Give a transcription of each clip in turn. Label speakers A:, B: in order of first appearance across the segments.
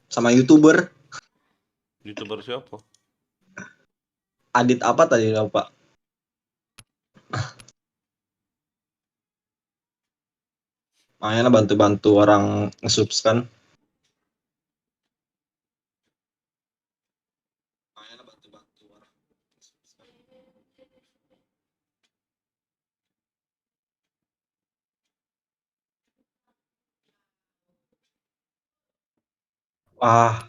A: sama YouTuber.
B: YouTuber siapa?
A: Adit apa tadi lupa. Makanya bantu-bantu orang nge-subs kan. Wah,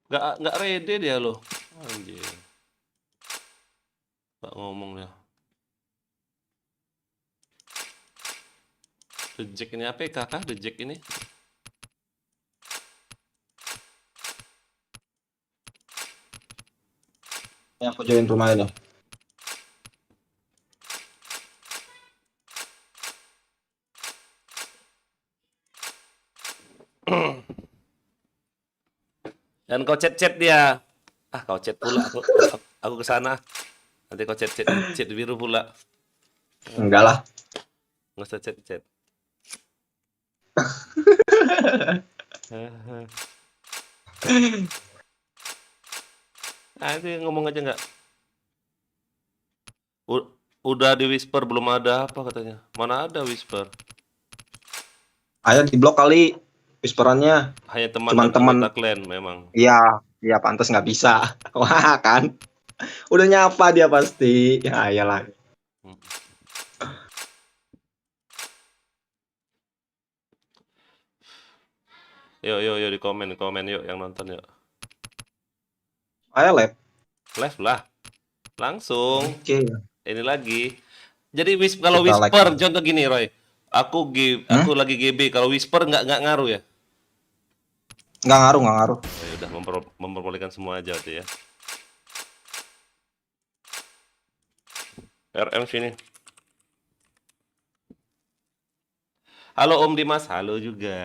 B: Nggak ready dia loh. Anjir. Nggak ngomong dia. The Jack ini apa ya kakak? The Jack ini?
A: ini aku join rumah ini.
B: Dan kau chat dia. Ah, kau chat pula. Aku ke sana. Nanti kau chat biru pula.
A: Enggak lah.
B: Nggak usah chat. Ah, itu ngomong aja nggak. Udah di whisper belum ada apa katanya. Mana ada whisper?
A: Ayo di blok kali whisperannya.
B: Hanya teman
A: Cuman
B: dan
A: teman.
B: anggota clan memang.
A: Iya pantas nggak bisa. Wah kan. Udah nyapa dia pasti. Ya iyalah.
B: Yuk di komen yuk yang nonton yuk.
A: Ayo
B: Live lah. Langsung.
A: Oke.
B: Ini lagi. Jadi kalau
A: Kita
B: whisper
A: like.
B: contoh gini Roy. Aku lagi GB, kalau whisper nggak ngaruh ya?
A: Nggak ngaruh.
B: Ya udah memperbolehkan semua aja tuh ya. RM sini. Halo Om Dimas, halo juga.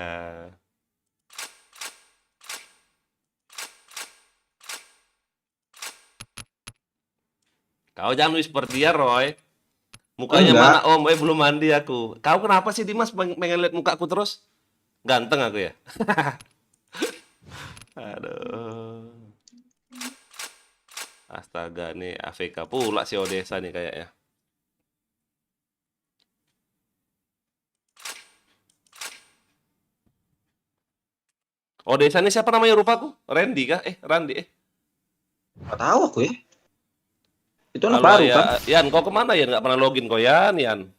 B: Kau jangan whisper dia Roy. Mukanya
A: Enggak.
B: mana Om? Belum mandi aku. Kau kenapa sih Dimas pengen lihat mukaku terus? Ganteng aku ya? Aduh. Astaga nih AFK pula si Odessa nih kayaknya. Odessa ini siapa namanya rupaku? Randy kah? Randy
A: Nggak tahu aku ya. Itu anak
B: Halo
A: baru
B: ya,
A: kan?
B: Yan, kau kemana Yan? Nggak pernah login kau Yan.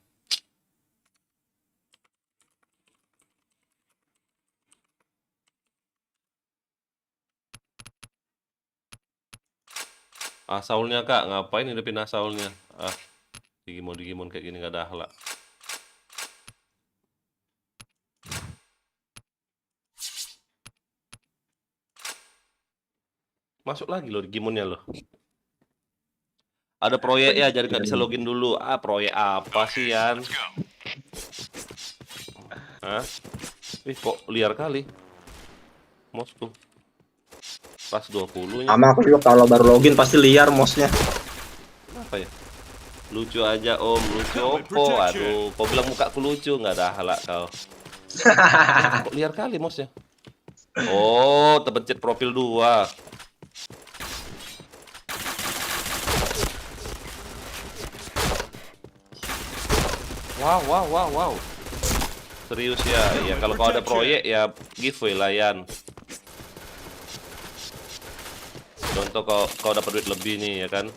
B: Asaulnya kak, ngapain hidupin asaulnya? Digimon kayak gini gak ada akhlak. Masuk lagi loh Digimonnya loh. Ada proyek ya, jadi nggak bisa login dulu. Proyek apa sih Yan? Kok liar kali. Mouse tuh. Pas 20-nya.
A: Sama aku juga kalau baru login pasti liar mouse-nya.
B: Apa ya? Lucu aja Om, lucu opo. Aduh, kau bilang mukaku lucu, nggak ada halak kau. Kok liar kali mouse-nya. Oh, terpencet profil 2. Wow. Serius ya? Ya kalau kau ada proyek ya giveaway lah Yan. Contoh kau dapat duit lebih nih ya kan?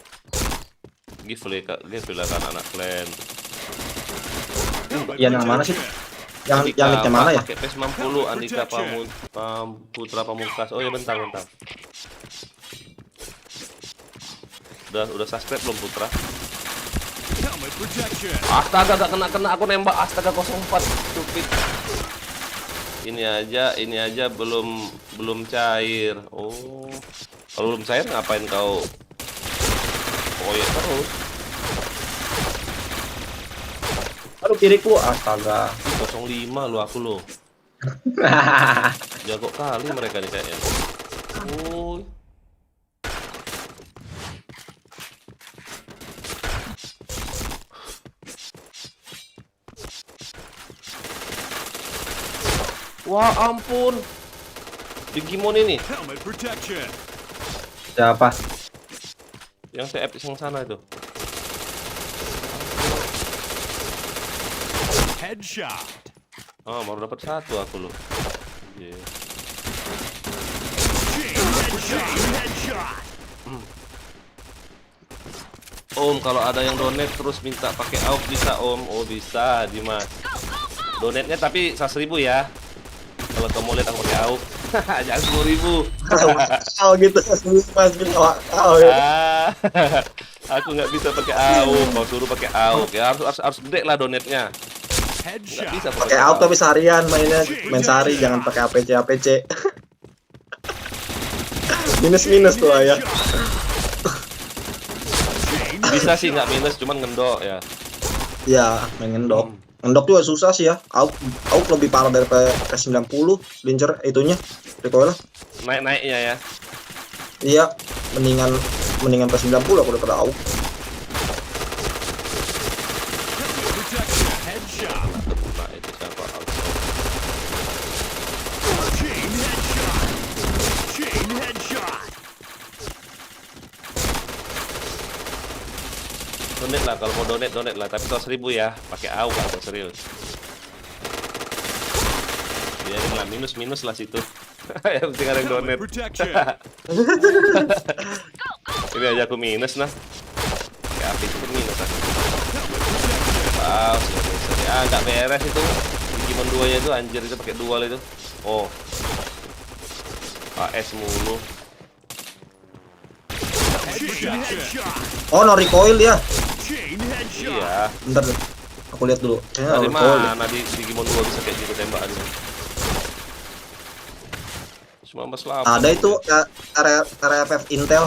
B: Giveaway lah kan anak clan.
A: Yang mana sih? Yang mana ya?
B: Pakai PS60 Andika Putra Pamungkas. Oh ya bentar. Udah subscribe belum Putra? Astaga gak kena aku nembak. Astaga 04 stupid. Ini aja belum cair. Oh. Kalau belum cair ngapain kau? Oh ya terus.
A: Aduh kiriku, astaga.
B: 05 lo aku lo. Jago kali mereka nih kayaknya. Oh. Wah ampun. Digimon ini.
C: Helmet protection.
A: Siapa?
B: Yang TF yang sana itu.
C: Headshot.
B: Oh, baru dapat satu aku loh. Iya.
C: Chain headshot.
B: Om, kalau ada yang donate terus minta pakai AUX bisa Om? Oh bisa, Dimas. Donate-nya tapi 100.000 ya. Kalau kamu lihat aku pakai AUX, jangan 10.000.
A: Oh gitu, Mas Bino. Oh, ya.
B: Ah, aku nggak bisa pakai AUX. Kau suruh pakai AUX ya, harus gede lah donate-nya. Nggak bisa
C: Headshot.
A: Pakai auto tapi seharian mainnya, main sehari, jangan pakai APC. Minus tuh ya.
B: Bisa sih nggak minus, cuman ngendok ya.
A: Ya, main ngendok. Ngendok juga susah sih ya. Auk lebih parah daripada P90 Slincer itunya. Recoil.
B: Naik-naiknya ya.
A: Iya, mendingan P90 aku daripada Auk.
C: Protection. Headshot.
B: Nah itu siapa?
C: Chain headshot. Chain headshot.
B: Donate lah, kalau mau donate lah, tapi 100.000 ya, pakai AUX atau serius. Biarin lah, minus lah situ. Yang penting ada yang
C: Helmet
B: donate.
C: protection.
B: Ini aja aku minus nah. Pakai api itu minus lah.
C: Helmet protection.
B: Wow, sorry. Ah, nggak beres itu. Digimon 2 nya itu anjir, itu pakai dual itu. Oh. AS mulu.
C: Headshot.
A: Oh, no recoil ya.
C: Chain headshot.
B: Iya.
A: Bentar deh. Aku lihat dulu. Kayaknya no
B: Dari
A: recoil.
B: mana di Digimon 2 bisa kayak gitu tembakannya? 19.8.
A: Ada itu RFF Intel.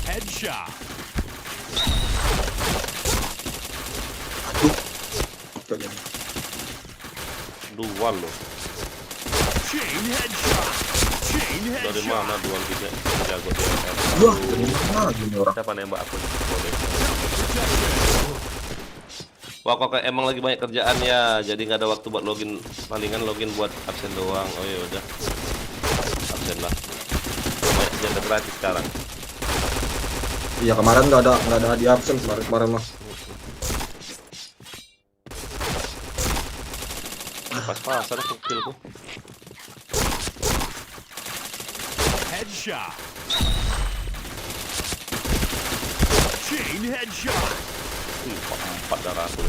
C: Headshot.
A: Aduh.
B: Dual loh.
C: Chain headshot. Chain
B: Dari
C: headshot.
B: mana dual bisa jago dia?
A: Wah, dari mana lagi nih orang?
B: Siapa nembak aku nih? Boleh.
C: Protection.
B: Wah, kok kayak emang lagi banyak kerjaan ya, jadi nggak ada waktu buat login. Palingan login buat absen doang. Oh ya udah, absen lah. Banyak kerjaan gratis sekarang.
A: Iya, kemarin nggak ada hadiah absen kemarin mah.
B: Pas-pasan kecilku.
C: Headshot. Chain headshot.
B: 4 darah aku.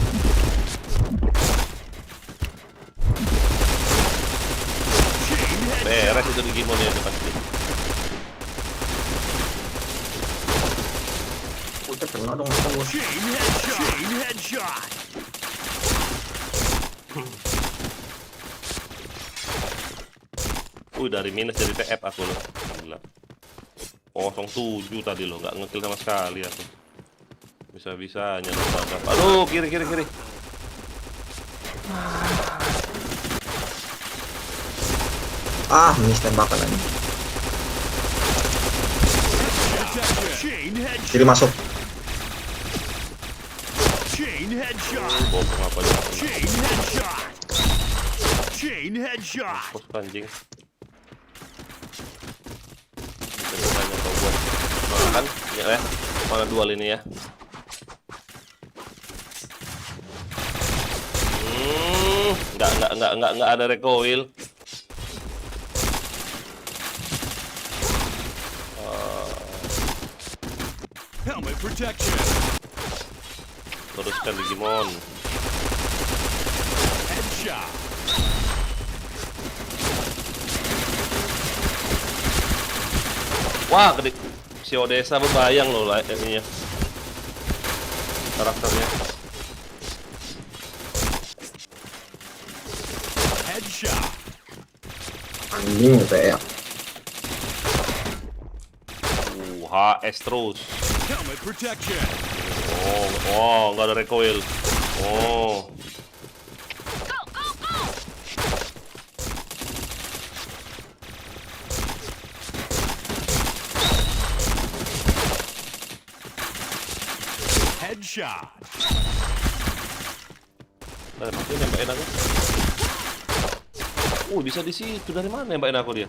C: Chain headshot.
B: Beres itu Digimon ya pasti.
A: Udah kena dong aku.
C: Chain headshot. Chain headshot.
B: Dari minus jadi TF aku loh. Gila. 07 tadi loh, nggak ngekill sama sekali aku. Bisa-bisanya loh padahal. Aduh, kiri.
A: Ah, miss tembakan aja.
C: Chain headshot.
A: Kiri masuk.
C: Chain headshot.
B: Bopong apa ya?
C: Chain headshot. Chain headshot.
B: Pos anjing. Bisa-bisanya kau buat. Nah, kan? Ya, mana dual ini ya? Nggak ada recoil.
C: Helmet protection.
B: Teruskan Digimon.
C: Headshot.
B: Wah, gede. Si Odessa berbayang loh lah ininya. Karakternya.
C: Headshot.
A: Anjing itu ya.
B: HS terus.
C: Helmet protection.
B: Oh, nggak ada recoil. Oh.
C: Headshot.
B: Nah, dia nembakin aku. Bisa di situ. Dari mana nembakin aku dia?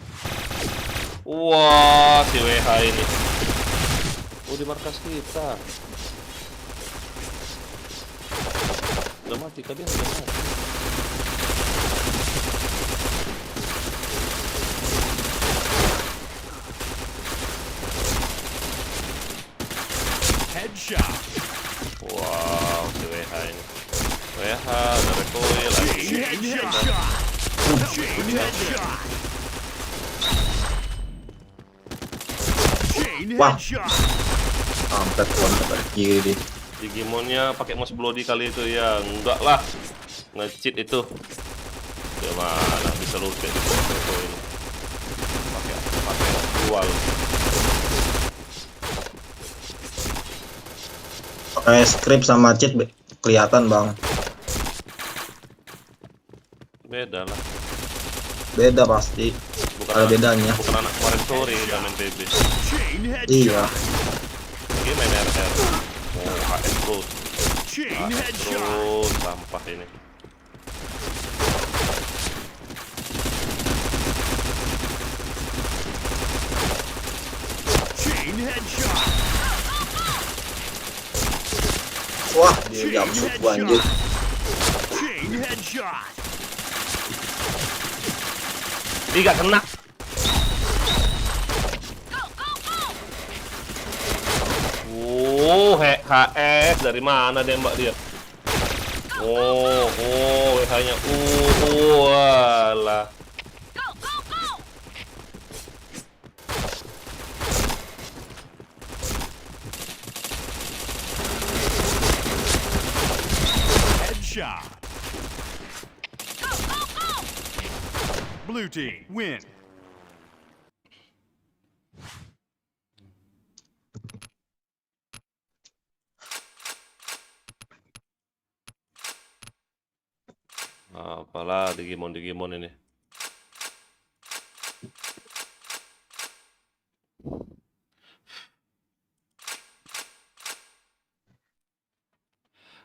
B: Wah, si WH ini. Di markas kita. Udah mati kan dia? Udah mati.
C: Headshot.
B: Wow, si WH ini. WH, ada recoil lagi.
C: Chain headshot. Chain headshot. Chain
A: Wah.
C: headshot.
A: Sampai kontak dari kiri.
B: Digimonnya pakai mouse bloody kali itu ya. Enggak lah. Nge-cheat itu. Dia mana bisa lupet itu recoil. Pakai dual.
A: Pakai script sama cheat kelihatan bang.
B: Beda lah.
A: Beda pasti. Ada bedanya.
B: Bukan anak kemarin sore yang main PB.
C: Chain
A: Iya.
C: headshot.
B: Dia main RR. HS terus.
C: Chain
B: HS
C: headshot.
B: terus. Sampah ini.
C: Chain headshot.
A: Wah, dia jamsut gua anjir.
C: Chain headshot.
B: Gak kena. HS dari mana nembak dia? WH-nya. Walah.
C: Headshot. Blue team win.
B: Apalah Digimon ini.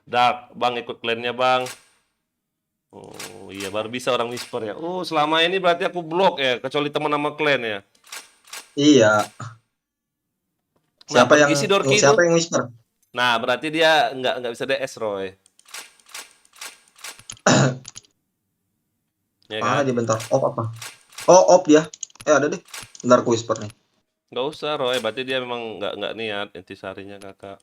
B: Dak, Bang ikut klannya Bang. Oh iya, baru bisa orang whisper ya. Selama ini berarti aku blok ya, kecuali teman nama klan ya.
A: Iya. Siapa
B: pergi si Dorki itu?
A: siapa yang whisper?
B: Nah, berarti dia nggak bisa DS, Roy. Ya
A: Mana
B: kan?
A: dia bentar? Op apa? Oh, op dia. Ada deh. Bentar aku whisper nih.
B: Nggak usah, Roy. Berarti dia memang nggak niat intisarinya, kakak.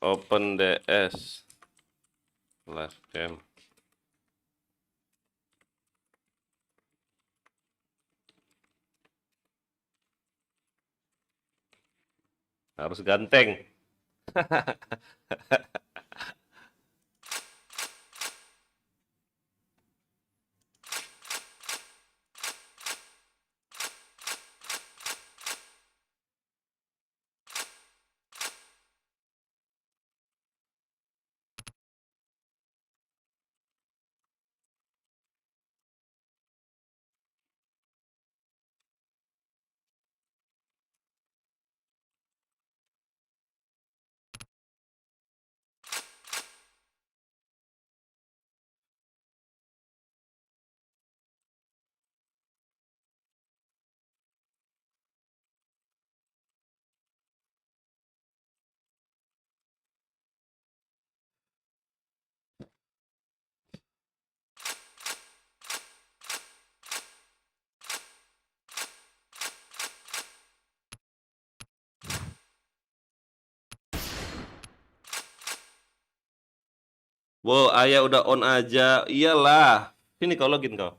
B: Open DS. Live cam. Harus ganteng. Wow, ayah udah on aja. Iyalah. Sini kau login kau.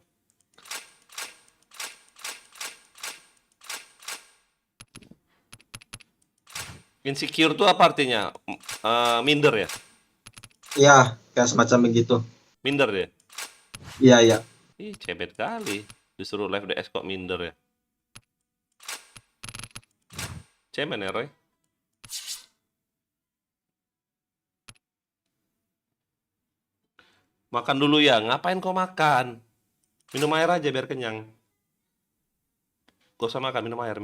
B: Insecure tuh apa artinya? Minder ya?
A: Iya, kayak semacam begitu.
B: Minder ya?
A: Iya, iya.
B: Ih, cebet kali. Disuruh live DS kok minder ya? Cemen ya, Roy? Makan dulu ya. Ngapain kau makan? Minum air aja biar kenyang. Gak usah makan, minum air.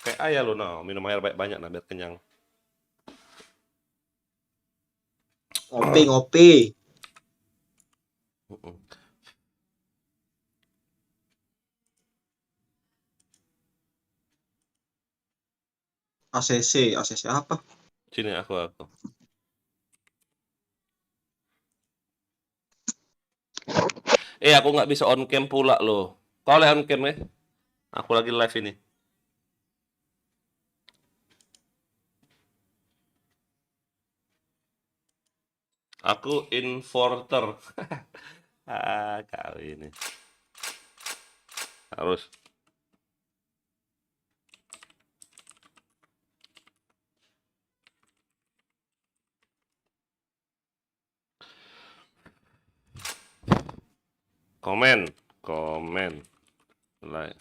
B: Kayak ayah lo, no. Minum air banyak-banyak nah, biar kenyang.
A: Ngopi. ACC apa?
B: Sini aku. Aku nggak bisa on cam pula loh. Kau lihat on cam ya? Aku lagi live ini. Aku importer. Kau ini. Harus. Komen. Like.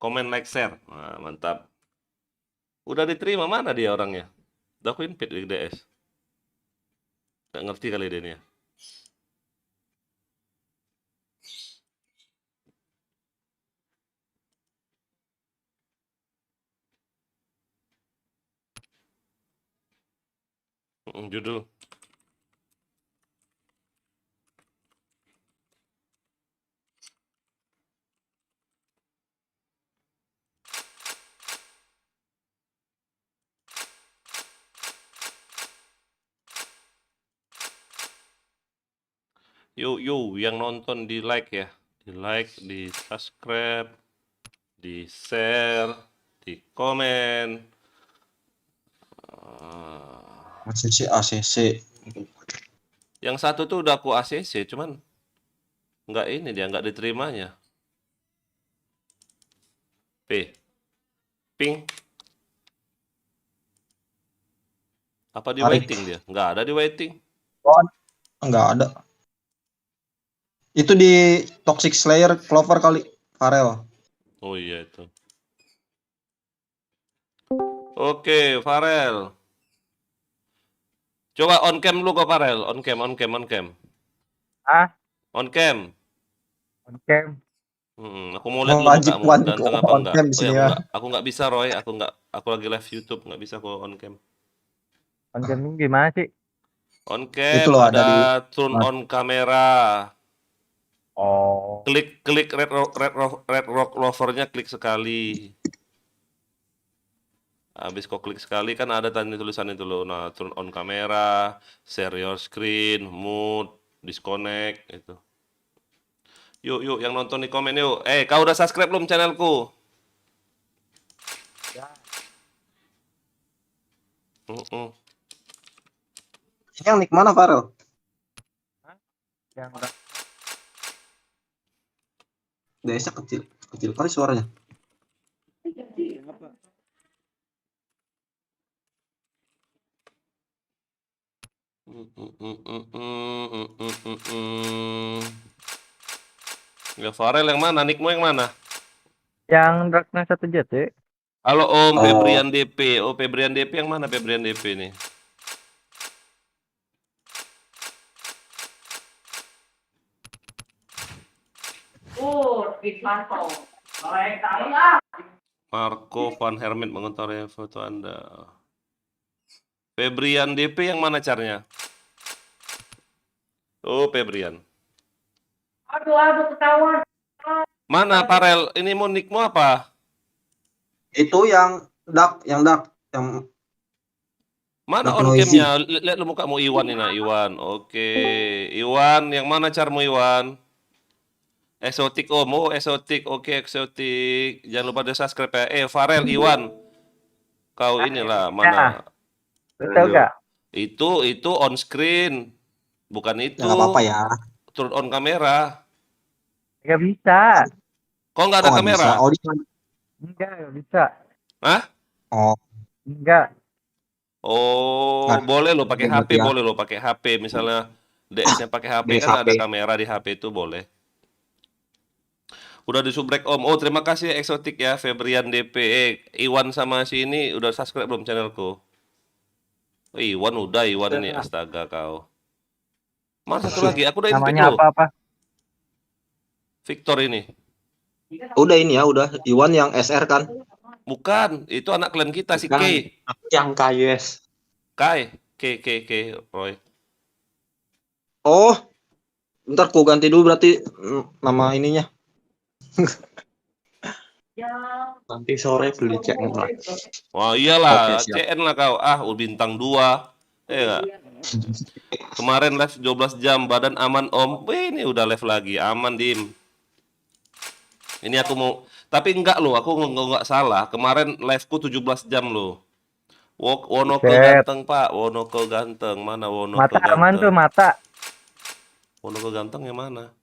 B: Komen, like, share. Nah, mantap. Udah diterima, mana dia orangnya? Udah aku invite di DS. Nggak ngerti kali dia nih ya. Judul. Yo, yang nonton di like ya. Di like, di subscribe, di share, di komen.
A: ACC.
B: Yang satu tuh udah aku ACC, cuman nggak ini dia, nggak diterimanya. Ping. Apa di
A: Tarik.
B: waiting dia? Nggak ada di waiting.
A: Enggak ada. Itu di Toxic Slayer Clover kali, Farel.
B: Oh iya itu. Oke, Farel. Coba on cam lu kok Farel, on cam.
D: Ah,
B: On cam.
D: oke.
B: Aku mau lihat lu
A: Wajib
B: mukamu
A: one
B: ganteng apa
A: on
B: enggak.
A: cam di sini ya.
B: Aku nggak bisa Roy, aku lagi live YouTube, nggak bisa kok on cam.
D: On cam ini gimana sih?
B: On cam
A: Itu loh,
B: ada
A: ada
B: turn on kamera.
D: Oh,
B: Klik red rock rovernya, klik sekali. Habis kok klik sekali kan ada tanda tulisan itu loh. Nah, turn on kamera, share your screen, mute, disconnect itu. Yuk yang nonton di komen yuk. Kau udah subscribe belum channelku?
D: ya.
A: Ini yang nick mana, Farel?
D: Yang udah
A: DS-nya kecil kali suaranya.
B: Ya Farel yang mana? Nickmu yang mana?
D: yang Darkness 1 JT.
B: Halo Om
A: Oh.
B: Febrian DP. Oh Febrian DP yang mana Febrian DP nih? Marco Van Hermit mengontari foto Anda. Febrian DP yang mana caranya? Oh Febrian.
E: Aduh, ketahuan.
B: Mana Farel? Ini mau nickmu apa?
A: Itu yang dark.
B: Mana
A: Dark
B: on
A: noisy.
B: camnya? Lihat lu mukamu Iwan ini, Iwan. Oke, Iwan, yang mana carmu Iwan? Eksotik Om, oh eksotik. Oke, eksotik. Jangan lupa di subscribe ya. Farel, Iwan. Kau inilah mana?
D: Lu tahu gak?
B: Itu on screen. Bukan itu.
A: Ya, nggak apa-apa ya.
B: Turn on kamera.
D: Gak bisa.
B: Kok nggak ada
A: nggak
B: kamera?
A: bisa. Oh,
D: Gak bisa.
B: Hah?
A: Oh,
D: Enggak.
B: Oh,
A: Nah,
B: boleh lo pakai
A: berarti
B: HP,
A: ya.
B: boleh lo pakai HP. Misalnya DS-nya pakai HP
A: DS
B: kan ada
A: HP.
B: kamera di HP itu boleh. Udah di subrek Om. Oh, terima kasih eksotik ya Febrian DP. Iwan sama si ini udah subscribe belum channelku? Oh, Iwan udah, Iwan ini astaga kau. Mana satu lagi? Aku udah invite
D: Namanya
B: lo.
D: apa-apa?
B: Victor ini.
A: Udah ini ya, udah. Iwan yang SR kan?
B: Bukan, itu anak klan kita si
F: Bukan.
B: K.
F: Yang KYS.
B: Kai, K, Roy.
A: Oh, bentar ku ganti dulu berarti nama ininya.
F: Nanti sore beli CN lah.
B: Wah iyalah,
A: Oke, siap.
B: CN lah kau. Bintang 2. Enggak. Kemarin live 12 jam, badan aman om. Wih, ini udah live lagi, aman Dim. Ini aku mau, tapi enggak loh, aku enggak salah. Kemarin liveku 17 jam loh. Wonoko
D: Buset.
B: ganteng pak, Wonoko ganteng. Mana Wonoko
D: Mata
B: ganteng?
D: aman tuh mata.
B: Wonoko ganteng yang mana?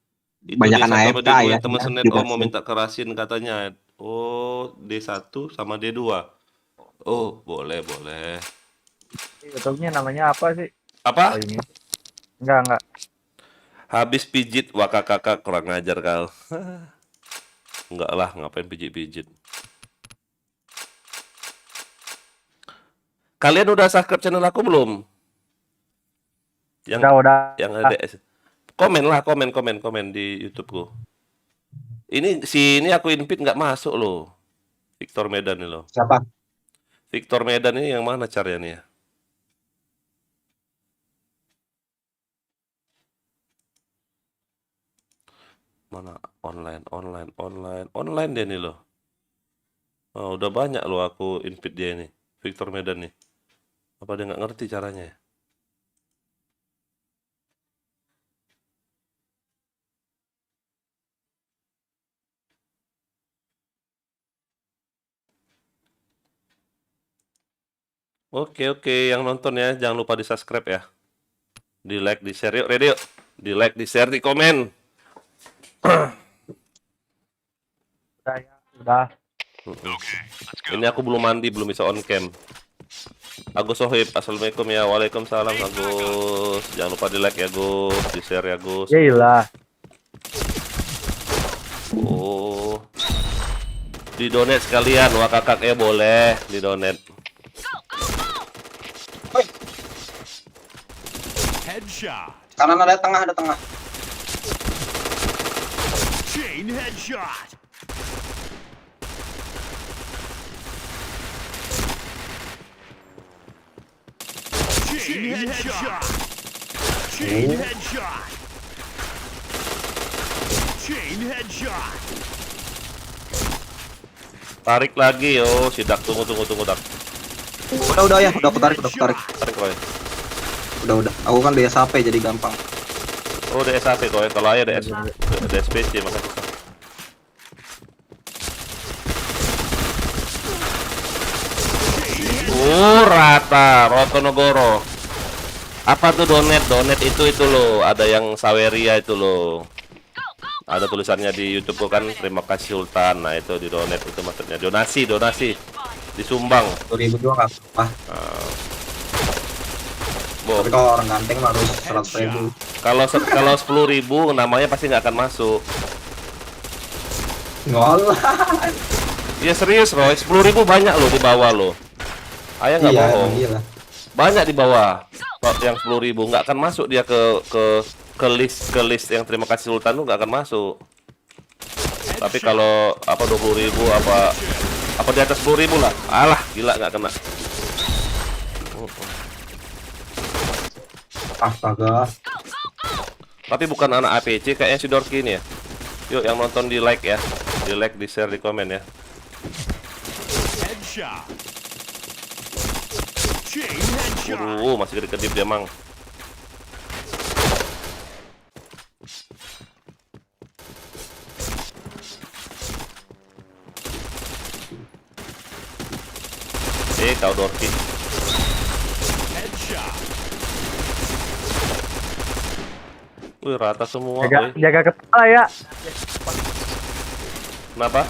B: Itu
F: Banyakan
B: D1 sama
F: AFK
B: D2
F: ya,
B: teman
F: ya,
B: senet om mau minta kerasin katanya. Oh, D1 sama D2. Oh, boleh.
D: YouTube-nya namanya apa sih?
B: Apa?
D: Oh ini. Enggak.
B: Habis pijit, wah kakak kurang ngajar kau. Enggak lah, ngapain pijit-pijit. Kalian udah subscribe channel aku belum?
D: Udah.
B: Yang ada komen di YouTubeku. Ini aku invite nggak masuk loh. Victor Medan ini loh.
A: Siapa?
B: Victor Medan ini yang mana caranya nih ya? Mana online dia nih loh. Oh, udah banyak loh aku invite dia ini, Victor Medan nih. Apa dia nggak ngerti caranya ya? Oke, yang nonton ya, jangan lupa di subscribe ya. Di like, di share yuk, ready yuk. Di like, di share, di komen.
D: Udah.
B: Ini aku belum mandi, belum bisa on cam. Agus Sohib, assalamualaikum ya. Waalaikumsalam Agus. Jangan lupa di like ya Gus, di share ya Gus.
D: Yaelah.
B: Oh, di donate sekalian, wah kakak ya boleh di donate.
C: Headshot.
A: Kanan ada tengah.
C: Chain headshot. Chain headshot. Chain headshot. Chain headshot.
B: Tarik lagi yo, sidak tunggu dak.
A: Udah ya, udah aku tarik.
B: Tarik Roy.
A: Udah. Aku kan DSAP jadi gampang.
B: Oh, DSAP Roy, kalau aja DSPC makasih. Rata, Rotonogoro. Apa tuh donate itu loh, ada yang Saweria itu loh. Ada tulisannya di YouTube kan, terima kasih Sultan. Nah, itu di donate itu maksudnya donasi, disumbang.
A: 1.000 juga nggak apa. Tapi kalau orang ganteng mah harus 100.000.
B: Kalau 10.000 namanya pasti nggak akan masuk.
A: Ngolah.
B: Ya serius Roy, 10.000 banyak loh di bawah loh. Ayah nggak bohong.
A: Iya.
B: Banyak di bawah. Yang 10.000 nggak akan masuk dia ke list yang terima kasih Sultan tuh nggak akan masuk. Tapi kalau apa 20.000 apa di atas 10.000 lah. Alah, gila nggak kena.
A: Astaga.
B: Tapi bukan anak APC kayaknya si Dorki ini ya. Yuk yang nonton di like ya. Di like, di share, di komen ya.
C: Headshot. Chain headshot.
B: Masih kedip dia mang. Kau Dorki.
C: Headshot.
B: Wih, rata semua.
D: Jaga kepala ya.
B: Kenapa?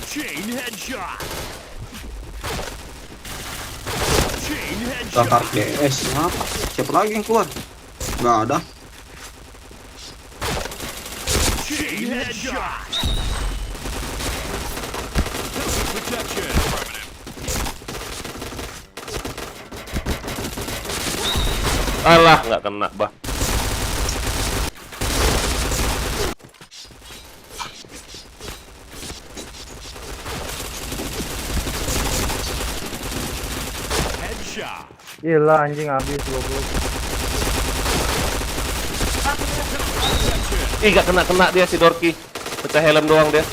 C: Chain headshot. Chain
A: Bakar
C: headshot.
A: DS. Apa? Siapa lagi yang keluar? Nggak ada.
C: Chain headshot. Protection.
B: Alah, nggak kena bah.
C: Headshot.
D: Gila anjing habis 20.
B: Ih, gak kena dia si Dorki. Pecah helm doang dia.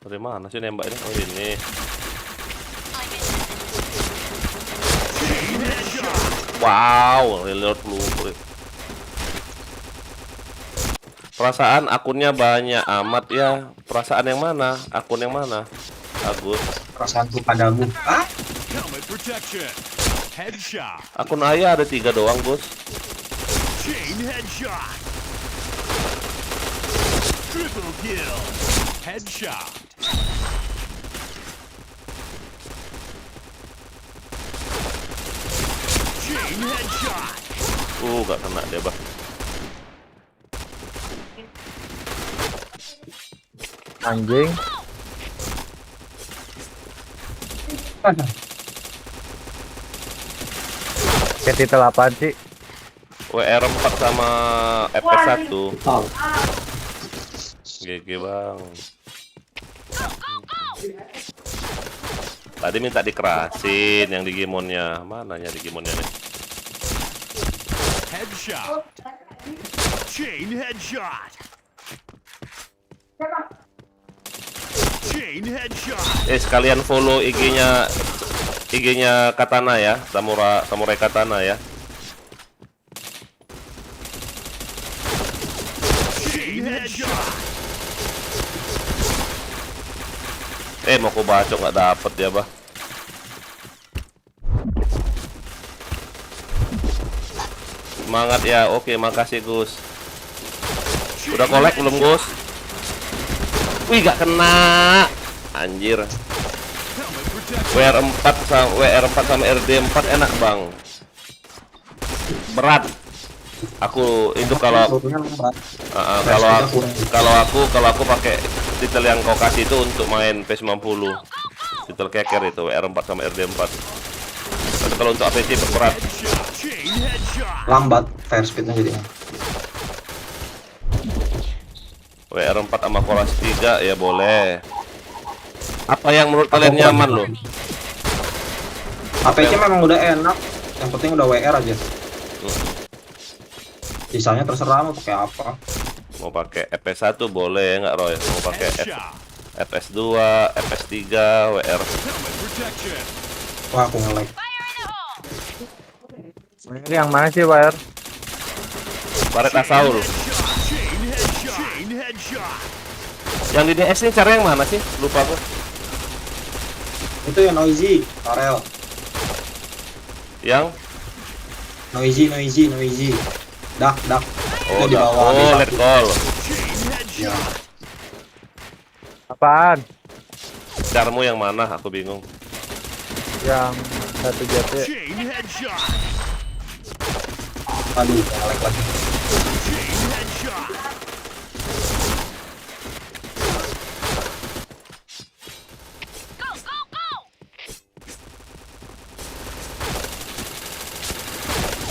B: Dari mana sih nembak ini? Oh ini. Wow, reload peluru. Perasaan akunnya banyak amat ya. Perasaan yang mana? Akun yang mana? Agus.
A: Perasaanku padamu. Ah,
C: Helmet protection. Headshot.
B: Akun ayah ada 3 doang, Bos.
C: Chain headshot. Triple kill. Headshot. Chain headshot.
B: Gak kena dia, Bah.
D: Anjing. Kayak titel apaan sih?
B: WR4 sama FS1.
F: Tahu.
B: GG, Bang. Tadi minta dikerasin yang Digimonnya. Mananya Digimonnya nih?
C: Headshot. Chain headshot. Chain headshot.
B: Sekalian follow IG-nya Katana ya, Samurai Katana ya.
C: Chain headshot.
B: Mau ku bacok nggak dapet ya, Bah. Semangat ya. Oke, makasih, Gus. Udah kolek belum, Gus? Wih, gak kena. Anjir.
C: Helmet protection.
B: WR4 sama RD4 enak, Bang. Berat. Aku itu kalau
A: pelurunya lembat.
B: kalau aku pakai titel yang kau kasih itu untuk main P90. Titel keker itu WR4 sama RD4. Tapi kalau untuk APC berat.
C: Headshot. Chain headshot.
A: Lambat fire speednya jadinya.
B: WR4 sama Kolas 3 ya boleh. Apa yang menurut kalian nyaman loh?
A: APC memang udah enak, yang penting udah WR aja. Sisanya terserah mau pakai apa.
B: Mau pakai FS1 boleh nggak, Roy? Mau pakai
C: Headshot.
B: FS2, FS3, WR.
C: Helmet protection.
A: Wah, aku nge-lag.
D: Ini yang mana sih, Wire?
B: Baret Asaul.
C: Chain headshot. Chain headshot.
B: Yang di DS ini cara yang mana sih? Lupa aku.
A: Itu yang noisy, Karel.
B: Yang
A: Noisy. Dak.
B: oh,
A: Itu di bawah.
B: let call.
C: Chain headshot.
D: Apaan?
B: Carmu yang mana? Aku bingung.
D: Yang satu jati.
C: Chain headshot.
A: Aduh, nge-lag lagi.
C: Chain headshot.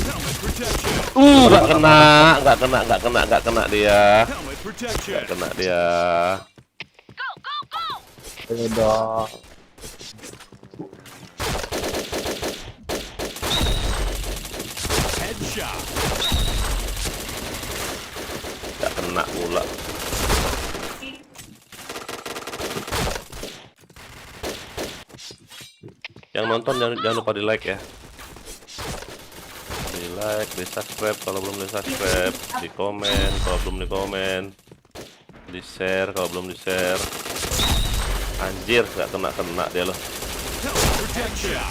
C: Helmet protection.
B: Nggak kena dia.
C: Helmet protection.
B: Nggak kena dia.
D: Udah.
C: Headshot.
B: Nggak kena pula. Yang nonton jangan lupa di like ya. Di like, di subscribe kalau belum di subscribe, di komen kalau belum di komen, di share kalau belum di share. Anjir, nggak kena dia loh.
C: Helmet protection.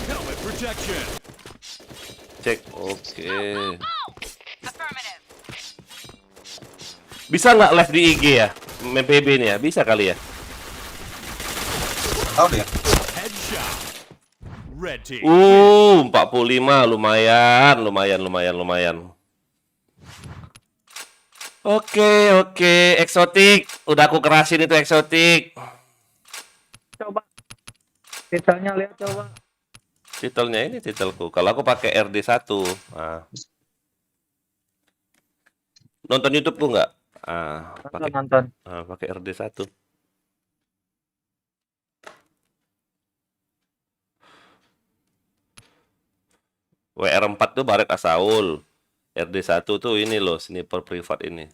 C: Helmet protection.
B: Cek, oke. Bisa nggak live di IG ya? MPB nih ya, bisa kali ya?
A: Tahu deh.
C: Headshot. Red team.
B: 45 lumayan. Oke, eksotik. Udah aku kerasin itu eksotik.
D: Coba. Titelnya lihat coba.
B: Titelnya ini titelku. Kalau aku pakai RD1. Nah. Nonton YouTubeku nggak?
D: Nonton.
B: Pakai RD1. WR4 tuh Baret Asaul. RD1 tuh ini loh, sniper privat ini.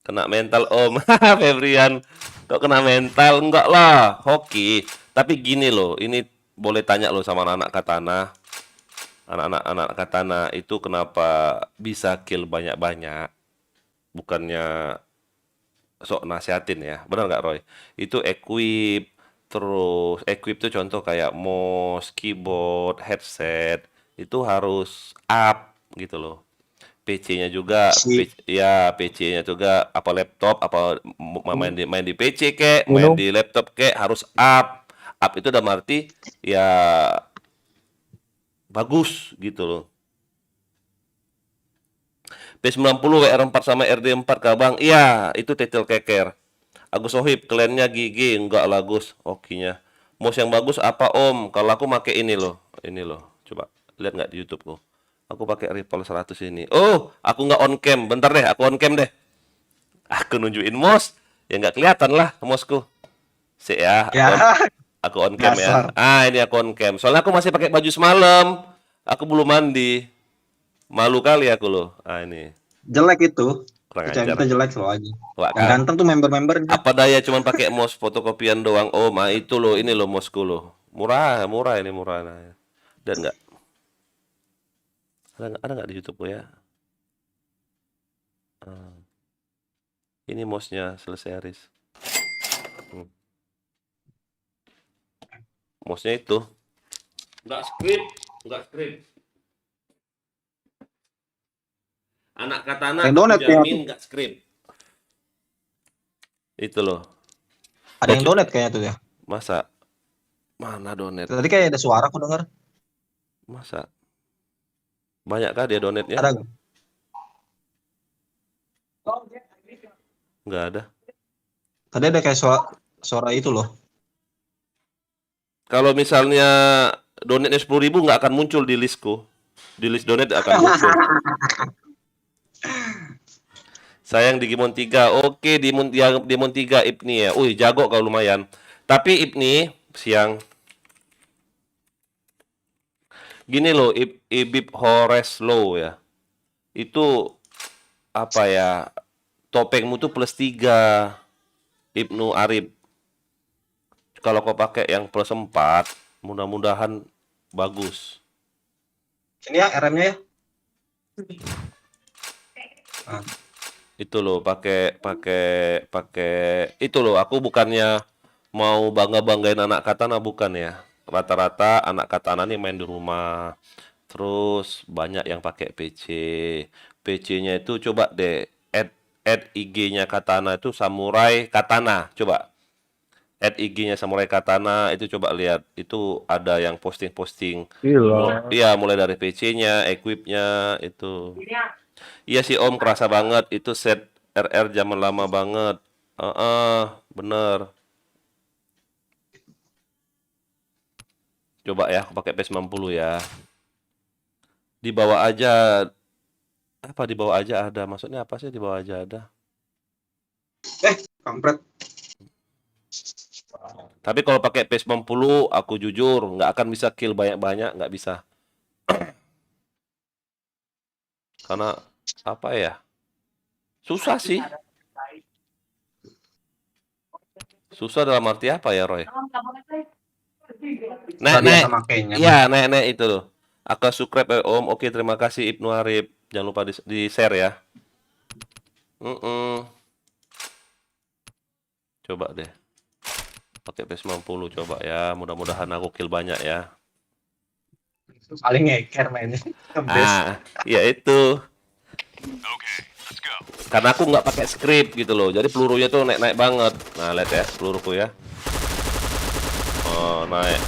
B: Kena mental Om. Febrian. Kok kena mental? Enggak lah, hoki. Tapi gini loh, ini boleh tanya loh sama anak-anak katana. Anak-anak katana itu kenapa bisa kill banyak-banyak? Bukannya sok nasihatin ya. Benar nggak Roy? Itu equip. Terus equip tuh contoh kayak mouse, keyboard, headset. Itu harus up gitu loh. PC-nya juga, PC-nya juga apa laptop, apa main di PC kek, main di laptop kek harus up. Up itu udah arti ya bagus gitu loh. P90 WR4 sama RD4 Kabang. Iya, itu titel keker. Agus Sohib, kliennya gigi, enggak lah Gus, okinya. Mouse yang bagus apa Om? Kalau aku pakai ini loh. Ini loh. Coba lihat nggak di YouTube-ku. Aku pakai Ripple 100 ini. Oh, aku nggak on cam. Bentar deh, aku on cam deh. Aku nunjukin mouse. Ya nggak kelihatan lah mouseku. Ya. Aku on cam ya. Ini aku on cam. Soalnya aku masih pakai baju semalam. Aku belum mandi. Malu kali aku loh. Ini.
A: Jelek itu.
B: Kurang
A: Kita
B: ajar.
A: jelek selalu aja.
B: Wah,
A: Yang ganteng tuh member-membernya.
B: apa daya cuman pakai mouse fotokopian doang. Oh, itu loh, ini loh mouseku loh. Murah ini murah. Nah. Dan enggak. Ada nggak di YouTube ya? Ini mouse-nya selesai Aris. Mouse-nya itu. Nggak script. Anak katana
A: Yang donate
B: jamin nggak script. Itu loh.
A: Ada yang donate kayaknya tuh ya.
B: Masa? Mana donate?
A: Tadi kayak ada suara aku dengar.
B: Masa? Banyak kah dia donate-nya?
A: Ada nggak?
B: Nggak ada.
A: Tadi ada kayak suara itu loh.
B: Kalau misalnya donate-nya 10.000 nggak akan muncul di listku. Di list donate akan muncul. Sayang Digimon 3. Oke, Digimon 3 Ibni ya. Jago kalau lumayan. Tapi Ibni siang. Gini loh, Ibib Horeslow ya. Itu apa ya? Topengmu tuh +3. Ibnu Arif. Kalau kau pakai yang +4, mudah-mudahan bagus.
A: Ini ya RM-nya ya.
B: Itu loh, pakai itu loh. Aku bukannya mau bangga-banggain anak katana, bukan ya. Rata-rata anak katana nih main di rumah. Terus banyak yang pakai PC. PC-nya itu coba deh add IG-nya katana itu Samurai Katana. Coba. Add IG-nya Samurai Katana itu coba lihat. Itu ada yang posting-posting. Iya, mulai dari PC-nya, equip-nya itu. Iya sih Om, kerasa banget. Itu set RR zaman lama banget. Bener. Coba ya, aku pakai P90 ya. Dibawa aja. Apa dibawa aja ada? Maksudnya apa sih dibawa aja ada?
A: Kampret.
B: Tapi kalau pakai P90, aku jujur nggak akan bisa kill banyak-banyak, nggak bisa. Karena apa ya? Susah sih. Susah dalam arti apa ya, Roy? Nek. Iya, nek itu loh. Aku subscribe Om. Oke, terima kasih Ibnu Arif. Jangan lupa di-share ya. Coba deh. Pakai P90 coba ya. Mudah-mudahan aku kill banyak ya.
A: Paling ngeker mainnya.
B: Ya itu.
C: Okay, let's go.
B: Karena aku nggak pakai script gitu loh. Jadi pelurunya tuh naik-naik banget. Nah, lihat ya peluruku ya. Oh, naik.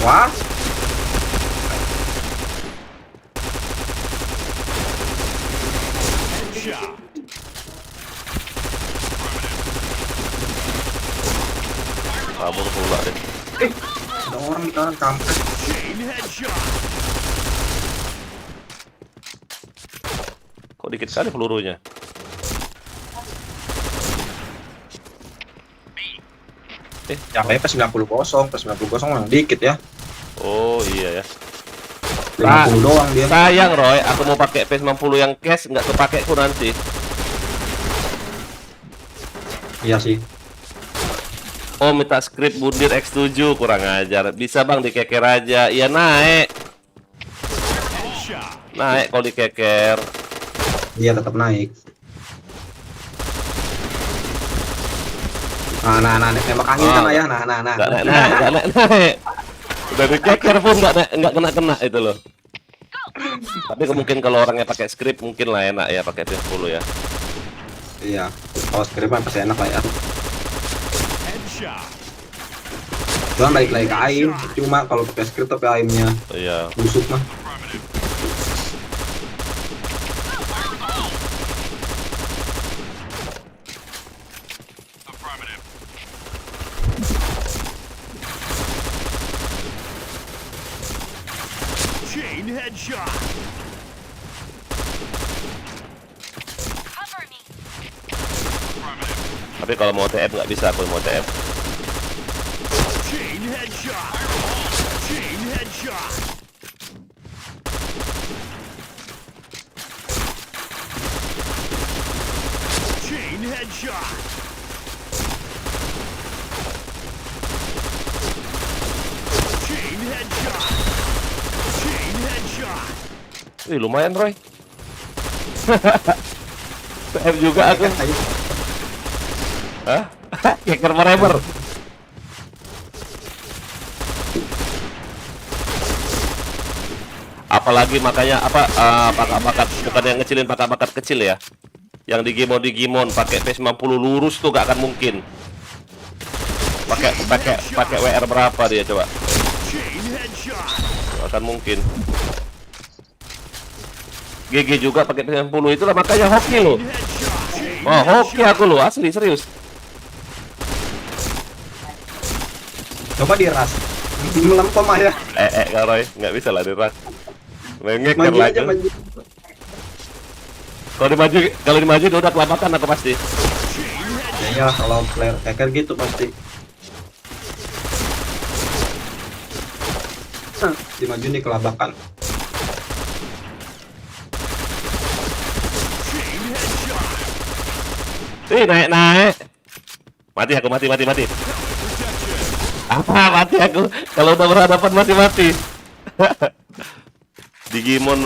A: Wah.
C: Shot.
B: Kabur pula deh.
A: Ada orang di kanan kampret.
C: Chain headshot.
B: Kok dikit kali pelurunya?
A: Yang lain P90 kosong, P90 kosong yang dikit ya.
B: Oh iya ya.
A: 50 doang dia.
B: Sayang Roy, aku mau pakai P90 yang cash nggak kepake ku nanti.
A: Iya sih.
B: Oh minta script bundir X7 kurang ajar. Bisa bang dikeker aja. Iya naik. Naik kalau dikeker.
A: Dia tetap naik. Nah, nembak angin kan ayah. Nah.
B: Nggak naik. Udah dikeker pun nggak kena itu loh. Tapi mungkin kalau orangnya pakai script mungkin lah enak ya pakai P10 ya.
A: Iya. Kalau skripnya pasti enak lah ya. Cuma balik lagi ke aim. Cuma kalau pakai script tapi aimnya
B: Iya.
A: busuk mah.
C: Chain headshot.
B: Tapi kalau mau TF nggak bisa aku mau TF.
C: Chain headshot. Chain headshot. Chain headshot. Chain headshot. Chain headshot.
B: Wih lumayan Roy. TF juga aku. Hah? Keker forever. Apalagi makanya bakat bukan yang ngecilin bakat kecil ya. Yang di Gimon pakai P90 lurus tuh gak akan mungkin. Pakai WR berapa dia coba?
C: Chain headshot.
B: Gak akan mungkin. GG juga pakai P90 itulah makanya hoki loh. Oh, hoki aku loh, asli serius.
A: Coba diras. Melempem aja.
B: Kak Roy, nggak bisa lah diras. Ngeker
A: Maju
B: lagi.
A: aja maju.
B: Kalau dimaju udah kelabakan aku pasti.
A: Ya kalau player hacker gitu pasti. Dimaju nih kelabakan.
B: Naik. Mati aku, mati. Apa mati aku? Kalau udah berhadapan mati. Di Gimon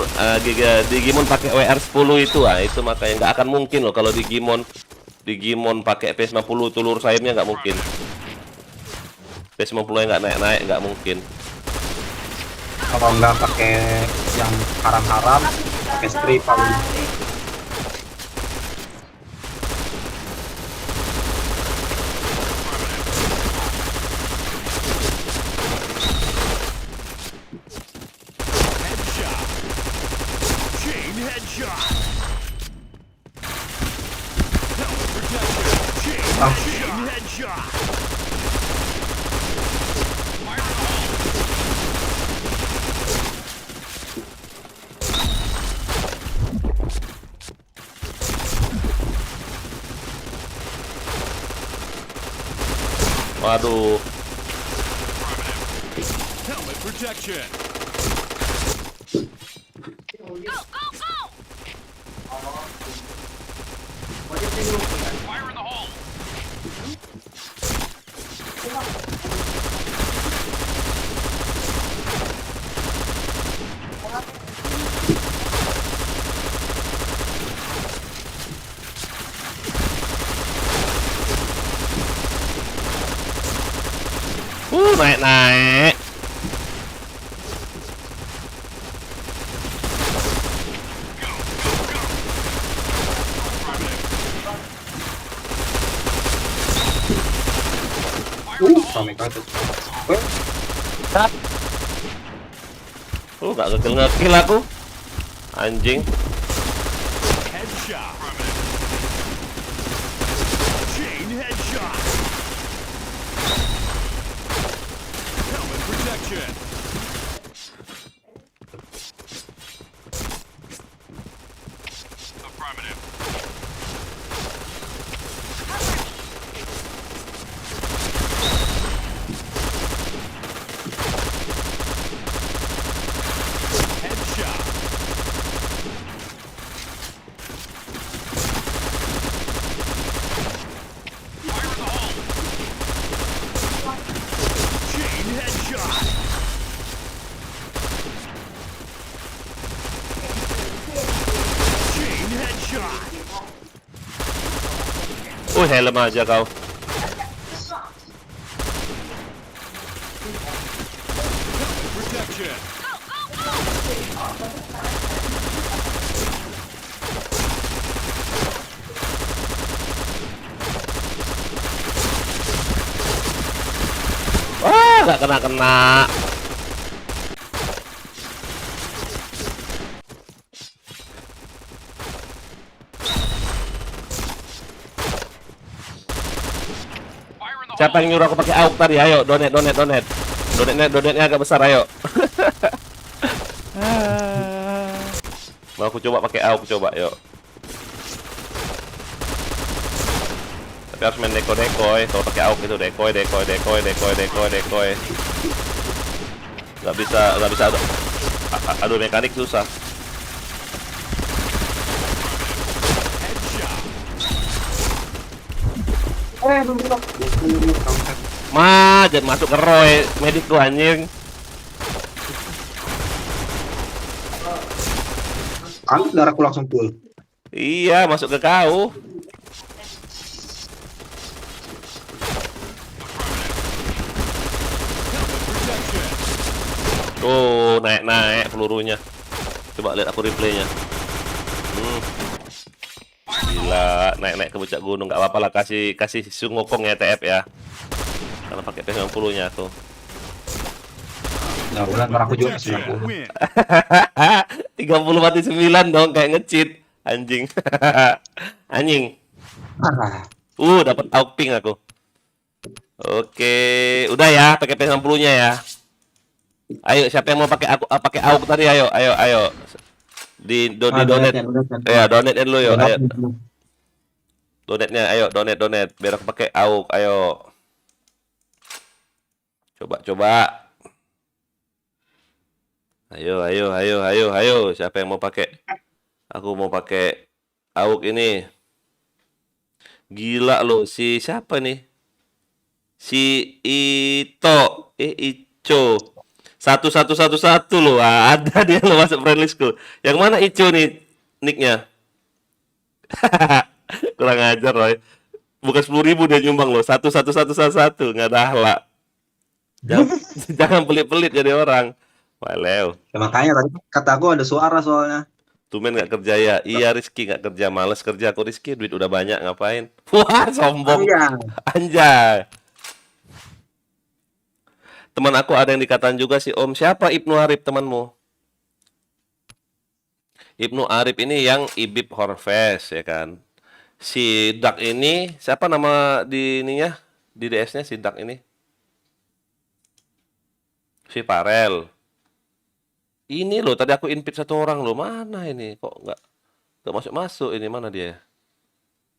B: pakai WR10 itu itu makanya nggak akan mungkin loh kalau di Gimon pakai P90 telur sayapnya nggak mungkin. P90 nya nggak naik nggak mungkin.
A: Kalau nggak pakai yang haram-haram, pakai strip paling.
C: Chain headshot. Helmet protection. Chain headshot.
B: Waduh.
C: Helmet protection. Fire in the hole.
B: Naik.
A: Sampai ke atas.
B: Gak ngekil aku. Anjing.
C: Headshot. Chain headshot. Helmet protection. Affirmative. Headshot. Fire in the hole. Chain headshot. Chain headshot.
B: Helm aja kau.
C: Protection.
B: Wah, nggak kena-kena.
C: Fire in the
B: Siapa yang nyuruh aku pakai AUK tadi? Ayo, donate. Donate-nya agak besar, ayo. Mau aku coba pakai AUK, coba, yuk. Tapi harus main dekoy. Kalau pakai AUK itu dekoy. Nggak bisa adu mekanik susah. Jangan masuk ke Roy, medik gua anjing.
A: Darahku langsung full.
B: Iya, masuk ke kau. Tuh, naik pelurunya. Coba lihat aku replaynya. Gila, naik ke puncak gunung. Nggak apa-apa lah, kasih sungokong ya TF ya. Karena pakai P90-nya tuh.
A: Nah, udah darahku juga
C: Protection.
A: 90.
C: Win.
B: 30 mati 9 dong, kayak nge-cheat. Anjing. Anjing. Dapat AUK ping aku. Oke, udah ya, pakai P90-nya ya. Ayo, siapa yang mau pakai AUK tadi? Ayo. Di donate. Ya, donate dulu yuk. Ayo. Donate-nya, ayo donate. Biar aku pakai AUK, ayo. Coba. Ayo. Siapa yang mau pakai? Aku mau pakai AUK ini. Gila lo, si siapa nih? Si Ico. 1111 loh. Ada dia lo masuk friendlistku. Yang mana Ico nih nicknya? Kurang ajar, Roy. Bukan 10.000 dia nyumbang loh. 11111 nggak ada akhlak. Jangan pelit-pelit jadi orang. Waleu.
A: Ya, makanya tadi kataku ada suara soalnya.
B: Tumen nggak kerja ya? Iya, Rizky nggak kerja. Males kerja aku, Rizky. Duit udah banyak, ngapain? Wah, sombong. Anjay. Teman aku ada yang dikatain juga sih, Om. Siapa Ibnu Arif temanmu? Ibnu Arif ini yang Ibib Horfest, ya kan? Si Dak ini, siapa nama di ininya? Di DS-nya si Dak ini? Si Farel. Ini loh, tadi aku invite satu orang loh. Mana ini? Kok nggak masuk-masuk ini? Mana dia?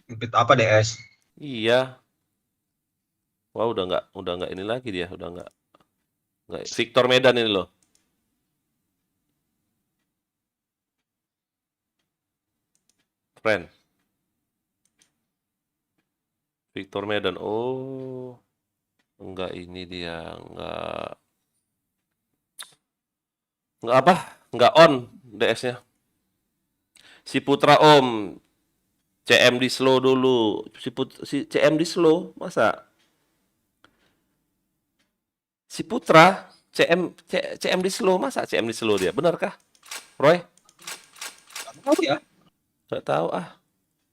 A: Invite apa DS?
B: Iya. Wah, udah nggak ini lagi dia, udah nggak. Victor Medan ini loh. Friend. Victor Medan. Oh. Enggak ini dia, enggak apa? Enggak on DS-nya. Si Putra Om. CMD slow dulu. Si CMD slow, masa? Si Putra CMD slow, masa CMD slow dia? Benarkah? Roy?
A: Tahu ya.
B: Nggak tahu ah.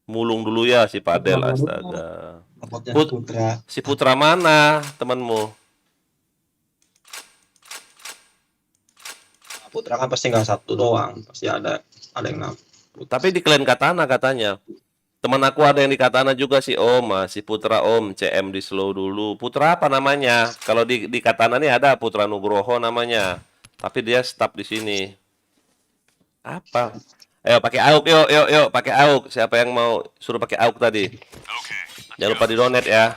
B: Mulung dulu ya si Padel, astaga.
A: Putra.
B: Si Putra mana temanmu?
A: Putra kan pasti nggak satu doang, pasti ada yang enam.
B: Tapi di Clan Katana katanya. Teman aku ada yang di Katana juga si Om, si Putra Om, CM di slow dulu. Putra apa namanya? Kalau di Katana nih ada Putra Nugroho namanya. Tapi dia stop di sini. Apa? Ayo pakai AUK, yuk, pakai AUK. Siapa yang mau suruh pakai AUK tadi?
C: Okay.
B: Jangan lupa di donate ya.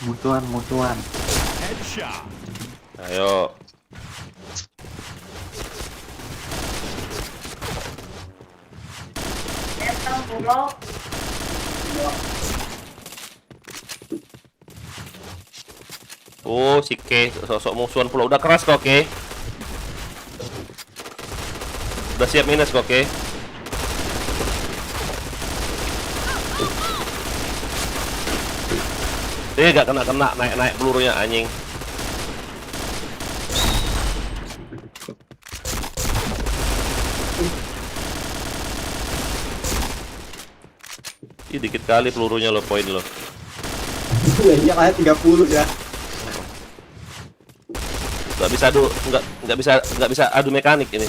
F: Musuhan.
C: Headshot.
B: Ayo.
E: Datang pulau.
B: Oh, si K sosok musuhan pula. Udah keras kok, K. Udah siap minus kok, K. Gak kena naik pelurunya anjing. Ih, dikit kali pelurunya lo, poin lo.
A: Iya kayak 30 ya.
B: Nggak bisa adu mekanik ini.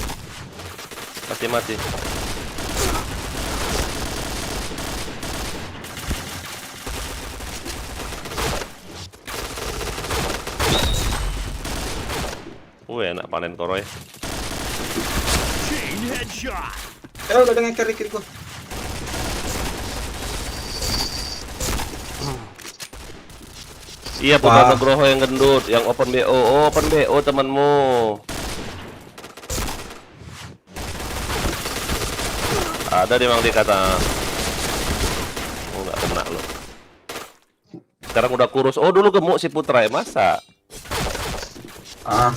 B: Pasti mati. Enak panen koroy.
C: Chain headshot.
A: Udah ngeker kiri gua.
B: Iya, Putra Nugroho yang gendut, yang open BO. Oh, open BO temanmu. Ada di Mang dikata. Oh, nggak kena lo. Sekarang udah kurus. Oh, dulu gemuk si Putra ya, masa?
A: Ah,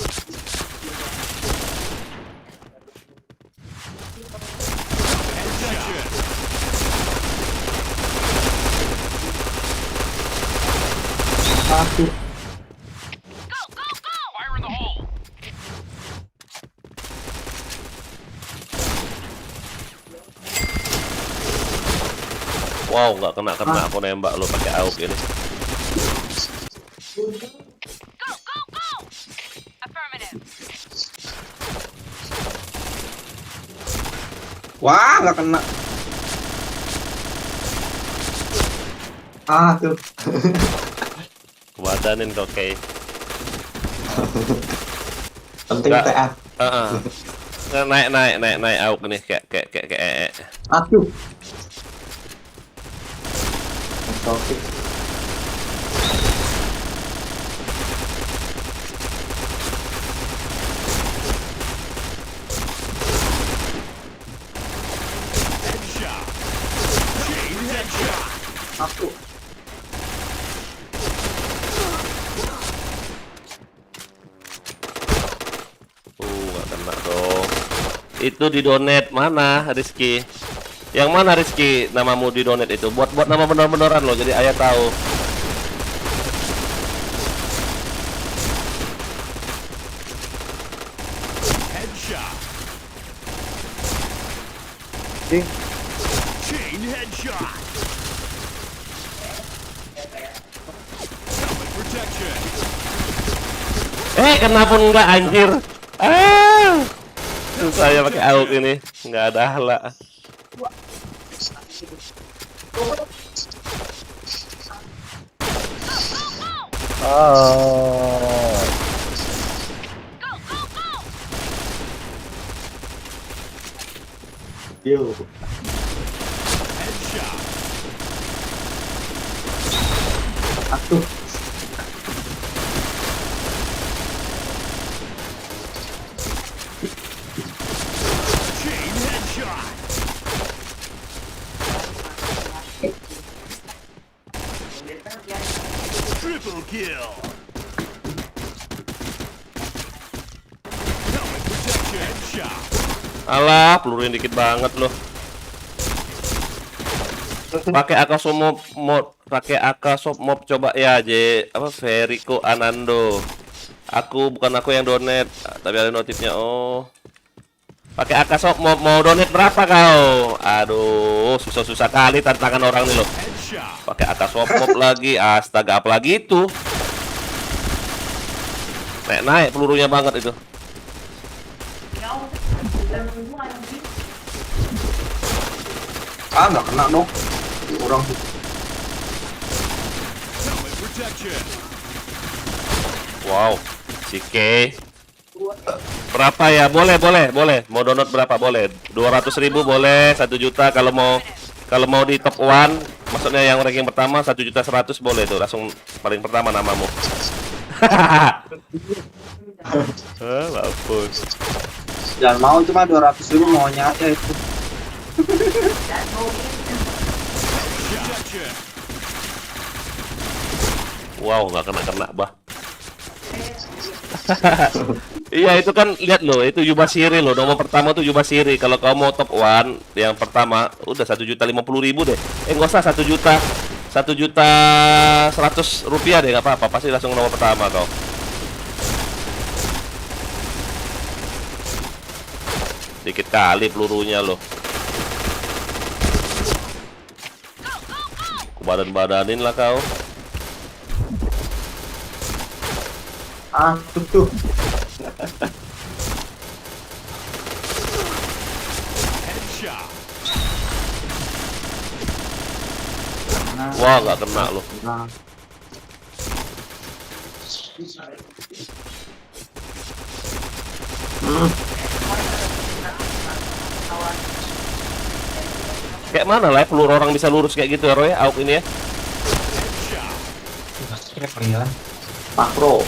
F: Aku.
C: Fire in the hole.
B: Wow, nggak kena aku nembak lo pakai AUK ini.
A: wah nggak kena.
F: Tuh.
B: Kebadanin kok, Kay.
F: Penting
B: Nggak.
F: TA.
B: Naik AUK nih kayak.
F: Aduh. Topik.
C: Headshot. Chain headshot.
A: Aku.
B: Nggak kena dong. Itu di donate mana, Rizky? Yang mana Rizky namamu di donate itu? Buat nama bener-beneran loh, jadi ayah tahu.
C: Headshot.
D: Ding.
C: Chain headshot. Helmet protection.
B: Kena pun enggak anjir. Susah ya pakai AUK ini, nggak ada hala.
D: Oh.
F: Yo.
C: Headshot.
F: Aduh.
C: Chain headshot. Triple kill. Helmet protection. Headshot.
B: Alah, pelurunya dikit banget loh. Pakai AK Somob coba ya, Veriko Anando. Bukan aku yang donate, tapi ada notifnya. Oh. Pakai AK Somob mau donate berapa kau? Aduh, susah-susah kali tantangan orang nih loh.
C: Headshot.
B: Pakai AK Somob lagi, astaga, apalagi itu. Naik pelurunya banget itu.
A: Nggak kena dong. Orang
C: Helmet protection.
B: Wow, si K. Berapa ya? Boleh. Mau download berapa? Boleh. 200.000 boleh, 1 juta kalau mau di top 1, maksudnya yang ranking pertama 1.100.000 boleh tuh, langsung paling pertama namamu. Mampus.
F: Jangan mau cuma 200.000 maunya aja itu.
C: Protection.
B: Wow, nggak kena bah. Iya itu kan, lihat loh, itu Yubashiri loh, nomor pertama tuh Yubashiri. Kalau kamu mau top 1 yang pertama udah 1.050.000 deh. Nggak usah 1.100.000 rupiah deh, nggak apa-apa, pasti langsung nomor pertama kau. Dikit kali pelurunya loh. Ku badan-badanin lah kau.
F: Tuh.
C: Headshot.
B: Wah, nggak kena loh.
F: Nah,
B: Kayak mana lah peluru orang bisa lurus kayak gitu ya Roy, AUK ini ya.
C: Headshot.
F: makro.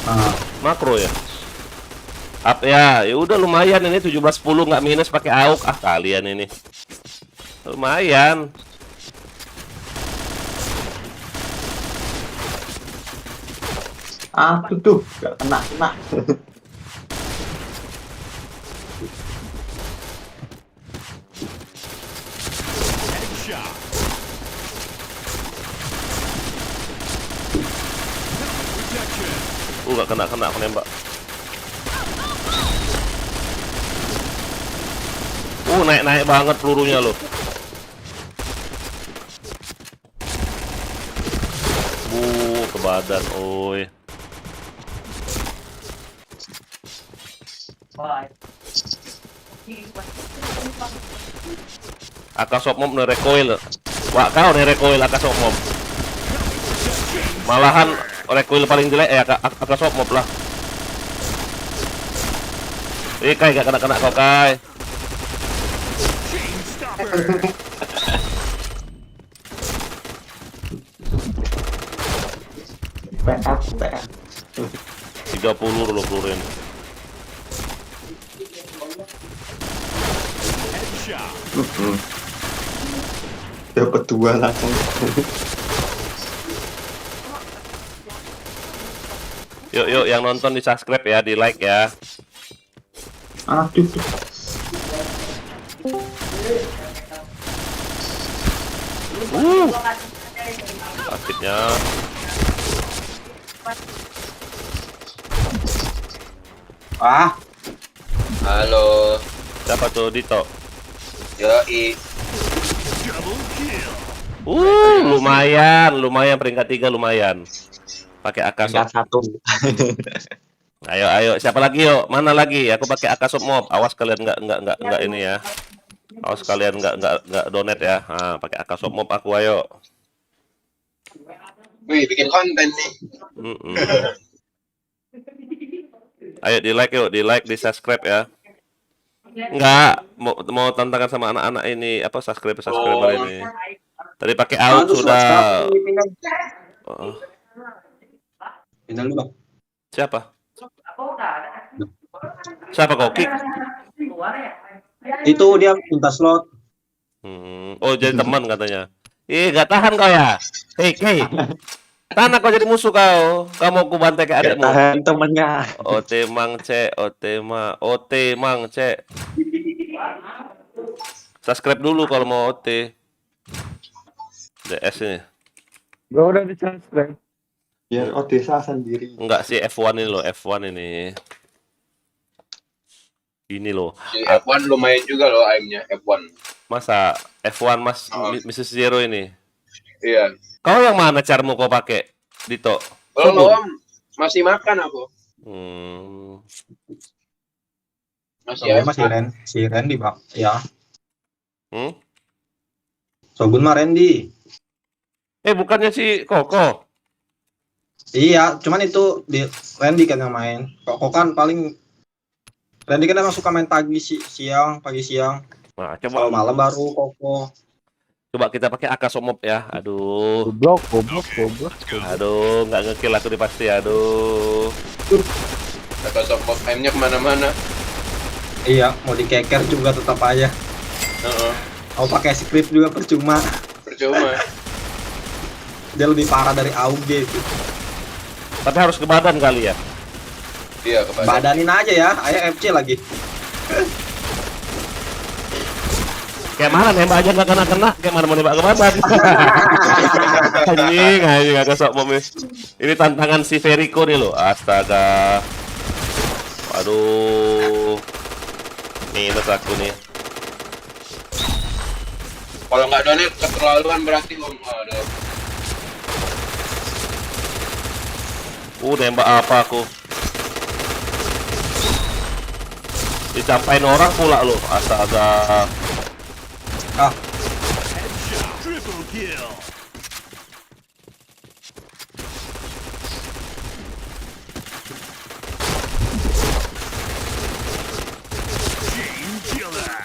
F: Nah,
B: Makro ya. Up ya, ya udah lumayan ini 1710 nggak minus pakai AUK. Ah kalian ini. Lumayan.
F: tuh. Gak kena.
C: Headshot. Protection.
B: Nggak kena aku nembak. Naik banget pelurunya loh. Ke badan, oi. Akasop Mob nerecoil. Wah, kau nerecoil Akasop Mob. Malahan recoil paling jelek ya Akasop Mob lah. Kai gak kena kau Kai.
C: Chain stopper.
F: PF.
B: 30 loh peluruin.
C: Headshot.
F: Dapat 2 langsung.
B: Yuk yang nonton di subscribe ya, di like ya.
F: Tuh.
B: Sakitnya.
G: Halo,
B: Siapa tuh Dito?
G: yoi.
C: Double kill.
B: Lumayan peringkat 3 lumayan. Pakai Akasop.
F: 1.
B: Ayo, siapa lagi yuk? Mana lagi? Aku pakai Akasop Mob. Awas kalian nggak ini ya. Awas kalian nggak donate ya. Nah, pakai Akasop Mob aku ayo.
G: Wih, bikin konten nih.
B: Ayo di like yuk, di subscribe ya. Enggak, mau tantangan sama anak-anak ini apa subscriber ini. Tadi pakai AUK sudah. Oh,
A: Pindah dulu bang.
B: siapa? Siapa kau? Kick?
A: Itu dia minta slot.
B: Oh jadi teman katanya. Gak tahan kau ya? Hei. Tahan kau jadi musuh kau. Kau mau ku bantai ke adikmu.
F: Tahan temennya.
B: OT Mang C. Subscribe dulu kalau mau OT. DS ini.
D: Gua udah di-subscribe.
F: Biar desa sendiri.
B: Enggak sih F1 ini loh, F1 ini. Ini loh.
G: Si F1 lumayan juga loh aimnya F1.
B: Masa F1 Mas Mrs. Zero ini?
G: Iya.
B: Kau yang mana caramu kau pakai? Dito.
G: Belum, masih makan aku. Masih
A: Sobun
G: ya.
A: mah si Randy bang. Ya.
B: Hmm?
A: Sobun mah Randy.
B: Bukannya si Koko.
A: Iya, cuman itu di Randy kan yang main. Kok kan paling Randy kan emang suka main pagi siang, pagi siang.
B: Nah,
A: Kalau
B: coba
A: malam baru Koko.
B: kita pakai AK Somop ya. Aduh.
D: Goblok, goblok.
B: Aduh, nggak ngekill aku di pasti. Aduh.
G: Kata sokop aimnya kemana-mana.
A: Iya, mau dikeker juga tetap aja.
G: Heeh.
A: Mau pakai script juga percuma.
G: Percuma.
A: Dia lebih parah dari AUG itu.
B: Tapi harus ke badan kali ya.
G: Iya kepada.
A: Badanin aja ya, ayo FC lagi.
B: Kayak mana nembak aja nggak kena. Kayak mana mau nembak ke badan. Anjing agak sok mom. Ini tantangan si Veriko nih loh. Astaga. Aduh. Minus aku nih.
G: Kalau nggak donate keterlaluan berarti om. Aduh.
B: Nembak apa aku? Dicampain orang pula loh. Astaga.
C: Triple kill. Chain killer.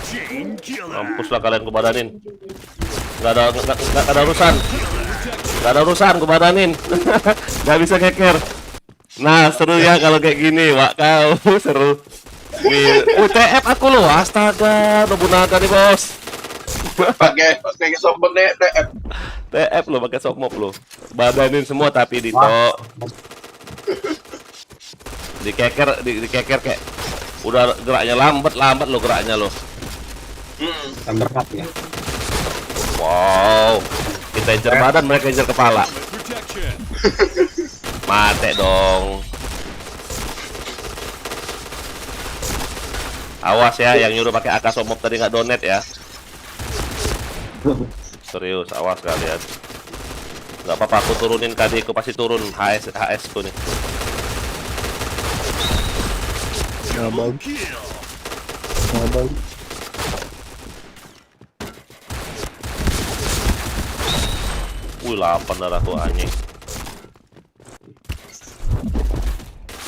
C: Chain killer.
B: Mampus lah kalian ku badanin. Nggak ada urusan. Nggak ada urusan ku badanin. Nggak bisa ngeker. Nah seru ya kalau kayak gini, Wak kau seru. TF aku loh, astaga, Nobunaga nih bos.
G: Pakai sobat nih TF.
B: TF lo pakai sokmop lo. Badanin semua tapi di dikeker kayak udah geraknya lambat lo geraknya lo.
A: Berat ya.
B: Wow, kita incer badan, mereka incer kepala.
C: Protection.
B: Mate dong. Awas ya, yang nyuruh pakai AK Somop tadi nggak donate ya. Serius, awas kalian. Nggak apa-apa, aku turunin KD ku pasti turun HS ku nih.
C: Double kill.
B: Wih, 8 darahku anjing.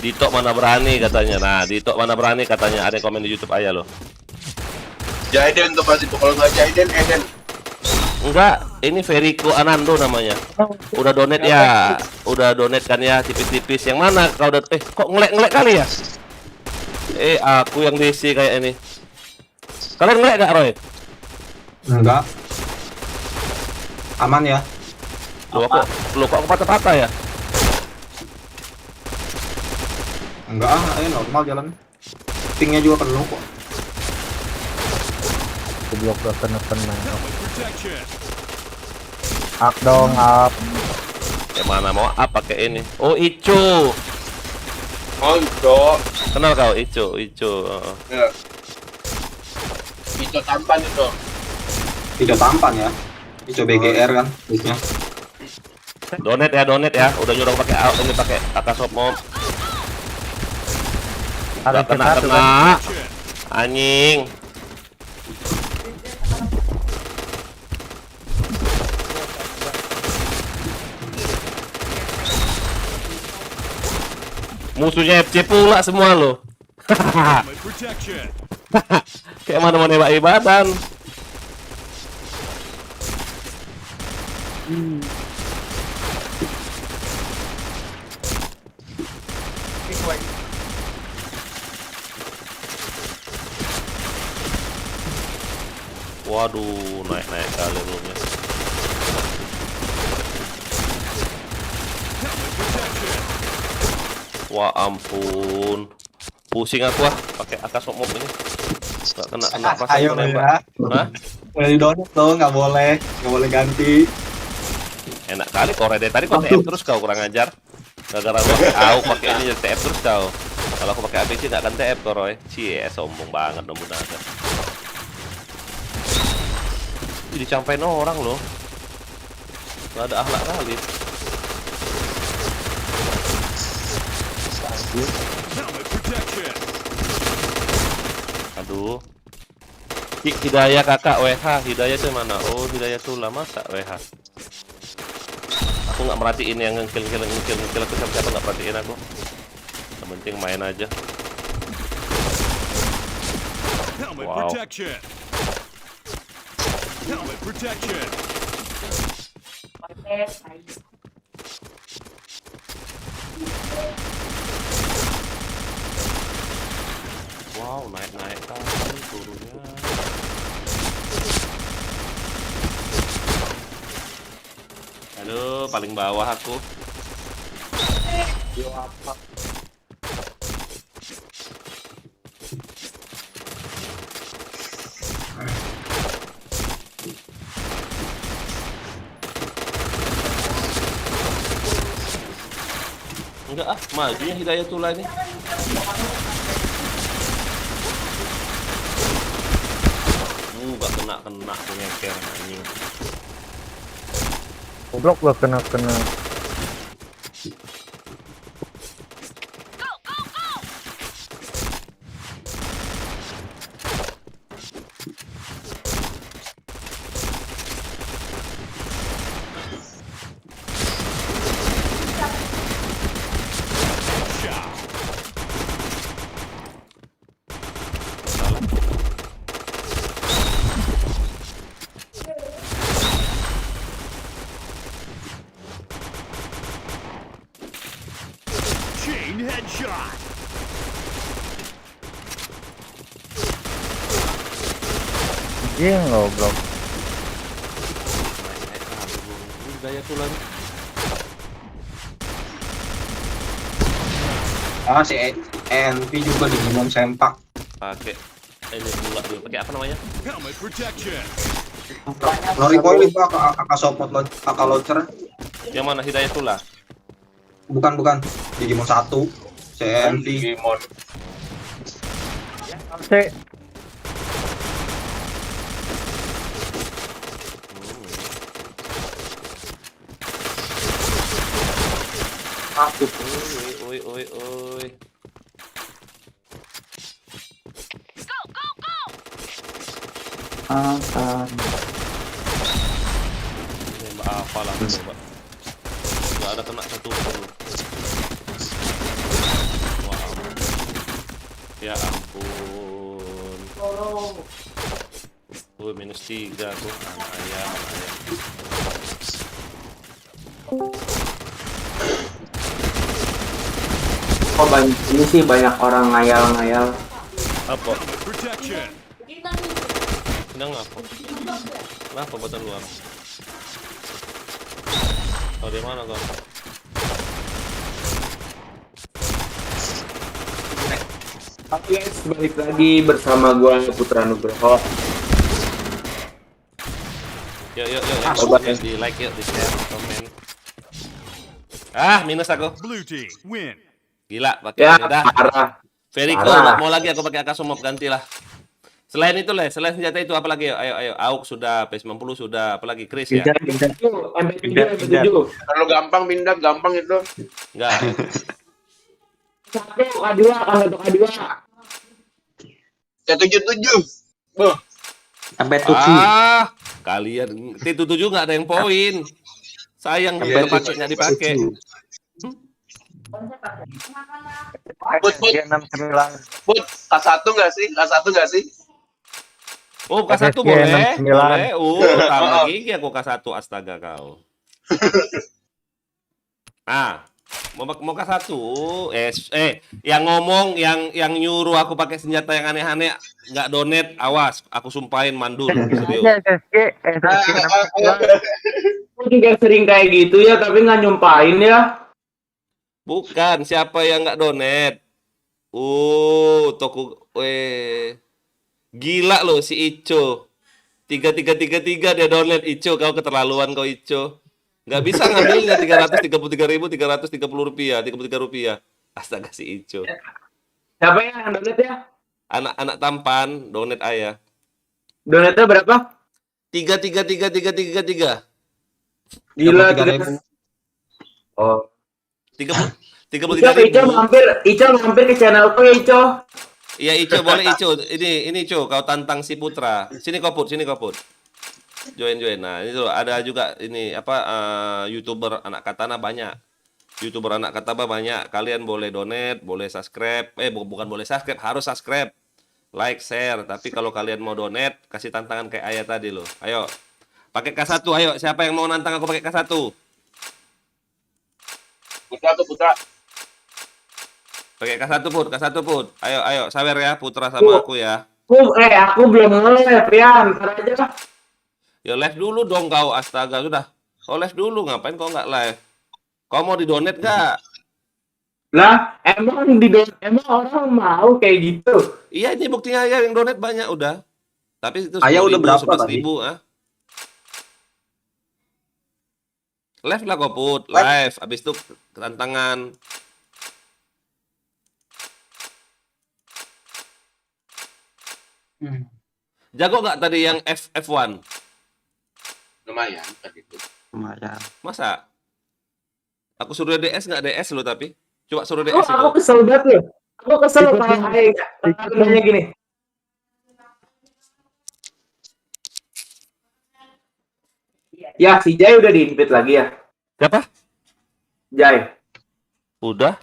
B: Dito mana berani katanya. Nah, Dito mana berani katanya. Ada yang komen di YouTube ayah loh.
G: Jaiden tuh pasti tuh, kalau nggak Jaiden Eden.
B: Enggak, ini Veriko Anando namanya. Udah donate ya. Udah donate kan ya, tipis-tipis. Yang mana kau udah kok ngelek-ngelek kali ya? Aku yang DC kayak ini. Kalian ngelek gak, Roy?
A: Enggak. Aman ya.
B: Loh kok aku patah-patah ya?
A: Enggak, normal jalan. Pingnya juga penuh kok.
D: Goblok gak kena.
C: Helmet protection.
D: Up dong, up.
B: Kayak mana mau up pakai ini? Oh, Ico.
G: Oh, Ico.
B: Kenal kau Ico?
G: Ya. Ico tampan itu.
A: Tidak tampan ya. Ico BGR kan, biasanya.
B: Donate ya. Udah nyuruh pakai ini pakai AK Somop.
D: Ada
B: Nggak kena.
C: Protection.
B: Anjing. Musuhnya FC pula semua lo.
C: Helmet protection.
B: Kayak mana mau nembak badan. Waduh, naik kali belumnya.
C: Helmet protection.
B: Wah ampun, pusing aku pakai AK Somop ini. Nggak kena pas aku
A: Ayo
B: nembak.
A: ya.
B: Hah?
A: Dari donat tuh nggak boleh ganti.
B: Enak kali kau Rede. Tadi kau TF terus kau kurang ajar. Gara-gara aku pakai ini jadi TF terus kau. Kalau aku pakai APC nggak akan TF kau Roy. Cie, sombong banget Nobunaga. Jadi dicampain orang loh. Nggak ada akhlak kali.
C: Helmet protection.
B: Aduh. Hidayah kakak WH. Hidayah itu mana? Oh, Hidayah Sula masa WH. Aku Aku nggak merhatiin yang ngekill aku siapa nggak perhatiin aku. Yang penting main aja.
C: Helmet
B: Wow.
C: protection. Helmet protection.
B: Wow, naik kali turunnya. Aduh, paling bawah aku. Enggak ah, majunya Hidayatullah ini. Gak kena tuh ngeker anjing.
D: Goblok gak kena.
C: Chain headshot.
D: Anjing goblok.
B: Naik kali bung. Ini Hidayatullah nih.
F: Si NP juga Digimon sempak.
B: Pakai ini dulu pakai apa namanya?
C: Helmet protection.
F: Glory Boy itu kakak support kakak launcher.
B: Yang mana Hidayatullah?
F: Bukan Digimon 1. Si NP.
G: Digimon.
D: C.
B: Oi. Nembak apa lah coba. Gak ada kena satu pun. Wah, ampun. Ya ampun. -3 tuh anak ayam.
H: Oh ini sih banyak orang ngayal-ngayal.
B: Apa?
C: Helmet protection.
B: Sedang apa? Kenapa batan luar? Oh, di mana kau?
H: Oke guys, balik lagi bersama gua Putra Nugroho.
B: Yuk,
H: Coba.
B: di like yuk, di share, komen. Ah, minus aku.
C: Blue team win.
B: Gila, pakai
H: Ya
B: ini dah.
H: parah.
B: Very
H: Parah.
B: cool, nggak mau lagi aku pakai Akasomop, gantilah. Selain itu lah, selain senjata itu apa lagi? Ayo. AUK sudah, P90 sudah, apalagi Chris ya?
H: Pindah. MP7.
G: Kalau gampang pindah, gampang itu.
B: Enggak.
H: Satu K2, satu K2.
G: T77. Boh,
H: Sampai tujuh.
B: Ah, kalian T77 nggak ada yang poin. Sayang
G: Iya,
B: dipakai nggak dipakai.
G: Put. Put, K1 nggak sih? K1 nggak sih?
B: Oh, K1
D: SSG
B: boleh.
D: 69.
B: Boleh. Tambah gigi aku K1, astaga kau. Mau K1. Yang ngomong yang nyuruh aku pakai senjata yang aneh-aneh nggak donate, awas, aku sumpahin mandul. Serius.
D: SSG 69.
H: Aku juga sering kayak gitu ya, tapi nggak nyumpahin ya.
B: Bukan, siapa yang nggak donate? Toko gila loh si Ico. 3333 dia download Ico, kau keterlaluan kau Ico. Nggak bisa ngambilnya 333.330 rupiah, 33 rupiah. Astaga si Ico.
H: Siapa yang donate ya?
B: Anak tampan donate ayah.
H: Donate berapa?
B: 33333.
H: Gila.
F: 33.000.
H: Oh.
B: 33
H: Ico mampir ke channelku ya Ico.
B: Iya Ico, boleh Ico. Ini Ico, kau tantang si Putra. Sini kau put. Join. Nah, ini tuh ada juga ini apa YouTuber anak katana banyak. YouTuber anak katana banyak. Kalian boleh donate, boleh subscribe. Bukan boleh subscribe, harus subscribe. Like, share. Tapi kalau kalian mau donate, kasih tantangan kayak Ayah tadi loh. Ayo. Pakai K1, ayo. Siapa yang mau nantang aku pakai K1?
G: Putra.
B: Pakai K1 Put. Ayo, sawer ya Putra sama aku ya.
F: Aku belum nge-live ya, ntar aja.
B: Ya live dulu dong kau, astaga sudah. Kau live dulu, ngapain kau nggak live? Kau mau di-donate nggak?
F: Lah, emang orang mau kayak gitu.
B: Iya, ini buktinya ya yang donate banyak udah. Tapi itu
A: Ayah udah
B: 10.000,
A: berapa
B: 11.000 ah. Live lah kau Put, live. Abis itu tantangan. Jago nggak tadi yang F1?
G: Lumayan tadi itu.
F: Lumayan.
B: Masa? Aku suruh DS nggak DS lo tapi. Coba suruh DS itu.
F: Aku kesel banget loh. Aku kesel kalau nanya gini. Ya, si Jai udah di-invite lagi ya.
B: Siapa?
F: Jai.
B: Udah.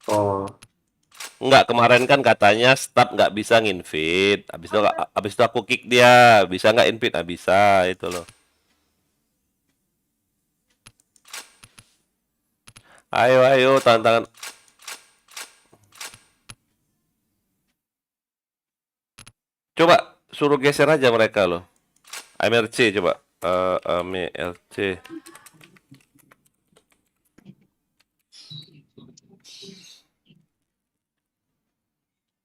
F: Oh.
B: Enggak, kemarin kan katanya staff nggak bisa nginvite. Habis itu aku kick dia. Bisa nggak invite? Nggak bisa, itu loh. Ayo, tantangan. Coba suruh geser aja mereka loh. AMRC coba. AMRC.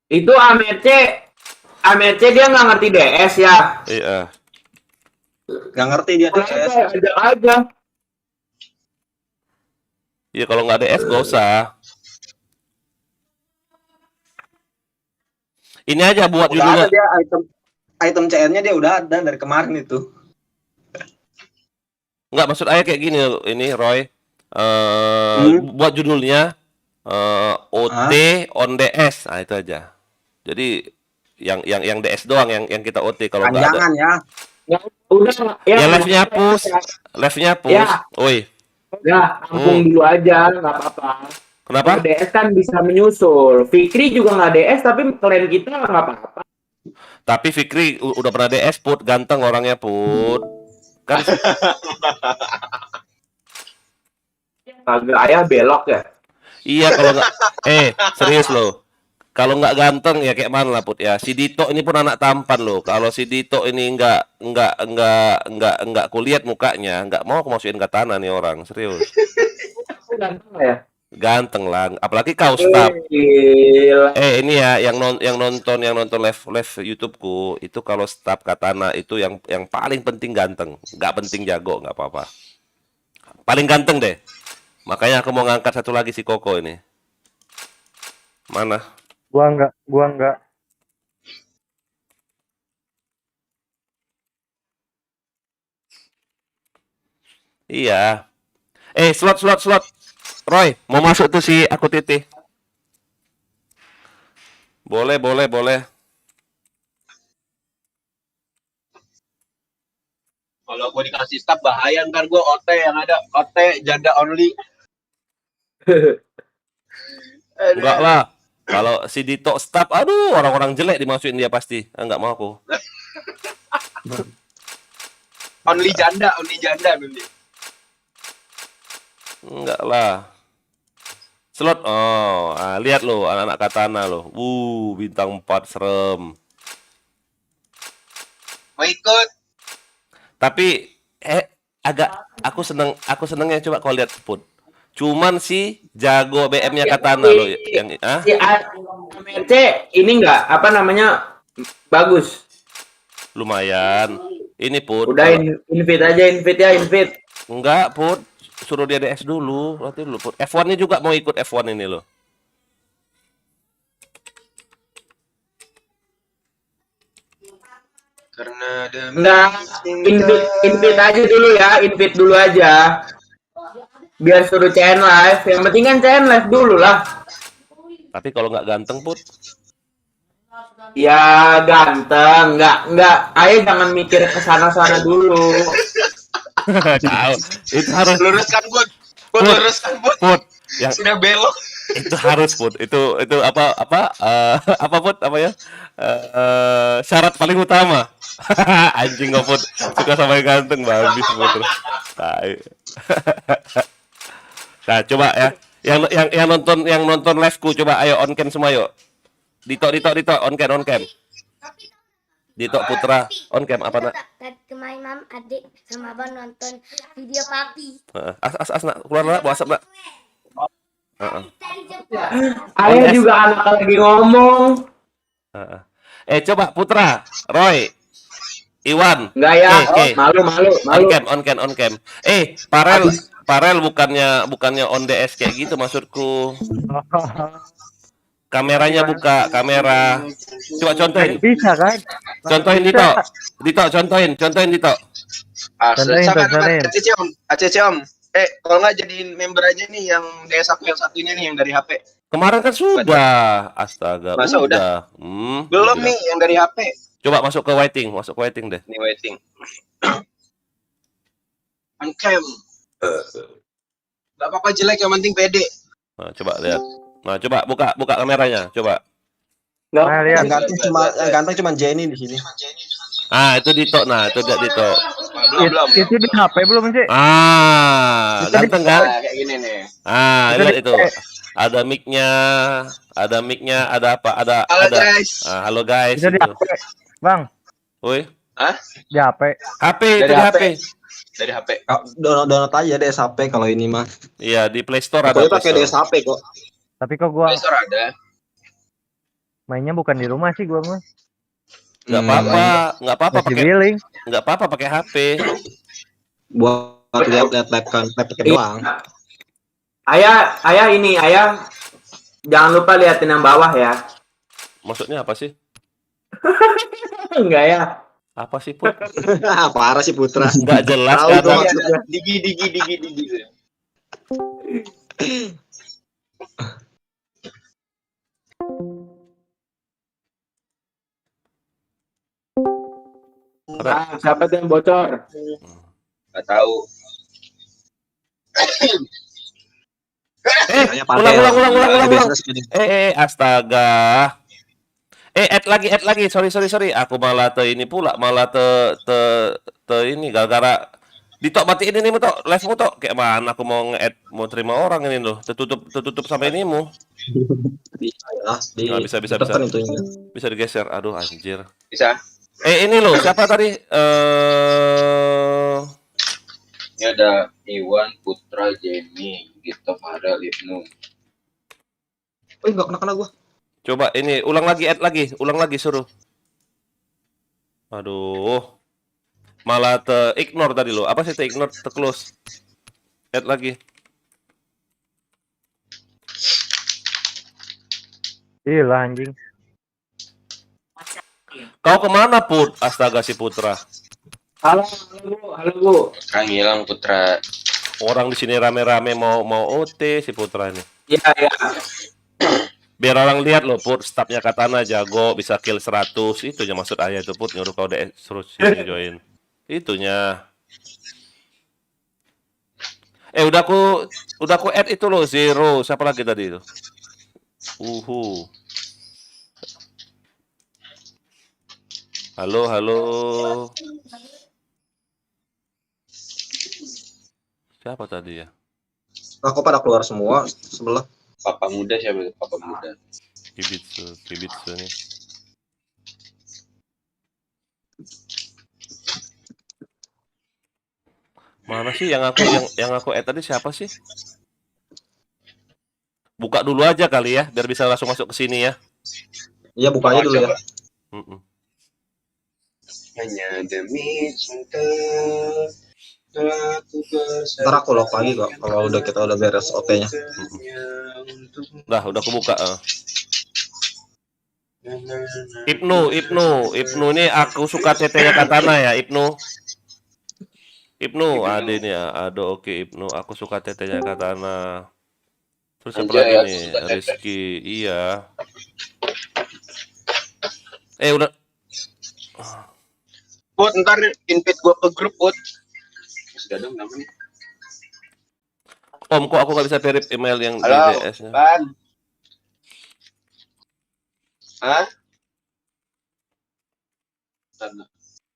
F: Itu AMC dia nggak ngerti DS ya.
B: Iya.
A: Nggak ngerti dia DS.
F: Ada aja.
B: Iya kalau nggak DS nggak usah. Ini aja buat
A: Udah ada
B: judulnya.
A: dia item CN-nya dia udah ada dari kemarin itu.
B: Nggak, maksud ayah kayak gini ini Roy. Buat judulnya OT on DS. Nah itu aja. Jadi yang DS doang yang kita OT kalau nggak ada.
A: Panjangan ya.
F: Udah
B: Ya live-nya hapus.
F: Ya.
B: Oi.
F: Ya, ampun dulu aja, nggak apa-apa.
B: Kenapa?
F: DS kan bisa menyusul. Fikri juga nggak DS, tapi kalian kita nggak apa-apa.
B: Tapi Fikri udah pernah DS Put, ganteng orangnya Put. Kan
F: Kagak ayah belok ya.
B: iya kalau nggak serius loh. Kalau nggak ganteng ya kayak mana lah Put ya. Si Dito ini pun anak tampan loh. Kalau si Dito ini nggak kulihat mukanya, nggak mau aku masukin katana nih orang, serius.
F: Ganteng ya.
B: Ganteng lah, apalagi kau staff.
F: Gila.
B: Ini ya yang nonton live YouTubeku itu kalau staff katana itu yang paling penting ganteng, nggak penting jago nggak apa-apa. Paling ganteng deh. Makanya aku mau ngangkat satu lagi si Koko ini. Mana?
D: Gua enggak.
B: Iya. Slot. Roy, mau masuk tuh si aku Titi. Boleh.
G: Kalau gue dikasih staff bahaya, ntar gue OT yang ada. OT janda only.
B: Enggak lah. Kalau si Dito staff, aduh orang-orang jelek dimasukin dia pasti. Enggak mau aku.
G: Only janda nanti.
B: Enggak lah. Slot. Lihat loh anak-anak katana loh. Bintang 4 serem.
G: Mau ikut?
B: Tapi aku senengnya coba kau lihat Put. Cuman si jago BM-nya katana loh yang
F: Si AMC ini enggak apa namanya bagus.
B: lumayan. Ini Put.
F: Udah invite aja, invite.
B: Enggak, Put. Suruh dia DS dulu. Nanti dulu, Put. F1-nya juga mau ikut F1 ini loh.
G: Karena
F: Enggak, invite aja dulu ya, invite dulu aja. Biar suruh CN live. Yang penting kan CN live dulu lah.
B: Tapi kalau nggak ganteng, Put.
F: Ya ganteng, nggak. Ayo jangan mikir ke sana-sana dulu.
B: Tahu. Itu harus
G: Luruskan Bud. Bud luruskan Bud.
B: Put. Yang
G: Sudah belok.
B: itu harus Put. Itu apa Put apa ya? Syarat paling utama. Anjing kok Put. Suka sama yang ganteng babi Put. Tai. Nah, coba ya. Yang nonton live-ku coba ayo on cam semua yuk. Dito on cam. Dito Putra on cam apa nak?
E: Tadi kemarin mam adik sama abang nonton video papi.
B: As nak keluar nak WhatsApp nak.
F: Ayah juga anak lagi ngomong.
B: Coba Putra, Roy, Iwan.
F: Nggak ya,
B: Oke.
F: malu.
B: On cam. Parel bukannya on DS kayak gitu maksudku. Kameranya buka, kamera. Coba contohin.
D: Bisa kan?
B: Contohin Dito. Contohin Dito.
D: Contohin, contohin.
G: ACC Om. Kalau nggak jadiin member aja nih yang DS aku yang satunya nih yang dari HP.
B: Kemarin kan sudah. Astaga,
G: Masa udah? Belum
B: udah.
G: nih yang dari HP.
B: Coba masuk ke waiting deh.
G: Nih waiting. On cam. Gak apa-apa jelek, yang penting pede.
B: Nah, coba lihat. Nah, coba buka kameranya, coba.
D: Nah, lihat.
A: Yang ganteng cuma Jenny di sini.
B: Ah, itu Dito. Nah, itu dia Dito.
G: Belum.
D: Itu di HP belum sih?
B: Ganteng kan?
G: Nah, kayak gini nih.
B: Lihat itu. Ada mic-nya, ada apa?
G: Halo guys.
B: Halo guys.
D: Itu di
B: Itu.
D: HP. Bang,
B: Woi,
D: di HP.
B: HP itu
G: Dari
B: di
G: HP.
B: HP.
G: Dari HP.
A: Download aja DSHP kalau ini mah.
B: Iya, di Play Store ada
A: Pokoknya
B: Play
A: pakai
B: Store.
A: DSHP kok.
D: Tapi kok gua
G: Play Store ada.
D: mainnya bukan di rumah sih gua mah.
B: Nggak apa-apa
D: Masih
B: pakai
D: billing.
B: pakai HP.
A: Buat lihat kan doang.
F: Ayah ini, ayah jangan lupa liatin yang bawah ya.
B: Maksudnya apa sih?
F: Enggak ya.
B: Apa sih, Put?
A: Parah sih Putra.
B: Nggak jelas
A: Tahu
B: kan?
A: gua maksudnya.
G: Digi.
F: Siapa tuh yang bocor?
G: Gak tahu.
B: Ulang. Astaga. Add lagi. Sorry. Aku malah ini pula, malah ini gara-gara Ditok matiin ini Tok, live-mu Tok. Kayak mana aku mau nge-add, mau terima orang ini loh. Tertutup sampai inimu. Bisa.
A: Tekan itunya.
B: Bisa digeser. Aduh anjir.
G: Bisa.
B: Ini loh, siapa tadi?
H: Ini ada Iwan, Putra, Jenny, Gito, Farel, Ibnu.
A: Enggak kena gua.
B: Coba ini ulang lagi suruh. Aduh. Malah ignore tadi lo. Apa sih ignore, close. Add lagi.
D: Gila anjing.
B: Kau kemana Put? Astaga si Putra.
F: Halo Bu.
H: Kang hilang Putra.
B: Orang di sini rame-rame mau OT si Putra ini.
F: Iya.
B: Biar orang lihat loh Put, stafnya Katana jago, bisa kill 100. Itu aja maksud ayah itu Put, nyuruh kau suruh sini join. Itunya. Udah aku add itu loh, Zero. Siapa lagi tadi itu? Halo. Siapa tadi ya?
A: Kok pada keluar semua sebelah.
H: Papa muda siapa itu? Papa muda.
B: Kibitsu nih. Mana sih yang aku add tadi siapa sih? Buka dulu aja kali ya, biar bisa langsung masuk ke sini ya.
A: Iya buka aja dulu ya.
H: Hanya demi cinta.
A: Ntar aku lock lagi kok kalau kita udah beres OT-nya.
B: Udah aku buka. Ibnu ini aku suka TT-nya Katana ya, Ibnu, ada ini ya, oke Ibnu, aku suka TT-nya Katana. Terus apa lagi nih? Rizky, iya. Udah.
G: Put, ntar invite gua ke grup, Put.
H: Sudah dong namanya.
B: Om, kok aku nggak bisa verif email yang di
G: Halo,
B: DS-nya?
G: Ban. Hah?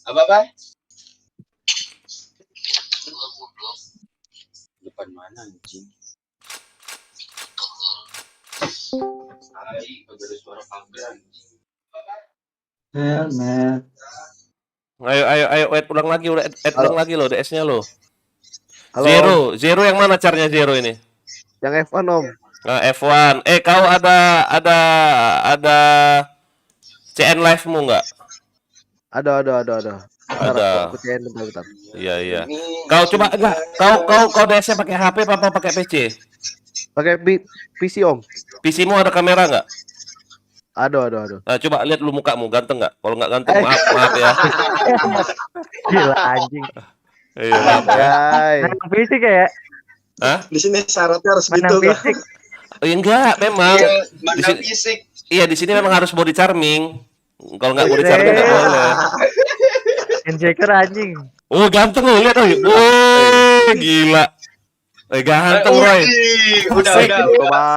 G: Apa?
H: Depan mana anjing? Ai, kagak ada suara pagar anjing.
F: Helmet.
B: Ayo, add ulang lagi, add ulang lagi lo DS-nya lo.
D: Halo,
B: Zero yang mana caranya Zero ini?
D: yang F1 Om.
B: Nah, F1. Kau ada CN live-mu nggak?
D: Ada.
B: Ada.
D: Aku cek bentar.
B: Iya. Kau coba enggak? Kau DS-nya pakai HP apa pakai PC?
D: Pakai PC Om.
B: PC-mu ada kamera nggak?
D: Ada.
B: Nah, coba lihat lu mukamu, ganteng nggak? Kalau nggak ganteng, maaf ya.
D: Gila anjing.
B: Iya, maaf ya.
D: Menang fisik ya?
B: Hah?
A: Di sini syaratnya harus
D: Menang
A: gitu kan.
D: fisik.
B: Oh, ya enggak, memang.
G: Iya,
B: Di
G: mana
B: sini,
G: fisik.
B: iya, di sini memang harus body charming. Kalau nggak body charming nggak boleh.
D: Insecure anjing.
B: Oh, ganteng lo, lihat Roy. Woi, gila. Ganteng Roy.
G: Udah.
B: Udah.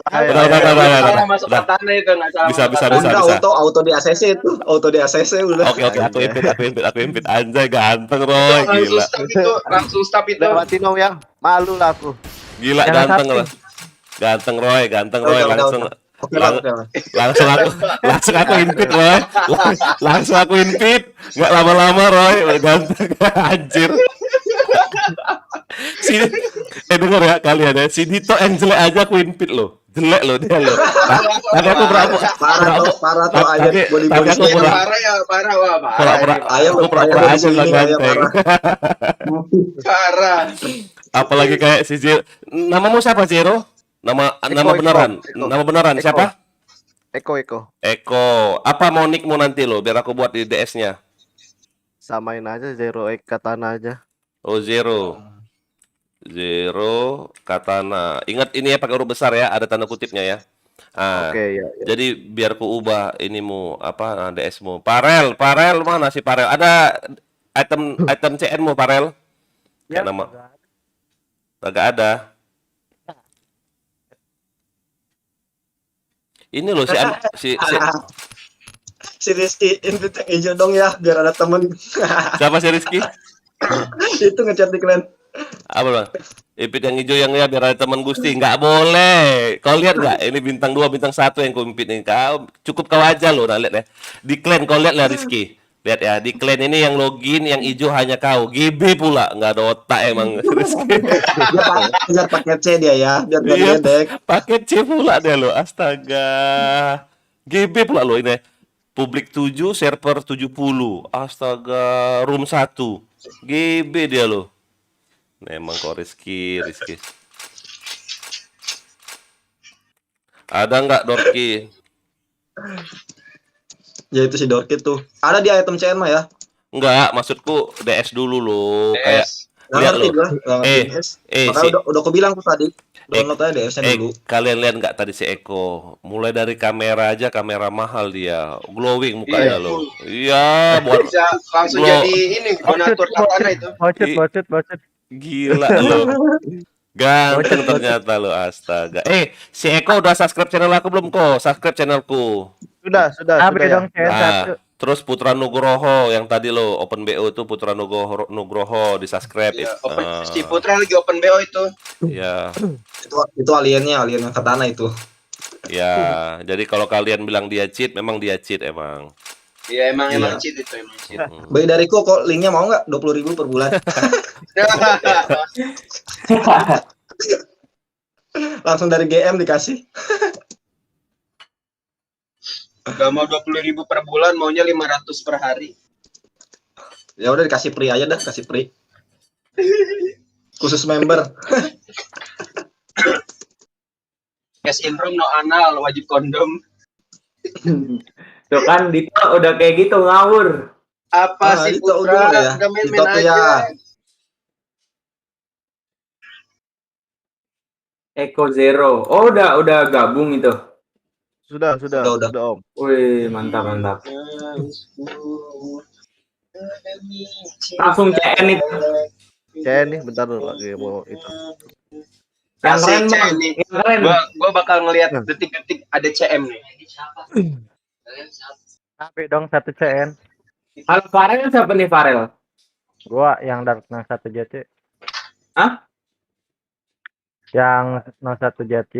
G: Masuk katana itu nggak salah.
B: Bisa.
A: Udah auto di ACC itu, auto di ACC udah.
B: Oke, aku invite. Anjay, ganteng Roy, gila.
G: Langsung stop itu.
D: Lewatin Om ya. Malu lah aku.
B: Gila,
D: Jangan
B: ganteng
D: sampai.
B: Roy. Ganteng Roy,
A: Udah.
B: langsung.
A: Oke.
B: Langsung aku invite Roy. Langsung aku invite. Nggak lama-lama Roy, ganteng anjir. Sini, denger ya kalian ya. Si Dito yang jelek aja aku invite lo. Jelek lo dia lo. Tapi aku berapa?
A: Parah tuh aja body
B: Tapi aku
G: Iya,
B: pura-
G: parah wah,
B: Pura-pura
A: Ayo,
B: aku pura-pura
A: ayo di
B: aja lah
A: sini, ayo,
B: ganteng.
G: parah.
B: Apalagi kayak si Zero. Namamu siapa Zero? Nama beneran.
D: Eko.
B: Nama beneran
D: Eko.
B: siapa?
D: Eko.
B: Apa mau nickmu nanti lo biar aku buat di DS-nya.
D: Samain aja Zero Katana aja.
B: Oh, Zero Katana. Ingat ini ya pakai huruf besar ya, ada tanda kutipnya ya.
D: Oke, ya.
B: Jadi biar ku ubah inimu apa DS-mu. Parel mana sih Parel? Ada item CN-mu Parel? Kayak nama. Agak ada. Ini loh
A: Si Rizky invite yang hijau dong ya biar ada temen.
B: siapa sih Rizky?
A: Itu ngechat di kalian.
B: Apa bang? Invite yang hijau yang ya biar ada teman Gusti. Nggak boleh. Kau lihat nggak? Ini bintang 2, bintang 1 yang kau invite nih. Cukup kau aja loh. Nah, lihat ya. Di clan kau lihat lah Rizky. Lihat ya, di clan ini yang login yang hijau hanya kau. GB pula, nggak ada otak emang Rizky.
A: Biar paket C dia ya, biar nggak
B: Iya,
A: diledek.
B: paket C pula dia lo. Astaga. GB pula lo ini. Publik 7, server 70. Astaga, room 1. GB dia lo. Memang kok Rizky. Ada nggak Dorki?
A: Ya itu si Dorkit tuh. Ada di item CN mah ya.
B: Enggak, maksudku DS dulu lo. Kayak
A: Nggak
B: lihat
A: ngerti
B: lo.
A: gua, nggak ngerti DS. Makanya udah aku bilang tuh tadi. Download aja DS-nya dulu.
B: Kalian lihat nggak tadi si Eko? Mulai dari kamera aja, kamera mahal dia. Glowing mukanya lo. Iya, buat
G: Bisa langsung
B: Lo-
G: jadi ini donatur katana itu.
D: Bocet.
B: gila lo. Ganteng ternyata lo, astaga. Si Eko udah subscribe channel aku belum kok? Subscribe channelku.
F: Sudah
D: Apa
F: ya.
D: dong CS1?
B: Terus Putra Nugroho yang tadi lo open BO itu Putra Nugroho di subscribe.
G: Iya, si Putra lagi open BO itu.
B: Ya,
A: Itu alien yang katana itu.
B: ya. Jadi kalau kalian bilang dia cheat, memang dia cheat emang.
G: Iya emang
A: Iya.
G: cheat itu emang cheat.
A: Bayi dariku kok linknya mau nggak? 20.000 per bulan. Langsung dari GM dikasih.
G: Gak mau 20.000 per bulan, maunya 500 per hari.
A: Ya udah dikasih free aja dah, kasih free. Khusus member.
G: Cash in room no anal, wajib kondom.
F: Tuh kan Dito udah kayak gitu ngawur.
G: Apa sih
A: itu
G: Putra?
A: udah ya.
G: Udah main-main
A: Itu tuh
G: aja.
A: ya.
F: Eko Zero. Oh udah gabung itu.
D: Sudah
A: Udah.
D: Om.
F: Wih mantap. Langsung CN itu.
D: CN nih, bentar dulu lagi mau itu.
F: Yang
H: Asik,
F: keren bang.
H: CN nih.
F: Yang keren.
H: Gua bakal ngelihat detik-detik ada CM nih.
D: Tapi dong 1 CN.
F: Kalau Farel siapa nih Farel?
D: Gua yang Dark 01 JT.
F: Hah?
D: Yang 01 JT.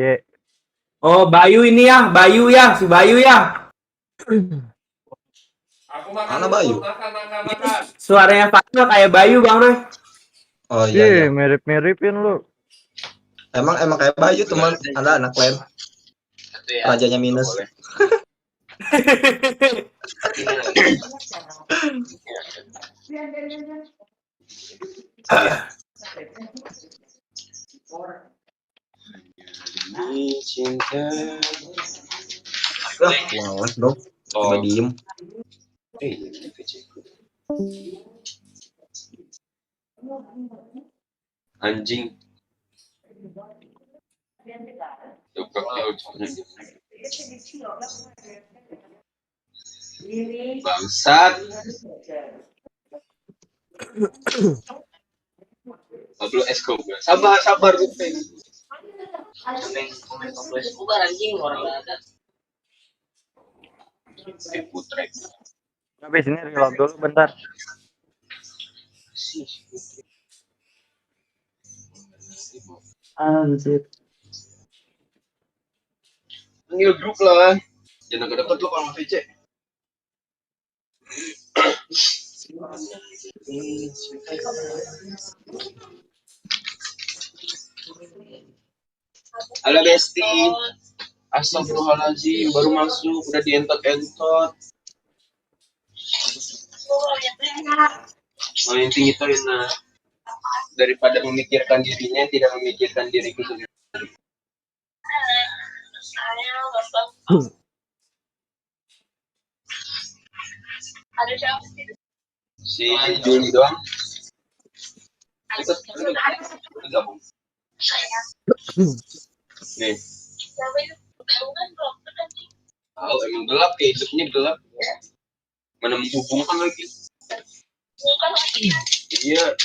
F: Oh Bayu ini ya, Bayu ya, si Bayu ya.
B: Aku makan
A: Mana
B: dulu,
A: Bayu?
B: makan.
F: Suaranya Farel kayak Bayu bang Roy.
A: Oh iya, iya.
D: Mirip-miripin lu.
A: Emang kayak Bayu teman, ada anak lain. Rajanya minus.
H: Cinta.
A: Males dong. Coba diem.
H: Anjing. Bangsat. Pablo Escobar. Sabar Rupeng.
G: Pablo Escobar anjing orang ada.
H: Putrek.
D: Habis ini reload dulu bentar.
F: Anjir.
H: Panggil grup lah. Jangan deket lu kalau VC. Halo Besti. Astagfirullahaladzim, baru masuk udah dientot-entot. Oh intinya itu Rina. Daripada memikirkan dirinya, tidak memikirkan diriku sendiri. Si Juli doang. Ikut gabung. Nih. Oh, emang gelap ya, hidupnya gelap. Mana menghubungkan lagi? Iya.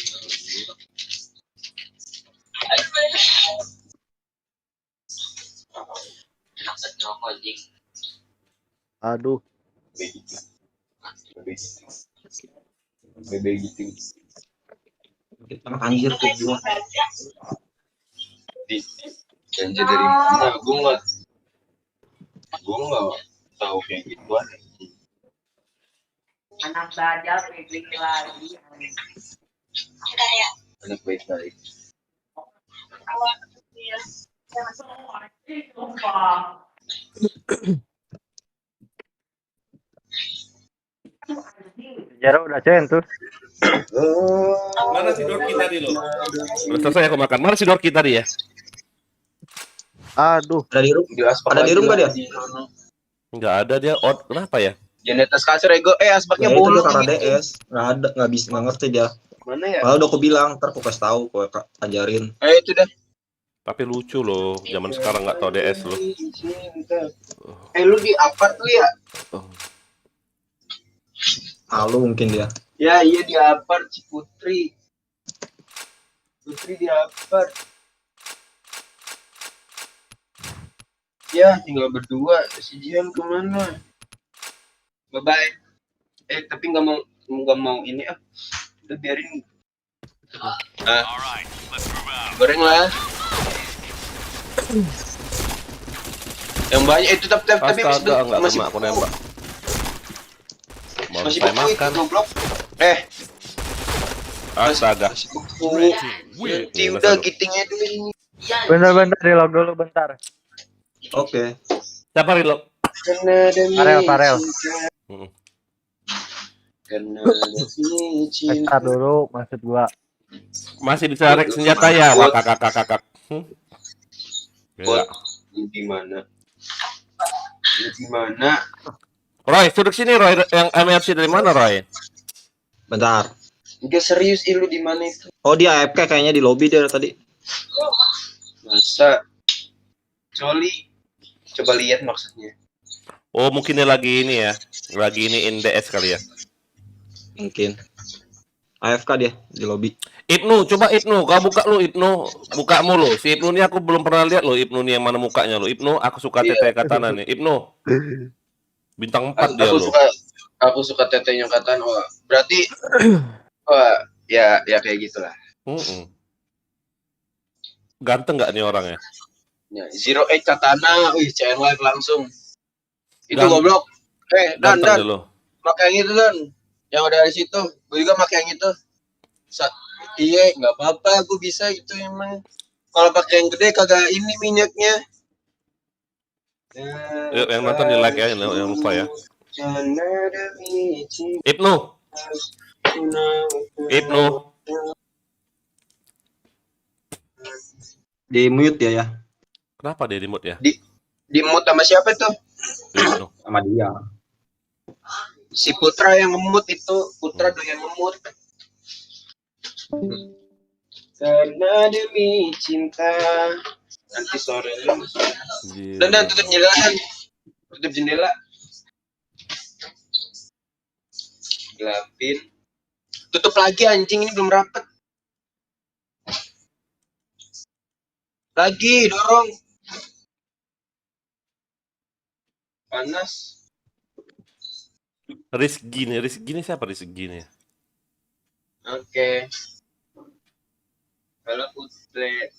D: Aduh.
H: Bebe gitu.
A: Kita anjir tuh gua.
H: Janji dari mana? Gue nggak tahu kayak gituan.
G: Anak bajal pilih lagi.
H: Anak baik-baik.
D: Jaro udah CN tuh.
B: Mana si Dorki tadi lo? Udah selesai aku makan. Mana si Dorki tadi ya?
D: Aduh.
A: Ada di room. Ada di room gak dia?
B: Enggak ada dia. Out. Kenapa ya?
H: Jangan di atas kasur ego. Asbaknya
A: Ya itu dia
H: bolong.
A: karena DS. Nggak bisa nggak ngerti dia.
H: Mana ya?
A: Malah udah aku bilang, ntar aku kasih tahu, aku ajarin.
H: Itu dah.
B: Tapi lucu loh. Zaman sekarang nggak tahu DS lo.
H: Lu di apart tuh ya?
A: Malu mungkin dia.
H: Ya iya di apart si Putri. Putri di apart. Ya tinggal berdua. Si Jihan kemana? Bye bye. Tapi nggak mau ini udah biarin. Goreng lah. Yang banyak itu tapi
B: Astaga, nggak
H: masih
B: kena aku nembak. Mau
H: masih
B: saya
H: buku itu
B: makan.
H: goblok.
B: Astaga.
H: Masih buku. Nanti udah gitingnya dulu ini.
D: Bentar reload dulu bentar.
A: Oke.
B: Siapa reload?
D: Farel.
H: Karena
D: Bentar dulu maksud gua.
B: Masih bisa rek senjata ya? Wah kakak. Gila.
H: Di mana? Di mana?
B: Roy, duduk sini Roy. Yang MFC dari mana Roy?
A: Bentar.
H: Enggak serius lu di mana itu?
A: Oh dia AFK kayaknya di lobby dia tadi.
H: Masa? Coli. Coba lihat maksudnya.
B: Oh, mungkin dia lagi ini ya. Lagi ini NDS kali ya.
A: Mungkin. AFK dia di lobby.
B: Ibnu, coba Ibnu, kau buka lu Ibnu, mukamu lu. Si Ibnu ini aku belum pernah lihat lo, Ibnu ini yang mana mukanya lo. Ibnu, aku suka Teteh Katana nih. Ibnu. Bintang 4 dia lo.
H: Aku suka tetenya kataan. Oh, berarti ya kayak gitulah.
B: Ganteng nggak nih orangnya?
H: Ya, Zero Eight Katana, wih, CN live langsung. Itu
B: Gan-
H: goblok. Dan
B: Ganteng dia lo.
H: pakai yang itu Dan. Yang ada di situ. Gue juga pakai yang itu. Iya, nggak apa-apa, aku bisa itu emang. Kalau pakai yang gede kagak ini minyaknya.
B: Yuk, yang nonton di like ya, yang lupa ya. Ibnu. Ibnu.
A: Di mute dia ya.
B: Kenapa dia di mute ya?
H: Di mute sama siapa tuh?
B: Ibnu.
A: Sama dia.
H: Si Putra yang ngemut itu. Putra doyan ngemut. Karena demi cinta. Nanti sore. Dan tutup jendela kan. Tutup jendela. Gelapin. Tutup lagi anjing, ini belum rapet. Lagi dorong. Panas.
B: Rizky nih siapa Rizky nih?
H: Oke. Halo Putre.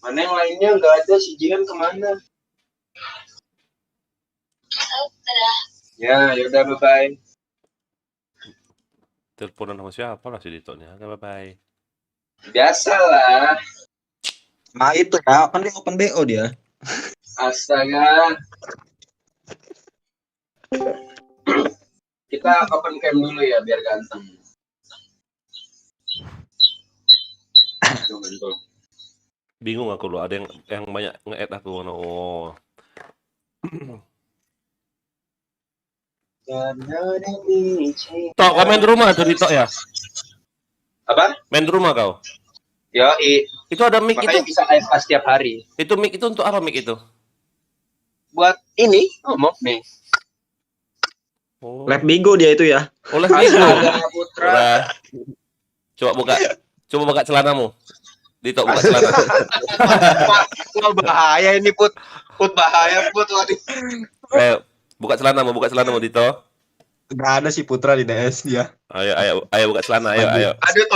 H: Mana yang lainnya nggak ada, si Jihan kemana? Ya, yaudah bye-bye.
B: Teleponan sama siapa lah si Dito nih? Oke, bye-bye.
H: Biasalah.
A: Nah itu ya, kan dia open BO dia.
H: Astaga. Kita open cam dulu ya biar ganteng.
B: Bingung aku loh, ada yang banyak nge-add aku. Oh. Tok, kau main di rumah tuh Dito ya?
H: Apa?
B: Main di rumah kau?
H: Itu
B: ada mic
H: makanya
B: itu?
H: bisa AFK setiap hari.
B: Itu mic itu untuk apa mic itu?
H: Buat ini ngomong nih.
B: Oh.
A: Lab Bigo dia itu ya.
B: Oleh Bigo.
H: Putra.
B: Coba buka celanamu. Dito buka celana.
H: Wah, bahaya ini Put. Put bahaya Put. Waduh.
B: Buka celanamu Dito.
A: Gak ada si Putra di DS dia.
B: Ayo buka celana, ayo.
H: Aduh,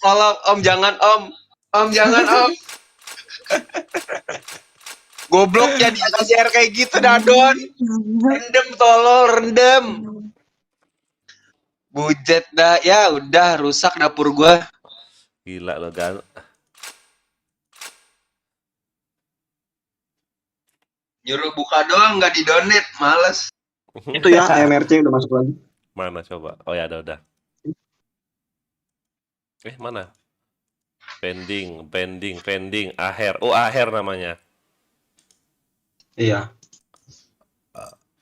H: tolong Om, jangan Om. Om jangan Om. Goblok jadi share kayak gitu Dadon. Rendem. Bujet dah. Ya udah rusak dapur gua.
B: Gila lo kan.
H: Nyuruh buka doang nggak di-donate, males.
A: Itu ya AMRC udah masuk lagi.
B: Mana coba? Oh ya udah. Mana? Pending. Aher. Oh, Aher namanya.
A: Iya.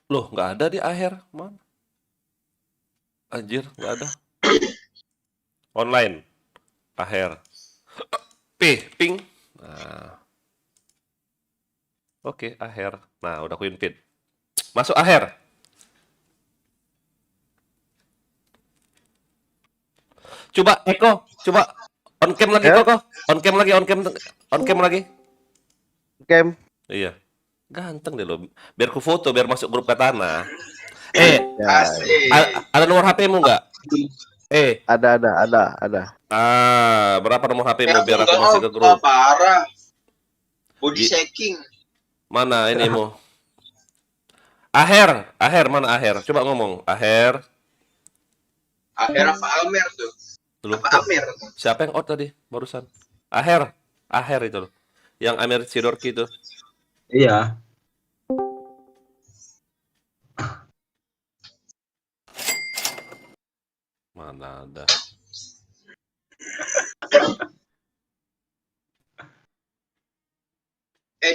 B: Loh, nggak ada di Aher. Mana? Anjir, nggak ada. Online. Aher. Ping. Nah. Oke, Aher. Nah, udah aku invite. Masuk Aher. Coba Eko, coba on cam lagi
D: Ya?
B: Koko. On cam lagi.
D: Game.
B: Iya. Ganteng deh lo. Biar ku foto, biar masuk grup Katana.
H: Asik.
B: Ada nomor HP-mu nggak?
D: Ada.
B: Berapa nomor HP-mu biar aku
H: enggak,
B: masuk ke
H: Om.
B: grup?
H: Parah. Body shaking.
B: Mana inimu? Aher mana Aher? Coba ngomong. Aher.
H: Aher apa Amer tuh?
B: Dulu.
H: Apa Amer?
B: Siapa yang out tadi barusan? Aher itu loh. Yang Amer Sidorki itu.
A: Iya.
B: Mana ada?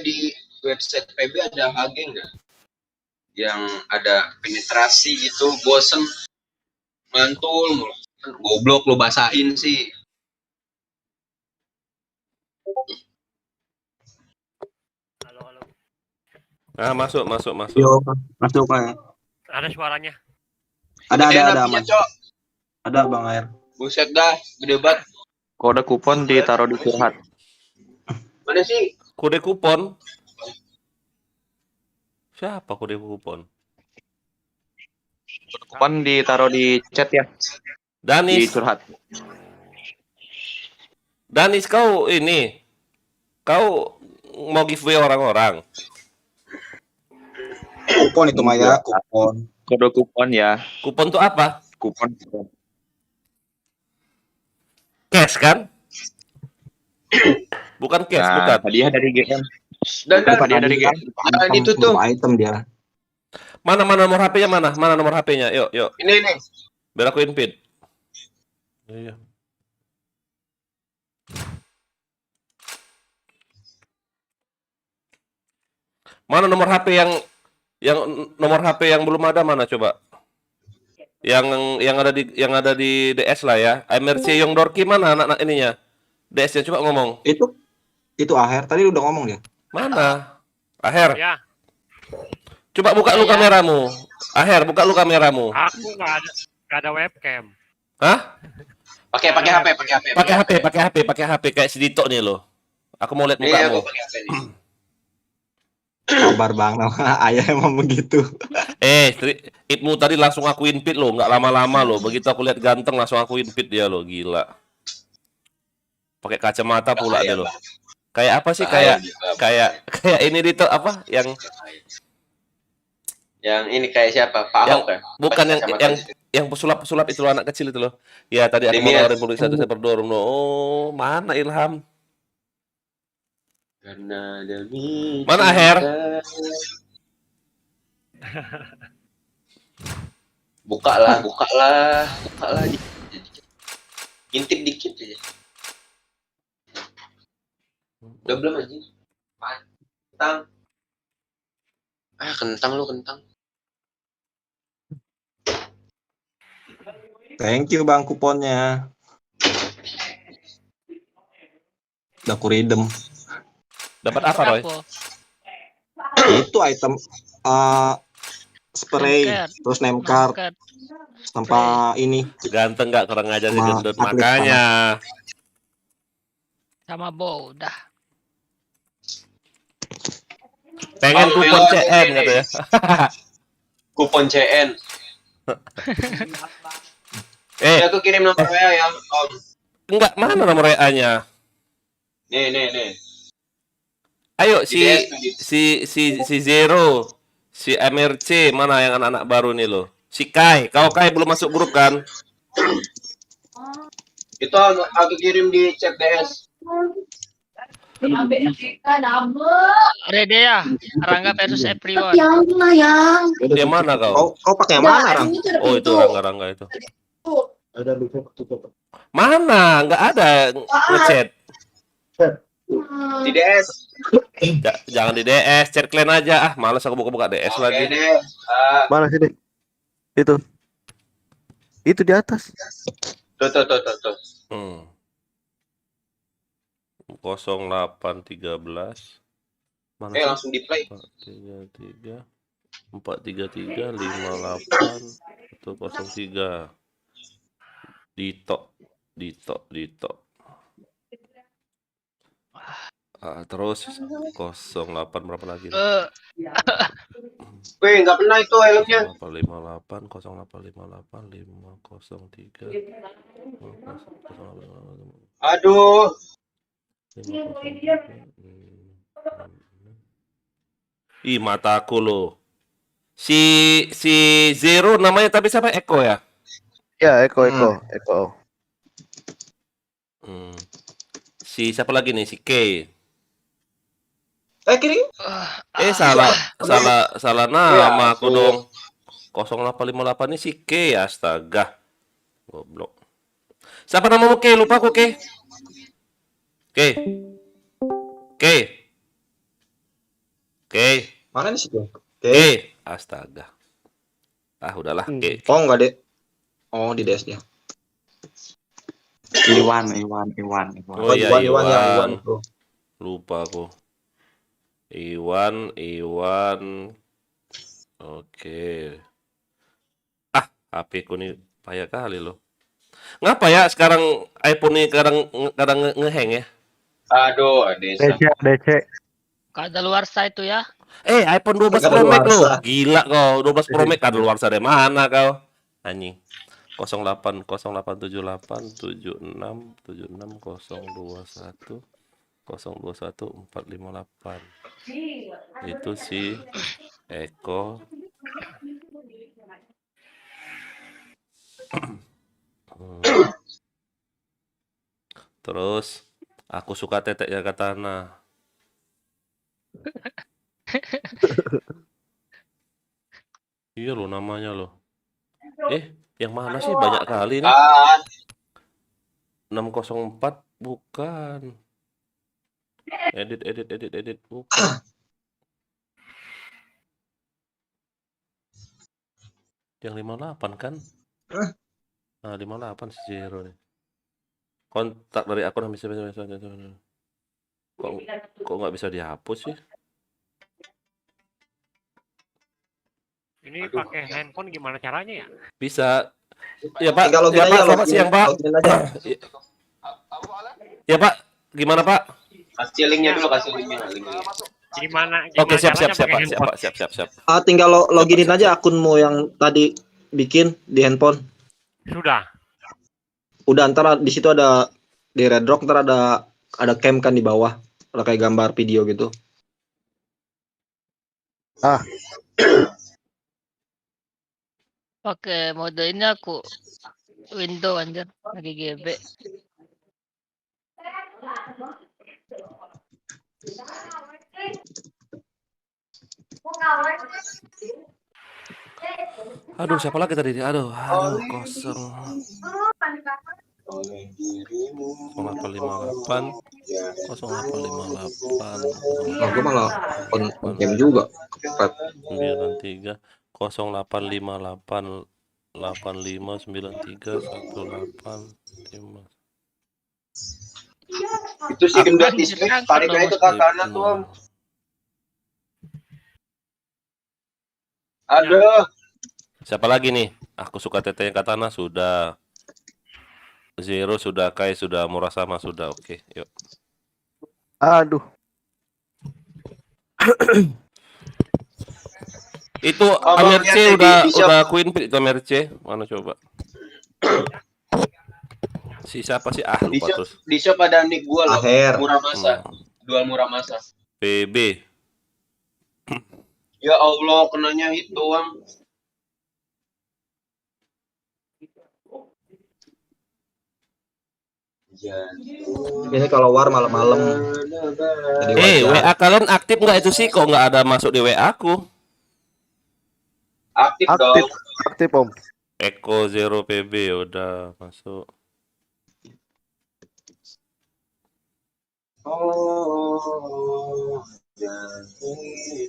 H: Di website PB ada HG nggak? Yang ada penetrasi gitu, bosen. Mantul mulu. Goblok lo basahin sih.
B: Ah, masuk.
A: Yo, masuk kan.
I: Ada suaranya.
A: Ada
H: apinya,
A: aman.
H: Cok.
A: Ada Bang Air.
H: Buset dah, gede banget.
G: Kode kupon ditaruh di curhat.
H: Mana sih?
B: Kode kupon. Siapa kode kupon?
G: Kupon ditaruh di chat ya, di
B: Danis.
G: curhat.
B: Danis, kau mau giveaway orang-orang.
A: Kupon itu Maya, kupon.
G: Kode kupon ya,
B: Kupon tuh apa?
G: kupon.
B: Cash kan? Bukan cash,
G: Nah,
B: bukan.
G: hadiah dari GM.
H: Dan
G: Hadiah dari GM.
H: itu tuh.
A: Item dia.
B: Mana nomor HP-nya mana? Mana nomor HP-nya? Yuk.
H: Ini.
B: Biar aku invite. Iya. Mana nomor HP yang nomor HP yang belum ada mana coba? Yang ada di DS lah ya. MRC Young Dorky mana anak ininya? DS-nya coba ngomong.
A: Itu Aher. Tadi udah ngomong dia.
B: Mana? Aher.
I: Ya,
B: Coba buka lu kameramu. Aher, buka lu kameramu.
I: aku nggak ada webcam.
B: Hah?
H: Pakai HP.
B: Pakai HP kayak si Dito nih lo. Aku mau lihat
H: Nih,
B: mukamu.
H: aku pakai HP nih.
A: Kabar Bang, ayah emang begitu.
B: Ibnu tadi langsung aku invite lo, nggak lama-lama lo. Begitu aku lihat ganteng langsung aku invite dia lo, gila. Pakai kacamata pula dia lo. Kayak apa sih? Kayak ini Dito apa?
H: Yang ini kayak siapa? Pak Ahok ya?
B: Bukan
H: Kacamata
B: yang pesulap itu loh, anak kecil itu loh. Ya tadi aku mau nawarin Republik 1 saya berdorong lo. Oh, mana Ilham?
H: Karena demi
B: Mana Aher?
H: Buka lah. Intip dikit aja. Udah belum aja? Kentang. Kentang.
A: Thank you Bang kuponnya. Udah aku redeem.
B: Dapat apa, Roy?
A: Itu item spray, terus name card, tanpa ini.
B: Ganteng nggak, kurang ajar sih
A: Sama
B: gendut
A: atlet
B: makanya.
I: Sama bow, udah.
B: Pengen kupon CN gitu ya.
H: Kupon CN. Ya, aku kirim nomor WA ya, Om.
B: Enggak, mana nomor WA-nya?
H: Nih.
B: Ayo si Zero, si MRC, mana yang anak-anak baru nih lo? Si Kai, Kai belum masuk grup kan?
H: Itu aku kirim di chat DS.
I: Rede ya, Rangga versus everyone.
B: Dia mana kau?
A: Kau pakai yang mana, Rang?
B: Oh, itu Rangga itu.
A: Ada tutup.
B: Mana? Nggak ada ngechat.
H: Di DS.
B: Jangan di DS, chat kalian aja. Ah, malas aku buka-buka DS lagi.
H: Oke deh.
D: Mana sih deh? Itu di atas.
H: Tuh.
B: 0813. Mana
H: Langsung di play.
B: 433 433 58 103. Dito. Terus 08 berapa lagi?
H: Wih, nggak pernah itu helmnya.
B: 0858 0858 503.
H: Aduh.
B: Ih, mataku lo. Si Zero namanya tapi siapa? Eko ya?
D: Ya, Eko.
B: Si siapa lagi nih? Si K.
A: Kiri.
B: Salah nama aku dong. 0858 ini si K, astaga. Goblok. Siapa namamu K? Lupa aku K.
A: Mana di situ?
B: K. Astaga. Udahlah K.
A: Oh, enggak, Dek. Oh, di DS dia.
G: Iwan.
B: Oh iya,
A: Iwan.
B: Lupa aku. Iwan. Oke. HP ku nih payah kali loh. Ngapa ya sekarang iPhone ini kadang ngehang ya?
H: Aduh, Desa.
D: DC.
I: Kadaluarsa itu ya.
B: iPhone 12 Pro Max lo.
A: Kadaluarsa.
B: Gila kau, 12 Pro Max kadaluarsa dari mana kau? Anjing. 08 0878 76 76 021 021 458. Itu si Eko. Terus aku suka teteknya Katana. Iya lo namanya lo. Yang mana sih banyak kali nih? 604 bukan. Edit bukan. Yang 58 kan? Nah, 58 si Zero nih. Kontak dari akun bisa. Kok nggak bisa dihapus sih?
I: Ini pakai handphone gimana caranya ya?
B: Bisa. Ya Pak,
A: Tinggal login
B: ya
A: aja,
B: Pak, selamat
A: login-
B: siang Pak.
A: login aja.
B: Ya Pak, gimana Pak?
H: Kasih linknya dulu, kasih linknya.
I: Gimana
B: Oke, siap
I: caranya
B: Pak,
I: pakai handphone?
B: siap.
A: Tinggal loginin aja akunmu yang tadi bikin di handphone.
I: Sudah.
A: Udah, ntar di situ ada di Red Rock, ntar ada cam kan di bawah, ada kayak gambar video gitu.
I: Oke, mode ini aku window anjir, lagi GB.
B: Aduh, siapa lagi tadi? Aduh, kosong. 0858 0858
A: Gue malah on cam juga.
B: 93 0858 8593 185.
H: Itu sih gendut di sini, tarik aja ke kanan tuh, Om. Aduh.
B: Siapa lagi nih? Aku suka tetenya Katana sudah. Zero sudah, Kai sudah, Murasama sudah. Oke, yuk.
D: Aduh.
B: Itu
H: Abangnya
B: Amer C
H: Teddy
B: udah Queen Pit itu Amer C. Mana coba? Si siapa sih? Lupa terus.
H: Di shop ada nick gua loh.
A: Aher.
H: Muramasa. Dual Muramasa.
B: PB.
H: Ya Allah, kenanya itu, Om.
A: Ini kalau war malam-malam. Jadi wajar.
B: WA kalian aktif nggak itu sih? Kok nggak ada masuk di WA aku?
H: Aktif dong.
D: Aktif Om.
B: Eko Zero PB udah masuk.
H: Oh, jadi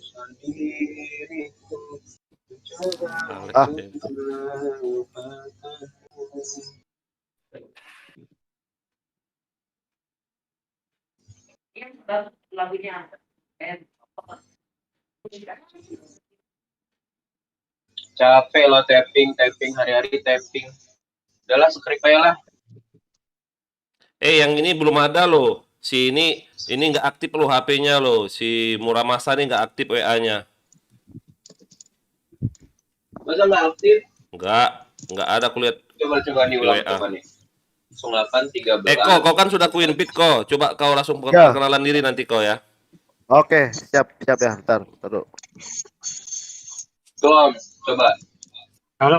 H: sendiriku.
B: Alex PB.
H: Capek lo tapping hari-hari tapping. Udahlah, skrip aja lah.
B: Yang ini belum ada loh. Si ini nggak aktif loh HP-nya loh. Si Muramasa ini nggak aktif WA-nya.
H: Masa nggak aktif?
B: Nggak ada aku lihat.
H: Coba nih ulang,
B: WA.
H: coba nih. 0813.
B: Kau kan sudah Queen Pit kok. Coba kau langsung perkenalan diri nanti kau ya.
D: Oke, siap ya. Ntar dulu.
H: Tuh, Om, coba.
I: Halo.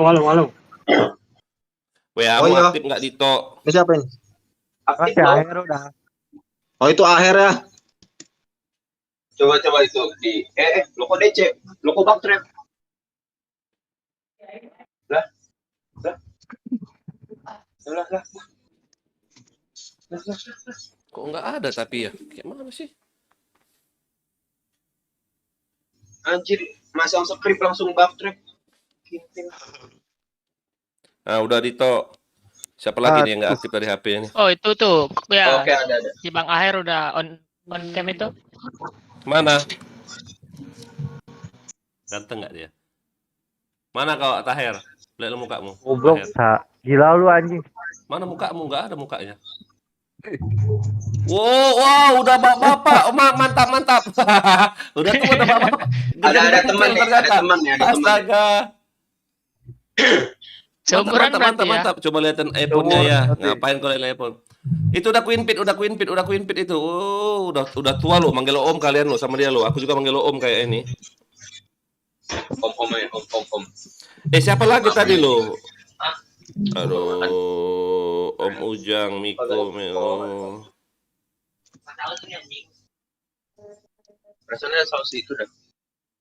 B: WA-mu
A: iya.
B: aktif nggak Dito?
A: Ini siapa ini?
H: Aktif
D: Oke,
H: dong.
D: akhir udah.
A: Oh, itu Aher ya.
H: Coba itu di lo kok DC, lo kok backtrap. Lah.
B: Kok nggak ada tapi ya? Kayak mana sih?
H: Anjir, masang script langsung backtrap.
B: Nah, udah Dito. Siapa lagi nih yang nggak aktif dari HP ini?
I: Oh, itu tuh. Ya,
H: Oke, ada.
I: si Bang Aher udah on cam itu.
B: Mana? Ganteng nggak dia? Mana kau, Taher? Lihat lu mukamu.
D: Goblok,
B: Taher.
D: gila lu anjing.
B: Mana mukamu? Nggak ada mukanya. Wow, udah bapak. Oh, mantap. Udah tuh udah bapak.
H: Ada teman nih, ada teman ya, ada teman.
B: Astaga.
I: Seumuran berarti ya.
B: Mantap. Coba lihatin iPhone-nya ya. Ngapain kalau lihat iPhone? Itu udah Queen Pit itu. Oh, udah tua lo, manggil om kalian lo sama dia lo. Aku juga manggil om kayak ini.
H: Om.
B: Siapa lagi tadi lo? Aduh, Om Ujang, Miko.
H: Rasanya ada saus itu dah.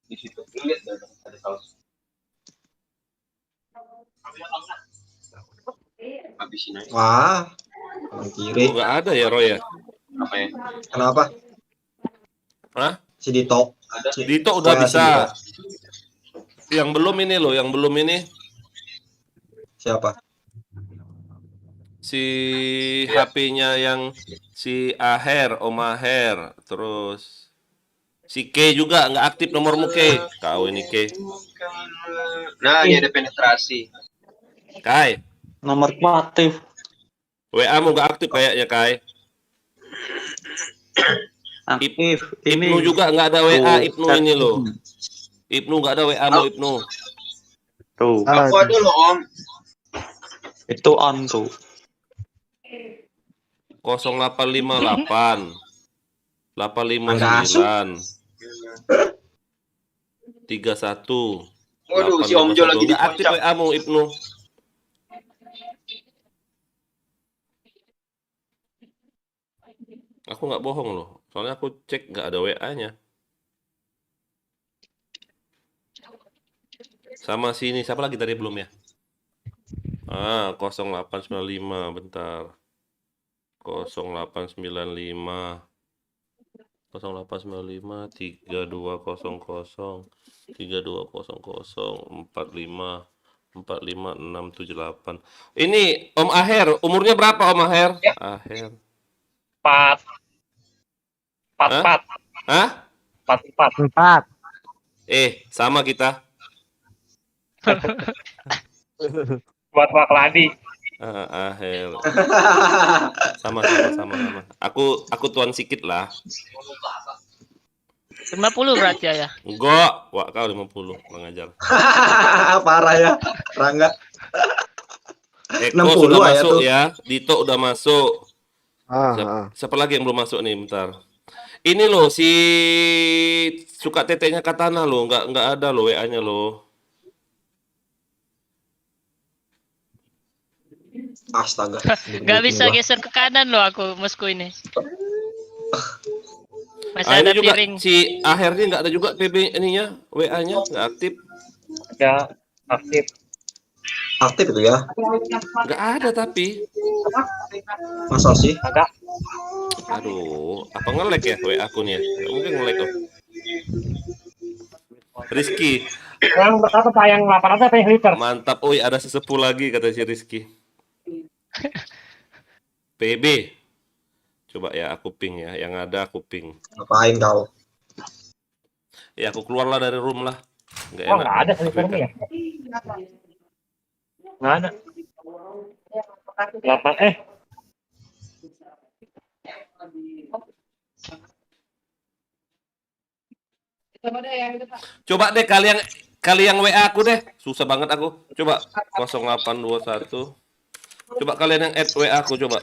H: Di situ. Lu lihat ada saus. Habisin aja.
A: Wah, kanan kiri.
B: Nggak ada ya, Roy ya?
H: Apa ya?
A: Kenapa?
B: Hah?
A: Si Dito.
B: Dito udah
A: Wah,
B: bisa.
A: si
B: Yang belum ini.
A: Siapa?
B: Si HP-nya yang si Aher, Om Aher, terus si K juga nggak aktif nomormu K. Kau ini K.
H: Nah, ini ada penetrasi.
B: Kai.
G: Nomorku aktif.
B: WA-mu nggak aktif kayaknya Kai.
G: Aktif.
B: Ibnu juga nggak ada WA Ibnu ini loh. Ibnu nggak ada WA-mu Ibnu.
G: Tuh.
H: Aku ada loh, Om.
G: Itu on tuh.
B: 0858 859 31.
H: Waduh, si Om Jo lagi
B: Nggak aktif
H: dikocok.
B: WA-mu Ibnu. Aku nggak bohong loh. Soalnya aku cek nggak ada WA-nya. Sama sini, siapa lagi tadi belum ya? 0895, bentar. 0895 3200 45 678. Ini Om Aher, umurnya berapa Om Aher?
F: Ya.
B: Aher.
F: 4.
B: Hah?
D: 4.
B: Sama kita.
F: Buat Pak Ladi.
B: Aher. Sama. Aku tuan sikit lah.
I: 50 berarti ya.
B: Enggak, wah kau 50, kurang ajar.
A: Parah ya, Rangga.
B: Eko
A: 60
B: sudah
A: ya
B: masuk
A: tuh.
B: ya, Dito udah masuk. Siapa lagi yang belum masuk nih, bentar. Ini loh si suka tetenya Katana loh, nggak ada loh WA-nya loh.
A: Astaga.
I: Gak bisa geser ke kanan loh aku musku ini. Masih
B: Ini
I: ada
B: juga
I: piring.
B: si akhirnya nggak ada juga PB ininya, WA-nya nggak aktif.
F: Ya, aktif.
A: Aktif itu ya?
B: Nggak ada tapi.
A: Masa sih?
F: Ada.
B: Aduh, apa nge-lag ya WA akunnya? Nggak mungkin nge-lag kok. Rizky,
F: Yang berapa Pak? Yang 800 apa yang liter?
B: mantap. Oi, ada sesepuh lagi kata si Rizky. PB. Coba ya aku ping ya, yang ada aku ping.
A: Ngapain kau?
B: Ya aku keluarlah dari room lah. Nggak
F: Oh,
B: enak.
F: nggak ada liternya ya? Nggak ada. 8
B: Coba deh kalian WA aku deh. Susah banget aku. Coba 0821. Coba kalian yang add WA aku coba.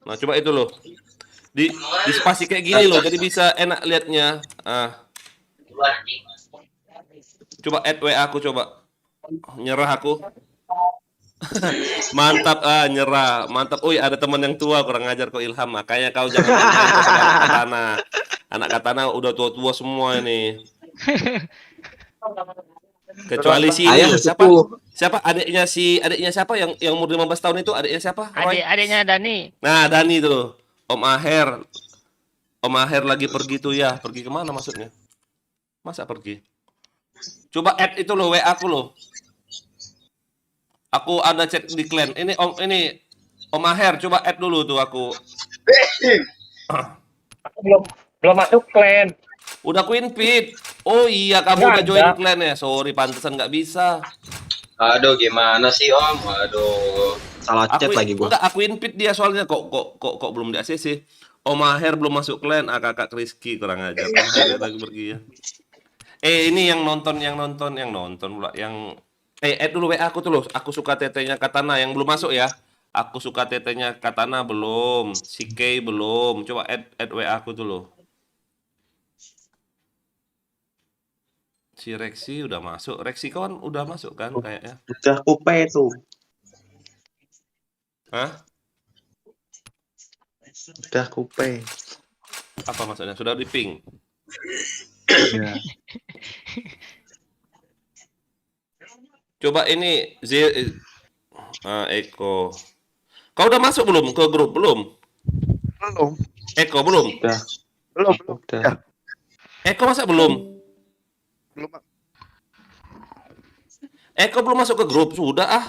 B: Nah, coba itu loh. Di spasi kayak gini loh, jadi bisa enak liatnya. Coba add WA aku coba. Nyerah aku. Mantap, nyerah. Mantap. Ui, ada teman yang tua kurang ngajar kok Ilham. Makanya kau jangan main sama anak katana. Anak katana udah tua-tua semua ini. Kecuali si ini. Siapa adiknya siapa yang umur 15 tahun itu? Adiknya siapa? Roy?
I: Adiknya Dani.
B: Nah, Dani tuh. Om Aher lagi pergi tuh ya. Pergi kemana maksudnya? Masa pergi? Coba add itu loh WA aku loh. Aku ada chat di clan. Ini Om Aher, coba add dulu tuh aku.
F: Aku belum
D: Belum masuk clan.
B: Udah aku invite. Oh iya, kamu
D: Nggak
B: udah join
D: ada.
B: clan ya. Sorry, pantesan nggak bisa.
H: Aduh, gimana sih Om? Aduh.
A: Salah chat lagi gua.
B: Enggak, aku invite dia soalnya kok belum di ACC. Om Maher belum masuk clan, kakak Rizky kurang ajar. Om Maher lagi pergi ya. Ini yang nonton pula add dulu WA aku tuh loh. Aku suka tetenya Katana yang belum masuk ya. Aku suka tetenya Katana belum, si Kay belum. Coba add WA aku tuh loh. Si Rexy udah masuk. Rexy kawan udah masuk kan kayaknya.
A: Udah kupe tuh.
B: Hah?
A: Udah kupe.
B: Apa maksudnya? Sudah di ping.
A: Iya.
B: Coba ini Eko. Kau udah masuk belum ke grup? Belum?
G: Belum.
B: Eko belum?
G: Belum.
A: Udah.
B: Eko masa belum?
G: Belum.
B: Eko belum masuk ke grup, sudah ah.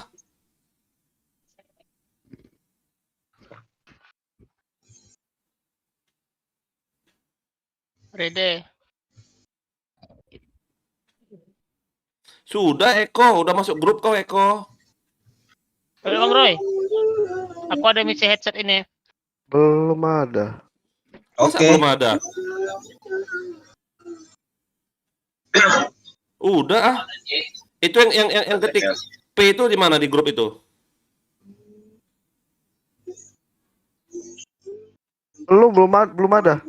I: Rede.
B: Sudah Eko, udah masuk grup kau Eko.
I: Halo Bang Roy. Aku ada misi headset ini.
G: Belum ada.
B: Masa
A: Oke.
B: belum ada? Udah ah. Itu yang ketik P itu di mana di grup itu?
G: Belum ada.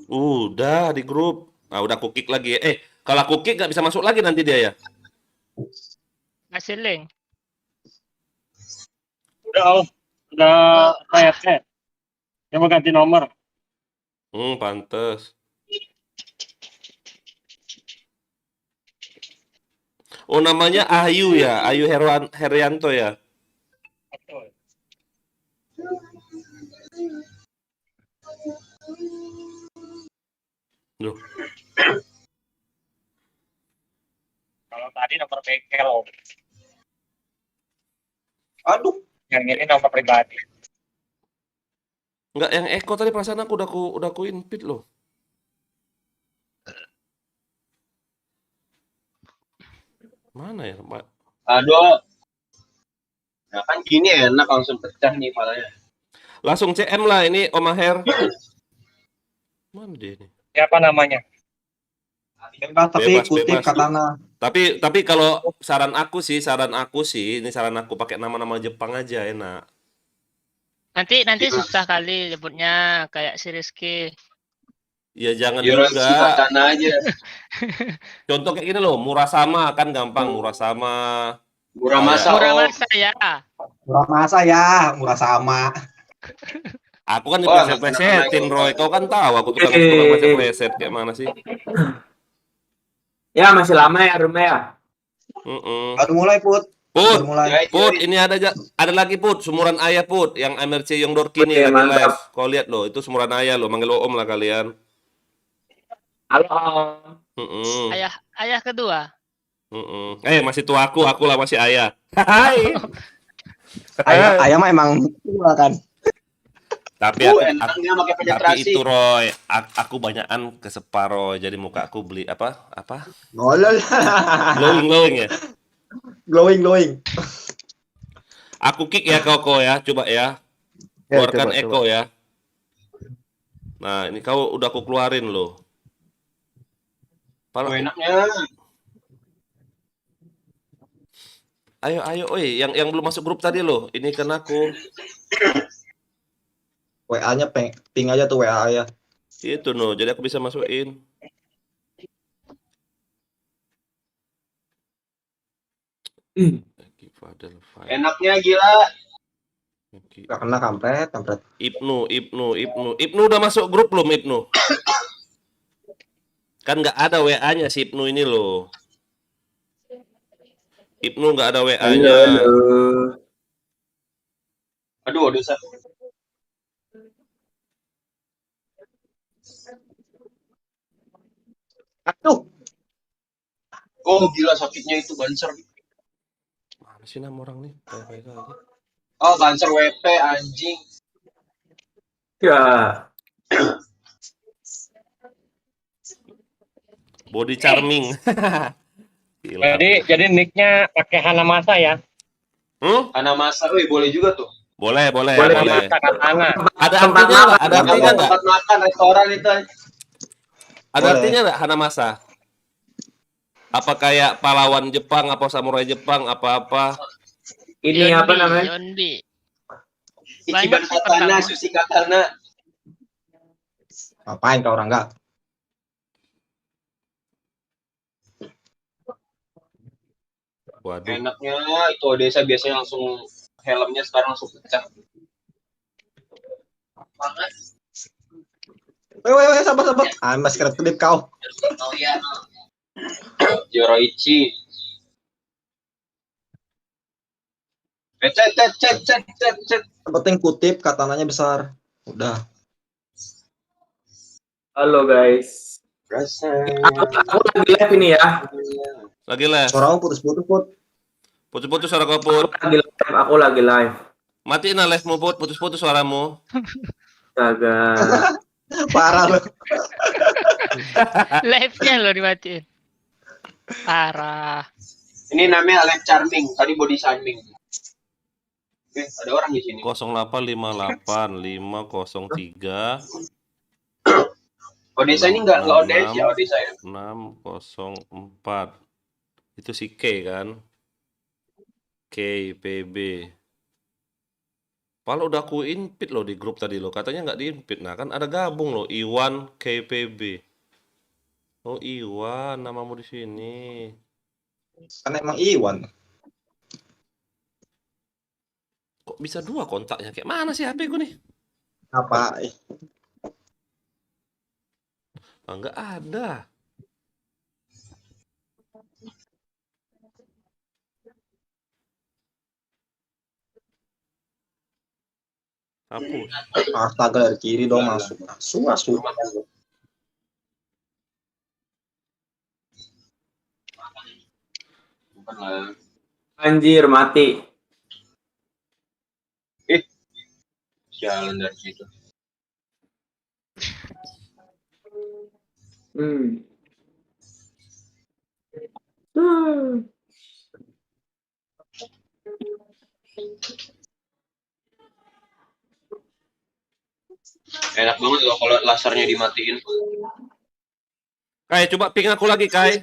B: Udah di grup. Nah, udah aku kick lagi. Kalau aku kick nggak bisa masuk lagi nanti dia ya.
I: Kasih link.
D: Udah kayak yang mau ganti nomor.
B: Pantes. Oh, namanya Ayu ya, Ayu Herianto ya. Loh,
D: Kalau tadi nomor bengkel.
A: Aduh.
D: Yang ini nomor pribadi.
B: nggak yang Eko tadi perasaan aku udah aku invite loh. Mana ya, Pak?
H: Aduh. Nah kan gini enak langsung pecah nih palanya.
B: Langsung CM lah ini Om Maher. Mana dia nih?
D: Siapa namanya?
A: Bebas tapi
B: Bebas,
A: kutip
B: bebas.
A: Katana.
B: Tapi kalau saran aku sih, ini saran aku pakai nama-nama Jepang aja enak.
I: Nanti susah kali nyebutnya kayak si Rizky.
B: Ya jangan
H: Hiroshi
B: juga.
H: Katana aja.
B: Contoh kayak gini loh, Murasama kan gampang, Murasama.
H: Muramasa.
I: Muramasa ya.
A: Murah masa ya, murah sama.
B: Aku kan
H: Wah,
B: dipleset-plesetin, Roy. Kau kan tahu aku tukang pleset-pleset kayak mana sih?
F: Ya masih lama ya rumah ya.
A: Baru mulai Put.
B: Put,
A: Baru mulai.
B: Put, ini ada lagi Put, sumuran ayah Put, yang MRC yang Dorki
F: Oke,
B: nih lagi
F: mantap.
B: live. Kau lihat loh, itu sumuran ayah loh, manggil Om lah kalian.
F: Halo Om.
I: Ayah kedua.
B: Masih tua aku lah masih ayah. Hai.
A: Ayah mah emang tua kan.
B: Tapi
H: Enaknya pakai
B: tapi
H: penetrasi.
B: itu Roy, aku banyakan ke separoh, jadi muka aku beli apa?
A: Ngolol.
B: Glowing ya.
A: Glowing.
B: Aku kick ya kau ya, coba ya. Keluarkan
G: coba.
B: Eko ya. Nah, ini kau udah aku keluarin loh.
H: Enaknya.
B: Ayo, yang belum masuk grup tadi loh, ini kan aku.
A: WA-nya ping aja tuh WA ya.
B: Itu no, jadi aku bisa masukin.
H: Enaknya gila.
A: Gak kena kampret.
B: Ibnu udah masuk grup belum Ibnu? Kan nggak ada WA-nya si Ibnu ini loh. Ibnu nggak ada WA-nya.
H: Aduh, Sa.
A: Aduh.
H: Oh, gila sakitnya itu Banser.
B: Mana sih nama orang nih? Baik-baik aja.
H: Oh, Banser WP anjing.
F: Ya.
B: Body charming. Gila.
D: Jadi nicknya pakai Hanamasa ya?
H: Hanamasa, wih boleh juga tuh.
B: Boleh.
D: Katana.
B: Ada artinya nggak? Ada artinya nggak?
H: Tempat makan restoran itu.
B: Ada
A: Boleh.
B: artinya nggak Hanamasa? Apa kayak pahlawan Jepang, apa samurai Jepang, apa-apa?
F: Ini apa namanya?
I: Yonbi.
H: Ichiban
I: Banyak sih
H: katana,
I: pertama.
H: sushi katana.
A: Ngapain kau orang enggak?
B: Waduh.
H: Enaknya itu Odessa biasanya langsung helmnya sekarang langsung pecah.
A: Weh, sabar. Mas kedip kau.
H: Yoroichi. Cet.
A: Yang penting kutip katananya besar. Udah.
F: Halo guys.
H: Rasa.
F: Aku lagi live ini ya.
B: Lagi live.
A: Suaramu putus-putus, Put.
B: Putus-putus suara kau, Put.
F: Aku lagi live.
B: Matiin lah live-mu, Put. Putus-putus suaramu.
F: Astaga.
A: Parah lu.
I: Live-nya loh dimatiin. Parah.
H: Ini namanya Alex Charming, tadi body charming. Ada orang di sini.
B: 0858 503
H: Odessa ini enggak Odessa ya, Odessa ya.
B: 604. Itu si K kan? KPB. Kalau udah aku invite loh di grup tadi loh, katanya nggak di-invite. Nah kan ada gabung loh, Iwan KPB. Oh Iwan, namamu di sini.
A: Kan emang Iwan.
B: Kok bisa dua kontaknya? Kayak mana sih HP ku nih?
A: Apa?
B: Ah, nggak ada. Hapus.
A: Astaga, dari kiri dong masuk. Masuk.
H: Bukan lah.
F: Anjir mati.
H: Jalan dari situ. Enak banget loh kalau lasernya dimatiin.
B: Kai, coba ping aku lagi, Kai.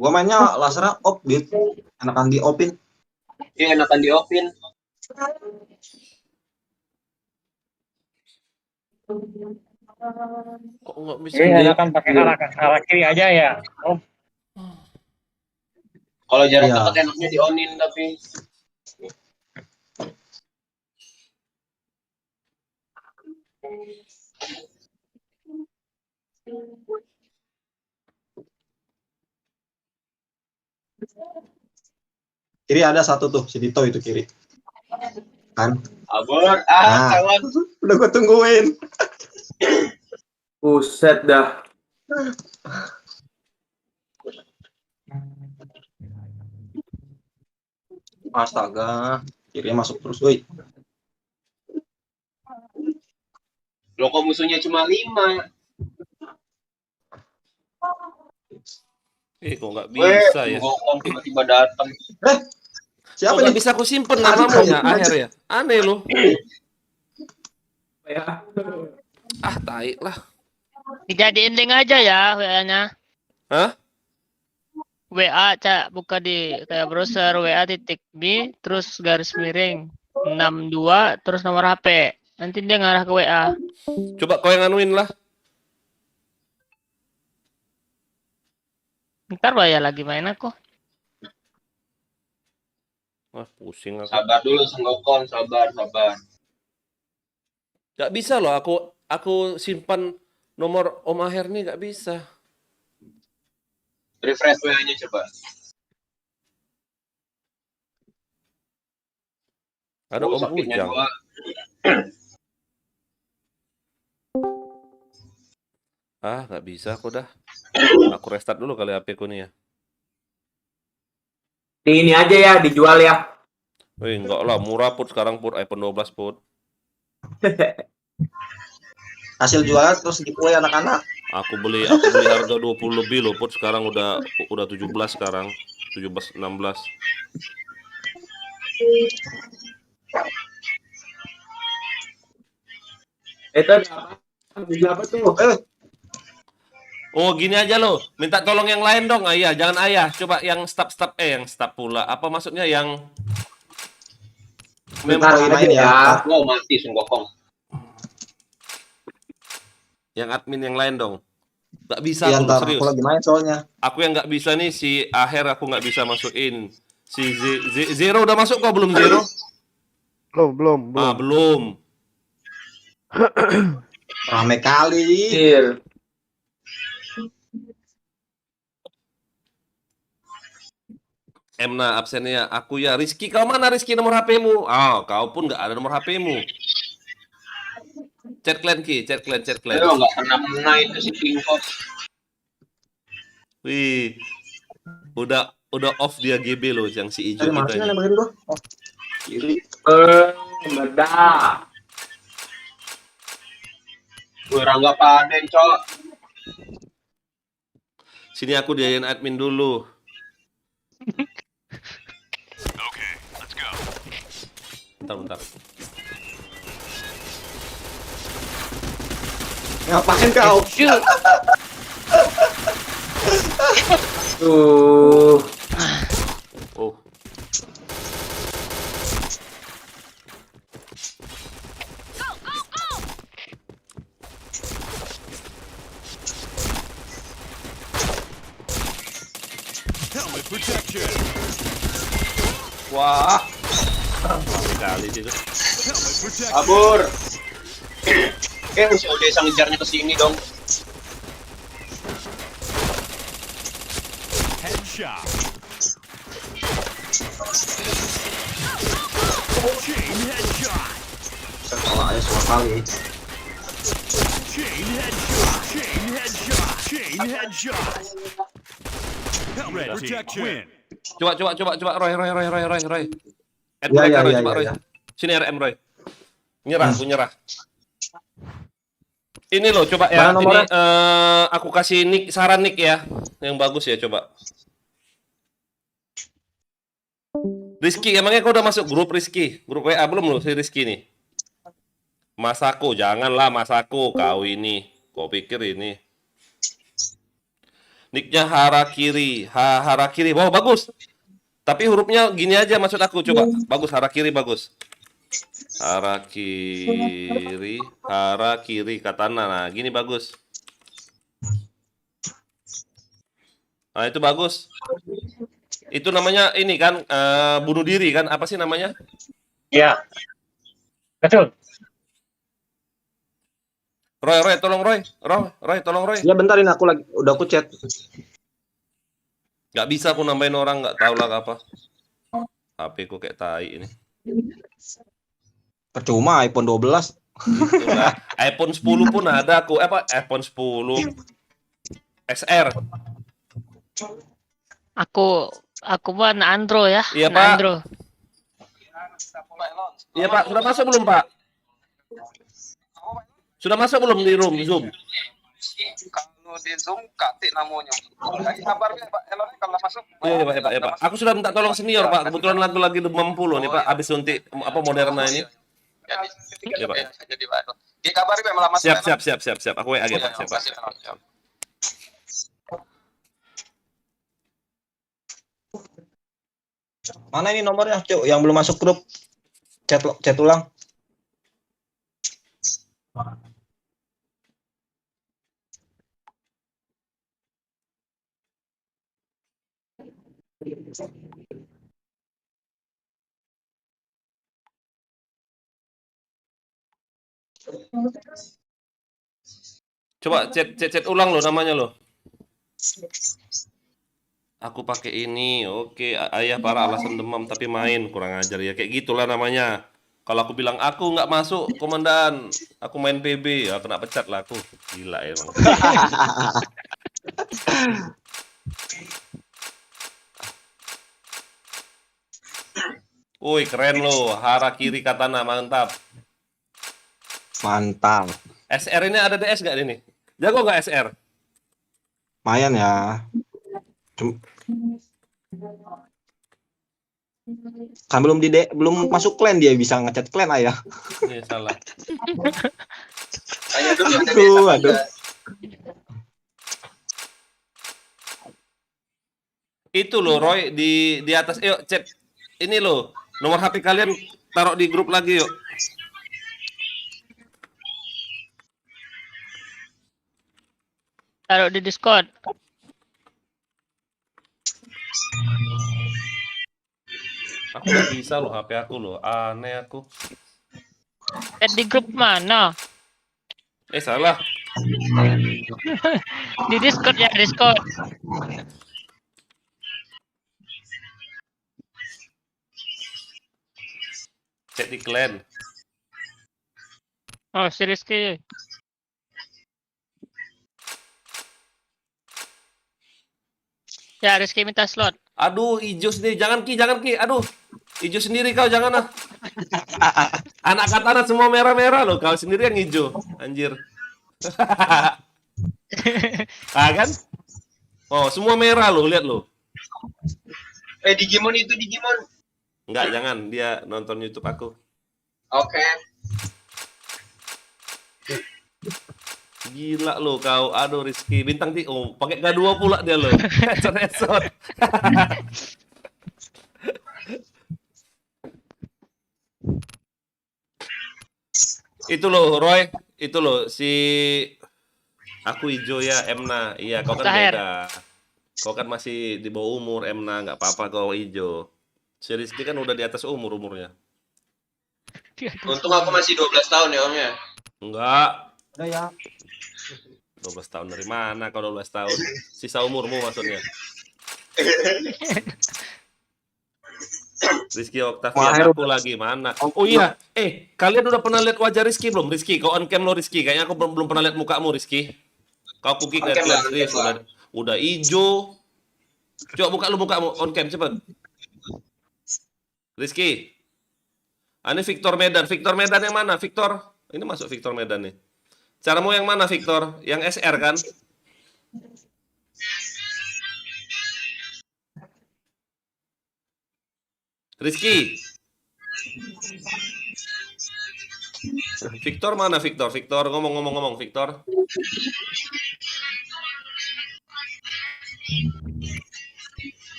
A: Gua mainnya lasernya off, Dit. Enakan di opin.
H: Iya, enakan di offin.
B: Kok nggak bisa?
D: Enakan pakai arah kiri aja ya. Oh,
H: Kalau jarak
A: Iya.
H: dekat enaknya di onin tapi
A: Kiri ada satu tuh, si Dito itu kiri. Kan?
H: abor,
A: Nah.
H: kawan.
A: Udah gua tungguin.
F: Buset dah.
A: Astaga, kiri masuk terus, woi.
H: Loh kok musuhnya cuma 5?
B: Kok nggak bisa ya?
H: Gokong tiba-tiba datang.
A: Siapa
B: Kok nggak
A: nih?
B: bisa aku simpen namamu ya, akhir ya? Aneh loh.
F: Ya.
B: Ah, tai lah.
I: Dijadiin link aja ya WA-nya.
B: Hah?
I: WA, Cak, buka di kayak browser WA.me terus garis miring 62 terus nomor HP. Nanti dia ngarah ke WA.
B: Coba kau yang anuin lah.
I: Ntar bayar lagi main aku.
B: Wah, pusing aku.
H: Sabar dulu Senggokong, sabar.
B: Nggak bisa loh, aku simpan nomor Om Aher nih nggak bisa.
H: Refresh WA-nya coba.
B: Ada Om
H: Sakitnya
B: Bujang.
H: gua.
B: Ah, nggak bisa aku dah. Aku restart dulu kali HP ku nih ya.
F: Di ini aja ya, dijual ya.
B: Wih, enggak lah, murah Put sekarang Put, iPhone 12 Put.
A: hasil jualan terus giveaway anak-anak.
B: Aku beli harga 20 lebih loh, Put. Sekarang udah 17 sekarang. 17 16.
F: Itu ada apa tuh?
B: Oh, gini aja loh. Minta tolong yang lain dong, Ayah. Jangan Ayah. Coba yang staff yang staff pula. Apa maksudnya yang
F: Bentar
A: Main
F: aja
A: ya.
F: ya.
H: Oh, mati Sunggokong.
B: yang admin yang lain dong. Gak bisa
A: Iya,
B: aku
A: ntar
B: serius.
A: aku lagi main soalnya.
B: Aku yang nggak bisa nih si Aher aku nggak bisa masukin. Si Zero udah masuk kok belum Zero?
D: Belum.
B: Ah, belum.
A: Rame kali.
F: Kecil.
B: Emna absennya aku ya. Rizky, kau mana Rizky nomor HP-mu? Ah, kau pun nggak ada nomor HP-mu. Chat clan Ki, chat clan.
H: Aduh, nggak kena itu si Pingkot.
B: Wih, udah off dia GB loh yang si Ijo
A: Dari mana
B: kita
A: sih
B: ini.
A: nembakin gua? Oh, kiri.
F: Meledak.
H: Gue Rangga panen, Cok.
B: Sini aku diajain admin dulu.
C: Okay, let's go.
B: Bentar.
A: Ngapain kau?
F: Tuh.
B: Oh,
C: Helmet protection.
B: wah. Sekali itu.
C: Helmet protection.
H: Kabur. Si Odessa ngejarnya ke sini dong.
C: Headshot. Chain headshot.
A: Saya kalah aja semua kali.
C: Chain headshot. Chain headshot. Chain headshot. Helmet protection.
B: Coba Roy. Add
A: Ya,
B: mereka,
A: ya,
B: Roy,
A: ya,
B: coba
A: ya,
B: Roy.
A: ya.
B: Sini RM Roy. Aku nyerah. Ini loh coba ya.
A: Mana nomornya?
B: Ini aku kasih saran nick ya. Yang bagus ya coba. Rizky, emangnya kau udah masuk grup Rizky? Grup WA belum lo si Rizky nih? Masako, janganlah Masako. Kau ini. Kau pikir ini. Nicknya Harakiri. Harakiri. Wow, bagus. Tapi hurufnya gini aja maksud aku. Coba. Bagus, Harakiri bagus. Harakiri katana. Nah, gini bagus. Nah, itu bagus. Itu namanya ini kan bunuh diri kan? Apa sih namanya?
F: Iya. Betul.
B: Roy, tolong Roy, tolong Roy.
A: Ya bentar ini aku lagi udah aku chat.
B: Nggak bisa aku nambahin orang, nggak tahu lah apa. HP ku kayak tai ini.
A: Percuma iPhone 12.
B: Itulah. iPhone 10 pun ada aku. iPhone 10 XR.
I: Aku mah anak Andro ya.
B: Iya,
I: anak
B: Pak.
I: Andro.
B: Iya Pak, sudah masuk belum Pak? Sudah masuk belum di room Zoom?
G: Kalau di Zoom katik namanya. Kabar Pak Elon kalau masuk.
B: Iya Pak. Aku sudah minta tolong senior Pak. Kebetulan lagu lagi demam puluh nih Pak. Abis suntik apa Moderna ini.
G: Jadi
B: Iya, Pak.
G: jadi Pak. Dia kabari Pak malah masuk.
B: Siap. Aku WA aja Pak. Siap Pak.
G: Siap.
A: Mana ini nomornya, Cuk? Yang belum masuk grup. Chat ulang.
B: Coba chat ulang loh namanya loh. Aku pakai ini, oke. Ayah para alasan demam tapi main kurang ajar ya kayak gitulah namanya. Kalau aku bilang aku nggak masuk komandan, aku main PB, ya kena pecat lah aku. Gila emang. Woi keren loh, Harakiri katana mantap.
A: Mantap.
B: SR ini ada DS nggak ini? Jago nggak SR?
A: Lumayan ya. Kan belum masuk clan dia bisa ngechat clan ayah.
B: Iya salah.
H: Tanya dulu.
A: Aduh.
B: Itu loh Roy di atas. Yuk chat. Ini loh nomor HP kalian taruh di grup lagi yuk.
I: Taruh di Discord.
B: Aku nggak bisa loh HP aku loh. Aneh aku.
I: Di grup mana?
B: Salah.
I: Di Discord ya, Discord.
B: Chat di clan.
I: Oh, si Rizky. Ya, Rizky minta slot.
B: Aduh, hijau sendiri. Jangan Ki. Aduh, hijau sendiri kau jangan ah. Anak katana semua merah-merah loh. Kau sendiri yang hijau. Anjir. Kan? Oh, semua merah loh. Lihat loh.
H: Digimon itu Digimon.
B: Enggak, jangan. Dia nonton YouTube aku.
H: Oke.
B: Gila lo kau. Aduh Rizky. Bintang pakai K2 pula dia lo. Headshot. Itu loh Roy. Itu loh si aku hijau ya Emna. Iya kau kan beda. Kau kan masih di bawah umur Emna. Nggak apa-apa kau hijau. Si Rizky kan udah di atas umurnya.
H: Untung aku masih 12 tahun ya Om ya.
B: Enggak.
A: Udah ya.
B: 12 tahun dari mana kau 12 tahun? Sisa umurmu maksudnya. Rizky Octavian aku lagi mana? Oh iya, kalian udah pernah lihat wajah Rizky belum? Rizky, kau on cam lo Rizky. Kayaknya aku belum pernah lihat mukamu Rizky. Kau cooking lihat udah hijau. Coba buka lu mukamu on cam cepet. Rizky. Ini Victor Medan. Victor Medan yang mana? Victor. Ini masuk Victor Medan nih. Caramu yang mana Victor? Yang SR kan? Rizky. Victor mana Victor? Victor ngomong Victor.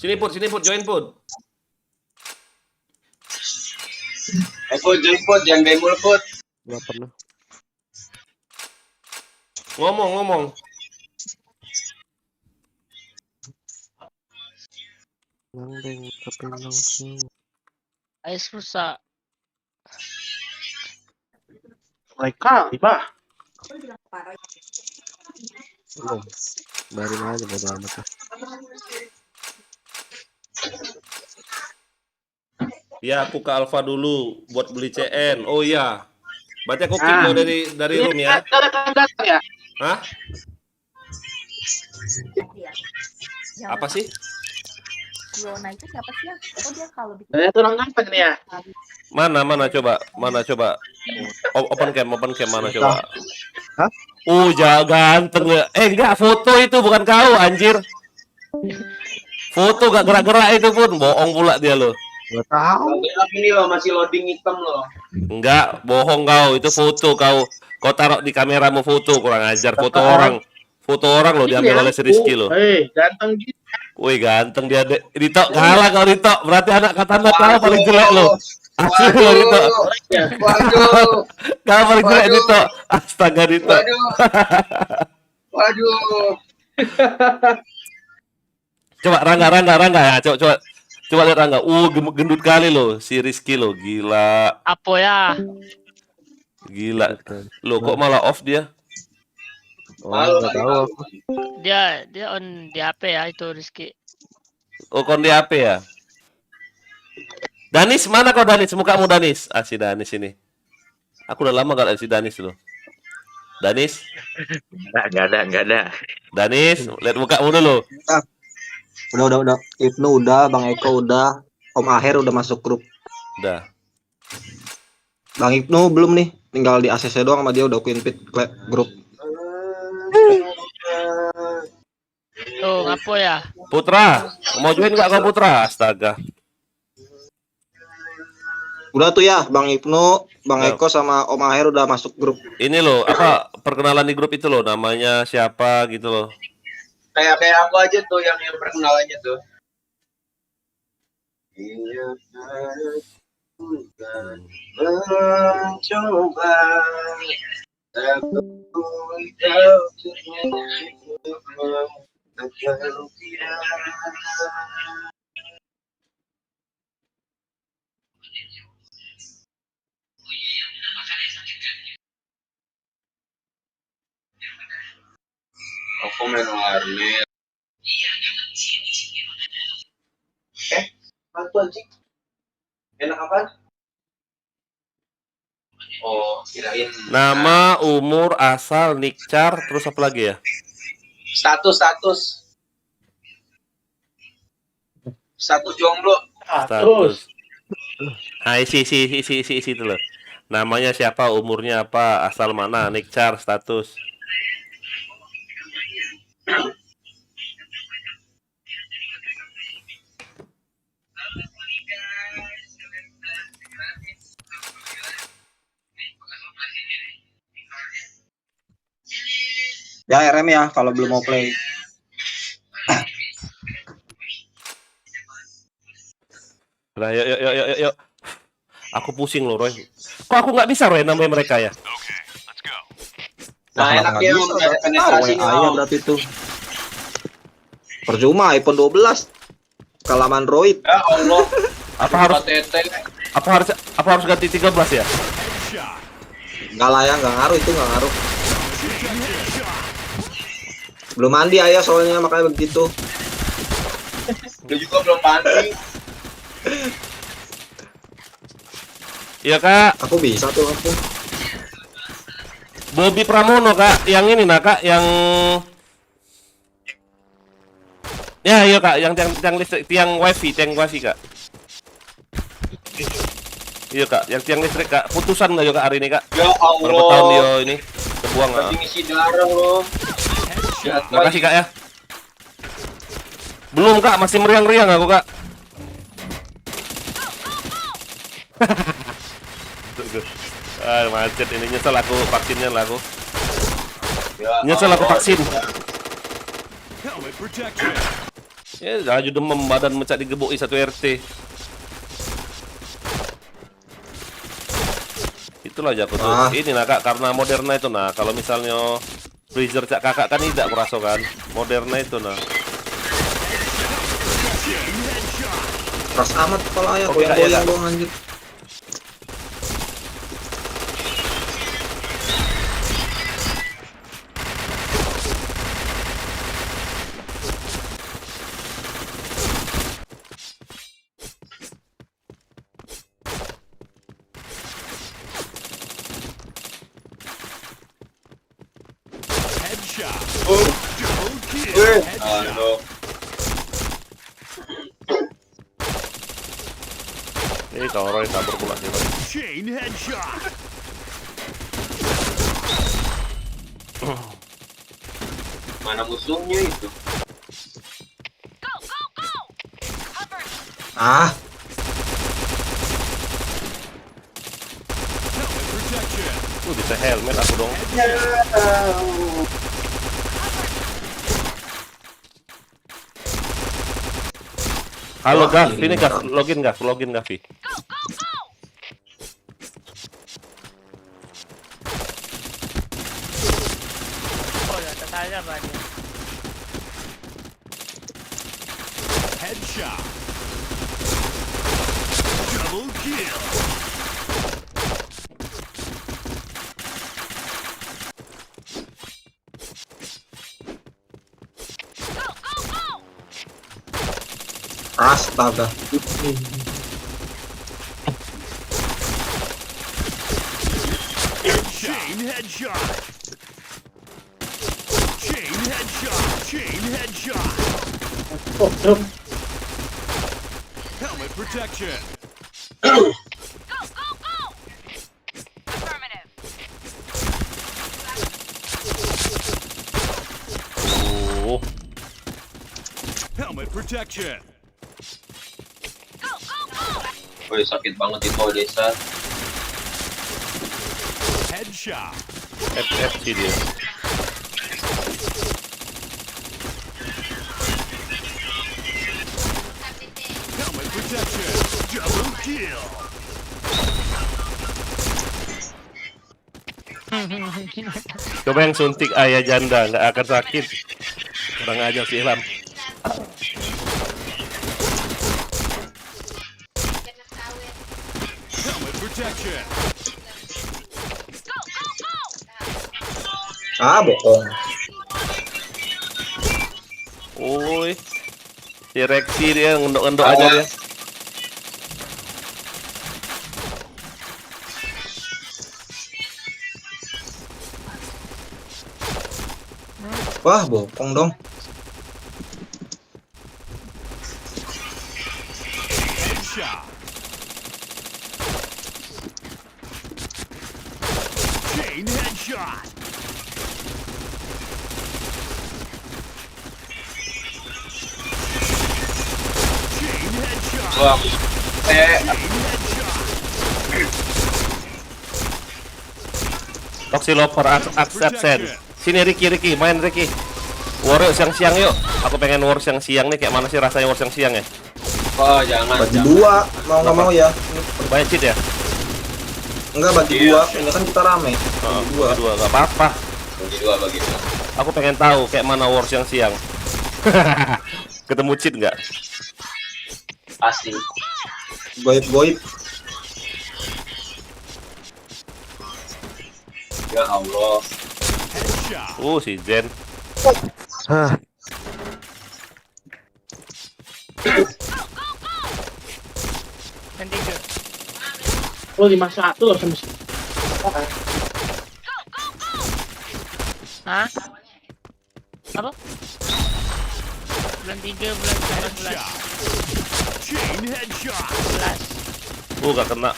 B: Sini Put, join Put.
H: Join Put, jangan bemul Put.
D: Gak pernah.
B: Ngomong.
I: Ais rusak.
G: Mereka, Pak.
D: Belum. Barin aja bodo amat.
B: Ya, aku ke Alfa dulu buat beli CN. Oh iya. Berarti aku kick lo dari room ya.
G: Datang ya.
B: Hah? Apa sih?
J: Yona itu siapa sih ya? Oh dia kalau bikin.
G: Turang apa nih ya?
B: Mana coba? Open cam mana coba?
A: Hah?
B: Jangan ganteng ya. Enggak, foto itu bukan kau anjir. Foto gak gerak-gerak itu pun bohong pula dia lo.
A: Gak tahu.
H: Ini loh masih loading hitam loh.
B: Enggak, bohong kau. Itu foto kau. Kau taruh di kameramu foto, kurang ajar. Foto orang lo diambil oleh si Rizky lo.
G: Ganteng gitu.
B: Wih, ganteng dia. Dito kalah kau Dito. Berarti anak katana kau paling jelek lo. Asli lo Dito.
H: Waduh.
B: Kau paling jelek Dito. Astaga Dito.
H: Waduh.
B: Coba Rangga ya. Coba lihat Rangga. Gendut kali lo si Rizky lo. Gila.
I: Apa ya?
B: Gila. Lo kok malah off dia?
D: Nggak tahu aku.
I: Dia on di HP ya itu Rizky.
B: Oh, kon di HP ya? Danis, mana kau Danis? Mukamu Danis. Si Danis ini. Aku udah lama gak lihat si Danis lo. Danis?
F: Nggak ada.
B: Danis, lihat mukamu dulu.
A: Udah. Ibnu udah, Bang Eko udah, Om Aher udah masuk grup.
B: Udah.
A: Bang Ibnu belum nih, tinggal di ACC doang sama dia udah queen pit grup.
I: Tuh, ngapo ya?
B: Putra, mau join nggak kau Putra? Astaga.
A: Udah tuh ya, Bang Ibnu, Bang
B: Ya.
A: Eko sama Om Aher udah masuk grup.
B: Ini loh, apa perkenalan di grup itu loh, namanya siapa gitu loh.
H: Kayak aku aja tuh yang perkenalannya tuh. Mencoba aku main warnet. Apa anjing? Enak apaan? Oh, kirain
B: Nama, umur, asal, nickchar, terus apa lagi ya?
H: status jomblo.
B: Status. Nah, isi itu loh. Namanya siapa, umurnya apa, asal mana, nickchar, status.
A: Ya RM ya kalau belum mau play.
B: Nah, yuk. Aku pusing loh, Roy. Kok aku nggak bisa, Roy, namanya mereka ya?
H: Nah, enaknya penetrasinya.
A: WA berarti itu. Percuma iPhone 12. Kalaman Roid.
H: Ya Allah.
B: Apa harus ganti 13 ya?
A: Enggak lah ya, enggak ngaruh itu, enggak ngaruh. Belum mandi ayah soalnya makanya begitu.
H: Lu juga belum mandi.
B: Iya, Kak.
A: Aku bisa tuh aku.
B: Bobby Pramono, Kak. Yang ini nah, Kak, yang ya, iya, Kak, yang listrik, tiang wifi, Kak. Iya, Kak, yang tiang listrik, Kak. Putusan nggak ya, Kak, hari ini, Kak?
H: Ya Allah.
B: Berapa tahun dia ini kebuang, Kak?
H: Masih ngisi darah lo.
B: Makasih, Kak, ya. Belum, Kak, masih meriang-riang aku, Kak. Macet ini, nyesel aku vaksinnya lah aku. Nyesel aku vaksin.
C: Helmet protection.
B: Ya, laju demam badan mencak digebuk satu RT. Itulah aja aku tuh. Ini nah, Kak, karena Moderna itu nah, kalau misalnya freezer cak kakak kan tidak merasa kan. Moderna itu nah.
A: Keras amat kepala ayah,
B: Oke, Kak, ya,
A: goyang
B: Kak.
A: doang anjir.
C: Headshot. Double kill. Headshot.
B: Kalau Roy tabur pula sih.
C: Chain headshot.
H: Mana musuhnya itu?
A: Ah,
C: Helmet protection.
B: Bisa helmet aku dong. Halo, Gaf, ini Gaf, login Gavi.
I: Oh, data saya banyak.
C: Headshot. Double kill.
A: astaga.
C: Chain headshot. Chain headshot. Chain headshot. Helmet protection. Helmet protection.
H: Woi, sakit banget itu desa.
C: Headshot.
B: FFC dia.
C: Helmet protection. Double kill.
B: Coba yang suntik ayah janda nggak akan sakit. Kurang ajar si Ilham.
C: Helmet protection.
A: Ah, bokong.
B: Woi, direksi dia ngendok-ngendok aja dia.
A: Wah, bokong dong.
C: Headshot. Chain headshot. Chain headshot.
H: Wah,
C: Chain headshot.
B: Toxilover absent. Sini Ricky, main Ricky. War siang-siang yuk. Aku pengen war siang-siang nih, kayak mana sih rasanya war siang-siang ya?
H: oh jangan,
A: Bagi
H: jangan.
A: 2, mau nggak mau ya.
B: Banyak cheat ya?
A: Enggak bagi
H: Iya.
A: 2, ini kan kita rame.
B: Oh,
A: Bagi 2.
B: dua, nggak apa-apa.
H: Bagi dua, bagi dua.
B: Aku pengen tahu kayak mana war siang-siang. Ketemu cheat nggak?
H: Pasti.
A: Goib-goib.
H: Ya Allah.
C: Headshot.
B: Si Zen.
I: Dan 3.
F: Oh 51 loh sama
I: Hah? Apa? Bulan 3, bulan 14.
C: Headshot. Chain headshot.
I: 14.
B: Gak kena.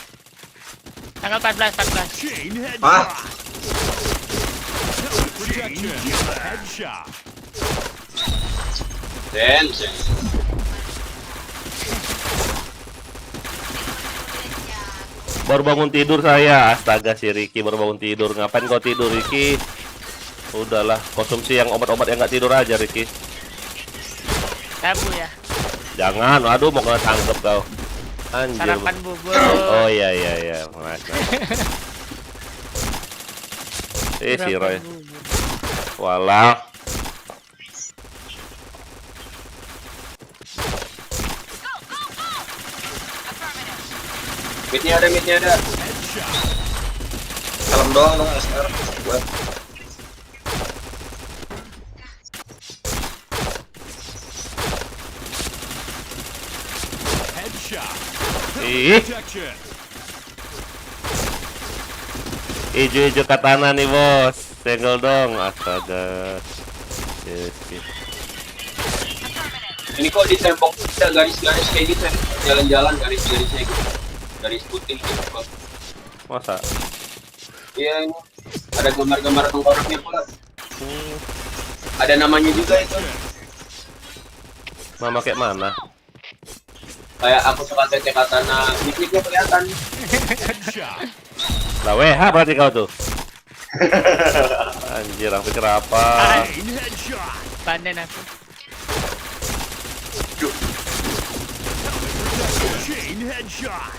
I: Tanggal 14.
C: Chain
A: Ah.
C: headshot. Helmet protection. Headshot.
H: Den.
B: Baru bangun tidur saya. Astaga si Ricky baru bangun tidur. Ngapain kau tidur Ricky? Udahlah, konsumsi yang obat-obat yang nggak tidur aja Ricky.
I: Tabu ya.
B: Jangan, aduh mau kena tangkep kau. Anjir.
I: Sarapan bubur.
B: Oh iya. Mas. Si Roy. Walah.
H: Midnya ada.
C: Headshot.
A: Helm doang dong SR buat.
C: Headshot.
B: Ih,
C: Protection.
B: ijo katana nih bos. Senggol dong. Astaga. Yes.
H: Ini kok di tembok ada garis-garis kayak gitu ya? Jalan-jalan garis-garisnya gitu. Garis putih gitu kok.
B: Masa?
H: Iya ini. Ada gambar-gambar tengkoraknya pula. Ada namanya juga itu.
B: Mama kayak mana?
H: Kayak aku suka tete katana, mikniknya kelihatan.
C: Headshot.
B: Lah WH berarti kau tuh. Anjir, aku pikir apa?
C: Chain headshot.
I: Pandan aku.
C: Chain headshot.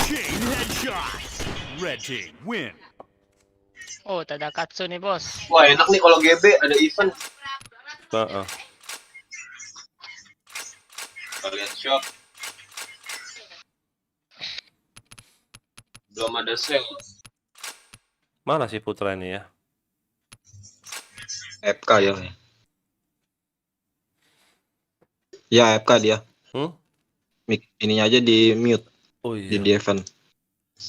C: Chain headshot. Red team win.
I: Oh, Tadakatsu nih, bos.
H: Wah enak nih kalau GB ada event.
B: Heeh.
H: Kalian shop. Belum ada sale.
B: Mana si Putra ini ya?
A: FK dia. Ya FK dia. Mic ininya aja di mute
B: Oh
A: di
B: iya.
A: event.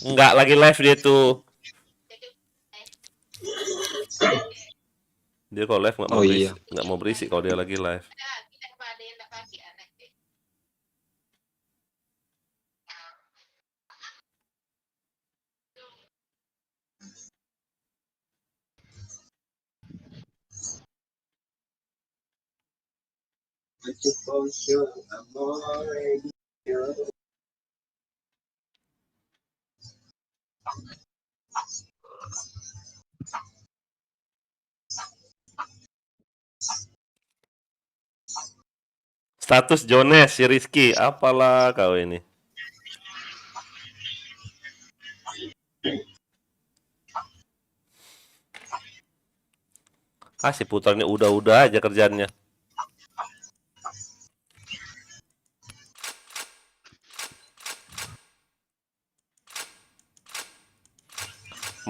B: Enggak lagi live dia tuh. Dia kalau live nggak mau
A: Oh
B: berisik,
A: iya.
B: nggak mau berisik kalau dia lagi live. Status Jones si Rizky, apalah kau ini? Ah, si Putra ini udah aja kerjaannya.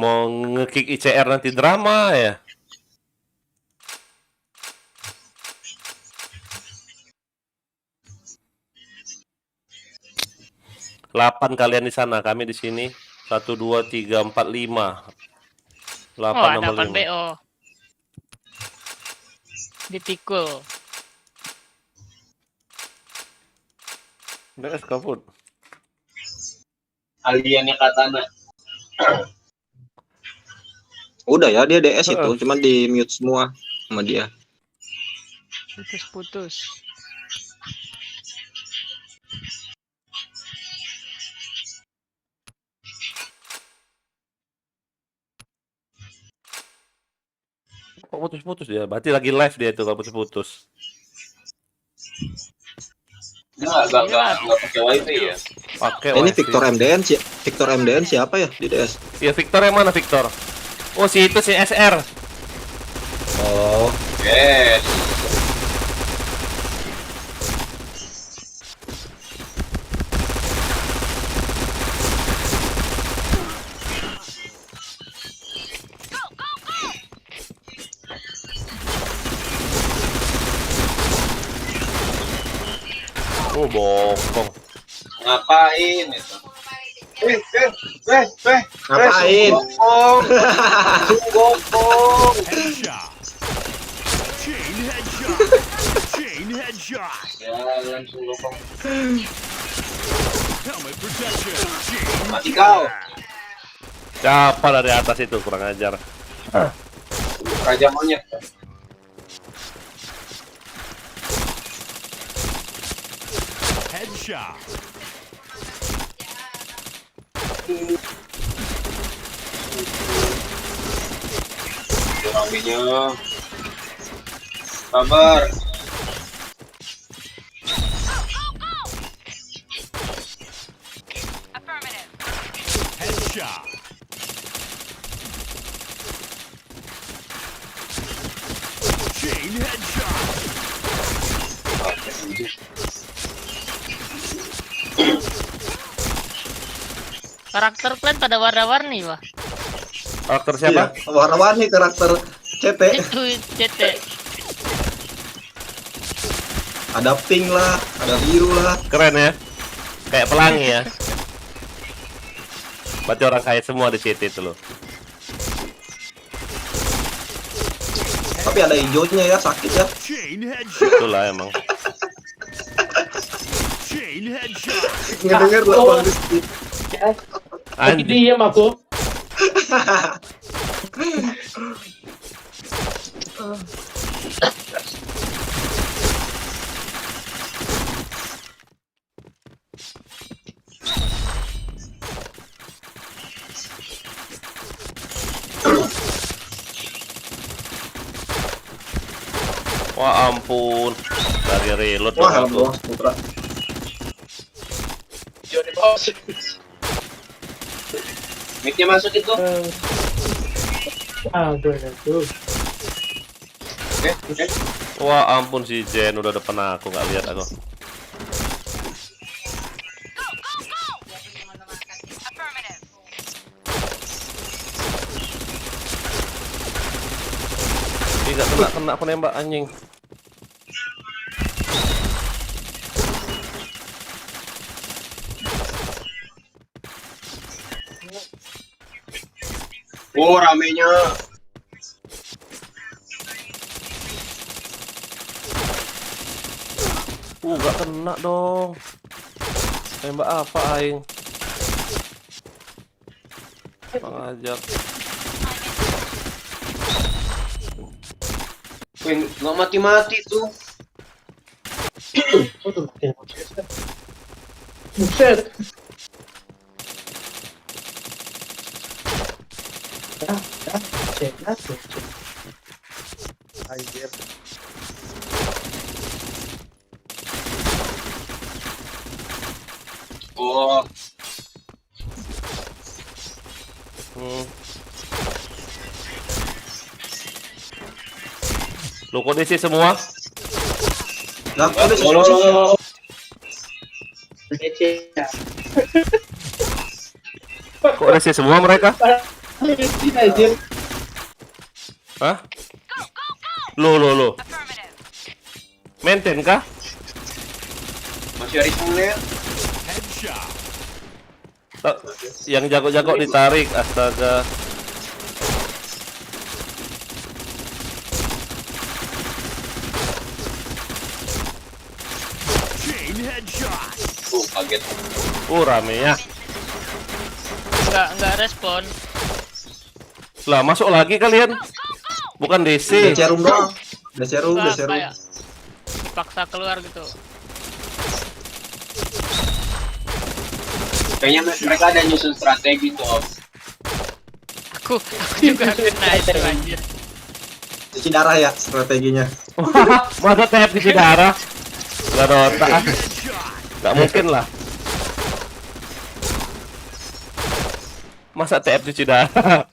B: Mau nge-kick ICR nanti drama ya? Delapan kalian di sana, kami di sini. 1, 2, 3, 4, 5. 8
I: Oh, ada
B: nomor
I: 8
B: 5.
I: BO. Dipikul.
B: DS kaput.
H: Aliannya Katana.
A: Udah ya, dia DS itu, cuman di mute semua sama dia.
I: Putus-putus.
B: Kok putus-putus dia? Berarti lagi live dia itu kalau putus-putus.
H: Enggak pakai wifi ya.
B: Pakai
A: Ini
B: wifi.
A: Victor MDN siapa ya di DS?
B: Iya, Victor yang mana Victor? Oh, si itu si SR.
A: Oh,
H: Yes.
B: Oh, bokong.
H: Ngapain itu?
A: ngapain?
H: Bokong.
C: Headshot. Chain headshot. Chain headshot.
H: Ya, langsung lubang.
C: Helmet protection. Chain
H: Mati kau.
B: Siapa dari atas itu kurang ajar.
H: Raja monyet.
C: headshot.
H: Rambinya. Sabar.
C: Headshot. Chain headshot.
I: Karakter kalian pada warna-warni, Wah.
B: Karakter siapa?
A: Iya, warna-warni karakter CT.
I: Itu CT.
A: Ada pink lah, ada biru lah.
B: Keren ya. Kayak pelangi ya. Berarti orang kaya semua di situ itu loh.
A: Tapi ada hijaunya ya, sakit ya.
C: Chain headshot.
B: Itulah emang.
C: Chain headshot.
A: Ngedenger lah Bang Rizky.
B: Anjir.
F: Dia masuk.
B: Wah ampun. Dari reload
A: Wah,
B: dong aku.
A: Bos Putra.
F: Johnny Boss.
H: Mic-nya masuk itu.
F: Aduh, aduh.
H: Oke.
B: Wah ampun si Jen udah depan aku, nggak lihat aku. Ih, nggak kena aku nembak anjing.
H: Oh, ramenya.
B: Nggak kena dong. Nembak apa aing? Pengajar.
H: Wih, nggak mati-mati tuh.
F: Buset.
D: Anjir.
H: Oh,
B: Lo kok DC semua?
A: Nah, udah
F: Lo
A: selesai.
B: Kok DC semua mereka?
F: Anjir.
B: Hah? Lo. Maintain kah?
H: masih ada Ismail.
C: Headshot.
B: Yang jago-jago ditarik, astaga.
C: Chain headshot.
H: Kaget.
B: Rame ya.
I: Enggak respon.
B: Lah, masuk lagi kalian. Bukan DC.
A: DC room doang. DC room,
I: Enggak,
A: DC room.
I: kayak dipaksa keluar gitu.
H: Kayaknya mereka ada nyusun strategi tuh, Om.
I: Aku juga kena itu anjir.
A: Cuci darah ya strateginya.
B: Masa TF di darah? Gak ada otak.
C: Headshot.
B: Gak mungkin lah. Masa TF cuci darah?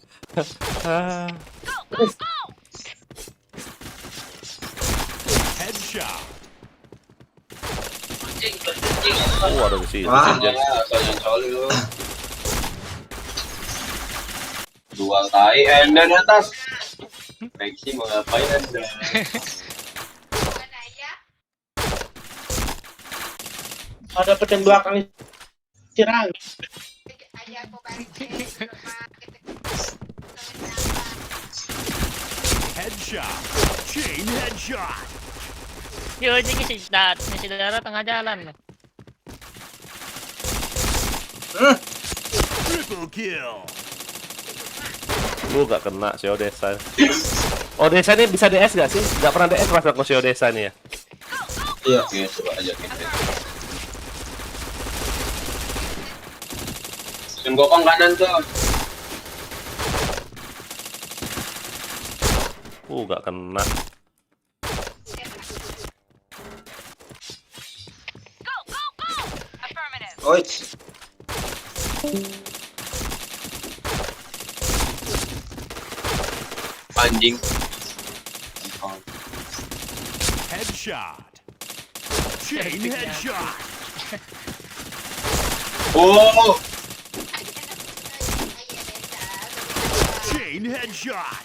C: Headshot.
B: Ada di sini.
A: Wah.
B: Anjir.
H: Soalnya coli lu. Dual tai, Enda di atas. Maxi mau ngapain Enda?
F: Ada pedang belakang Cirang.
C: Headshot. Chain headshot.
I: Yo, ini si darah tengah jalan.
C: Triple kill.
B: Lu gak kena si Odessa. Odessa ini bisa DS gak sih? Gak pernah DS pas aku si Odessa nih ya.
A: Iya.
H: Oke, coba aja kita. Sun Gokong kanan tuh.
B: Gak kena.
A: Oi.
H: Anjing.
C: Headshot. Chain headshot.
H: Oh,
C: Chain headshot.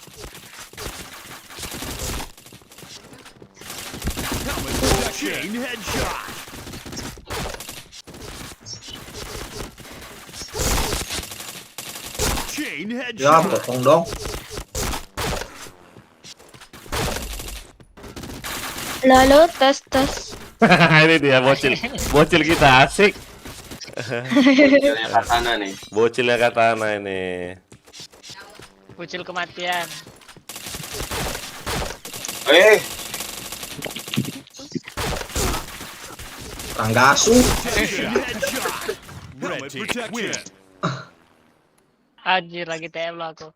C: Helmet protection. Chain headshot. Chain
A: Ya,
C: headshot.
A: potong dong.
E: Lalu tes.
B: Ini dia bocil. Bocil kita asik.
H: bocilnya katana nih.
B: Bocilnya katana ini.
I: Kucil kematian.
A: Ranggasu.
C: Chain headshot. Red team win.
I: Anjir lagi TM lo aku.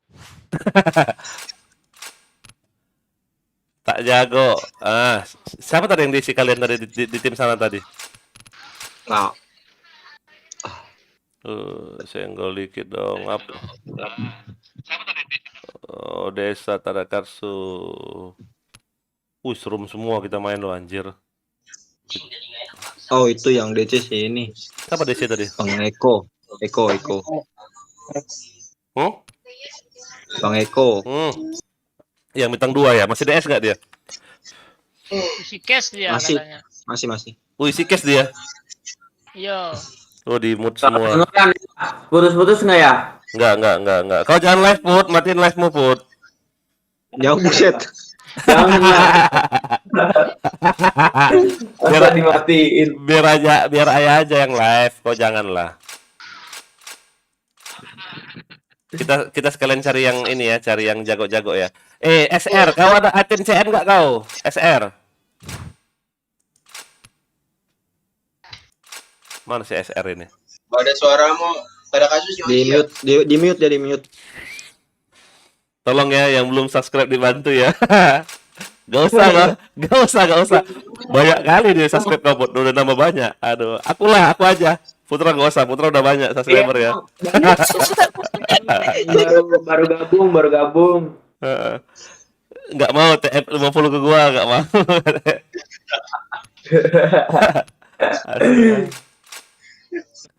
B: Tak jago. Siapa tadi yang diisi kalian tadi di tim sana tadi?
A: Nah,
B: Senggol dikit dong. Apa? Oh, Desa Tadakarsu. Serum semua kita main lo anjir.
A: oh itu yang DC sih ini.
B: Siapa DC tadi?
A: Bang Eko. Eko. Bang Eko.
B: Yang bintang 2 ya? Masih DS nggak dia?
I: Si cash dia
A: Masih.
I: katanya.
A: Masih.
B: Isi case dia.
I: Yo.
B: Di mood semua.
F: Dengeran, putus-putus nggak ya?
B: Enggak. Kau jangan live mood, matiin live mu Put.
A: Jauh buset.
F: Jangan lah. Masa dimatiin.
B: Biar ayah aja yang live, kau janganlah. Kita sekalian cari yang ini ya, cari yang jago-jago ya. SR, kau ada item CN nggak kau? SR. Mana si SR ini?
H: Ada suaramu, pada kasus
A: Di mute, di mute dia di mute.
B: Tolong ya yang belum subscribe dibantu ya. Gak usah, Bang. Gak usah. Banyak kali dia subscribe kabut, udah nambah banyak. Aduh, aku aja. Putra gak usah, Putra udah banyak subscriber ya.
F: baru gabung.
B: Nggak mau TF 50 ke gua, nggak mau.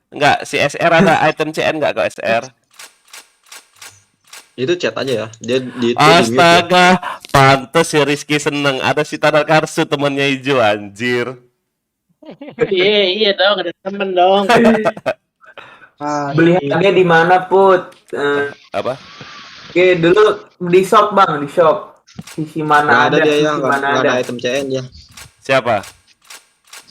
B: Nggak, si SR ada item CN nggak kok SR?
A: Itu chat aja ya. Dia di
B: Astaga, pantes si Rizky seneng. Ada si Tadal Karsu temannya hijau, anjir.
G: Iya dong, ada temen dong.
F: Beli harga di mana, Put?
B: Apa?
F: Oke, dulu di shop, Bang, di shop. Sisi mana
A: ada dia
F: sisi
A: yang
F: mana
A: nggak ada item CN dia.
B: Siapa?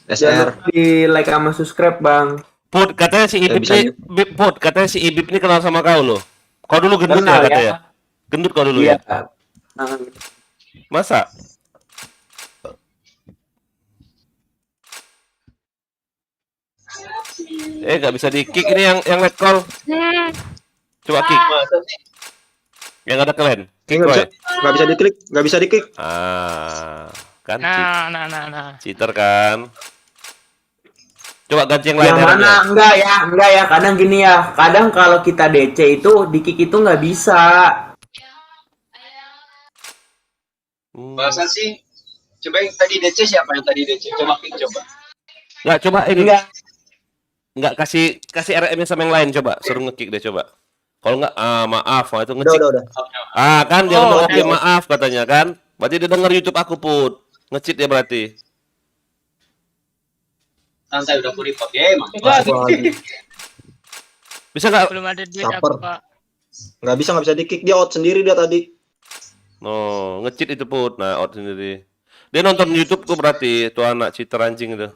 A: SR.
F: Di like sama subscribe, Bang.
B: Put, katanya si Ibib nih, Put, katanya si Ibib nih kenal sama kau loh. Kau dulu gendut
F: Kenal,
B: ya katanya? Gendut kau dulu
F: Iya.
B: ya? Masa? Nggak bisa di kick ini yang let call. Coba kick. Yang ada kalian. Kick
A: Nggak bisa diklik, nggak bisa diklik.
B: Kan?
I: Nah.
B: Cheater kan? Coba ganti yang lain.
F: Yang mana? Enggak ya. Kadang gini ya. Kadang kalau kita DC itu di kick itu nggak bisa.
H: Bahasa sih. Coba yang tadi DC siapa yang tadi DC? Coba kick coba.
B: Nggak, coba ini.
F: Enggak.
B: kasih RM sama yang lain coba. Suruh nge-kick deh coba. Kalau nggak, maaf, itu ngecek.
A: Udah.
B: Kan dia ngomong oke, maaf katanya kan. Berarti dia denger YouTube aku, Put. Nge-cheat ya berarti.
H: Santai udah aku report ya emang.
B: Bisa nggak?
I: Belum ada duit aku, Pak.
A: Nggak bisa di-kick, dia out sendiri dia tadi.
B: No, nge-cheat itu, Put. Nah, out sendiri. Dia nonton YouTubeku berarti, tuh anak cheater anjing itu.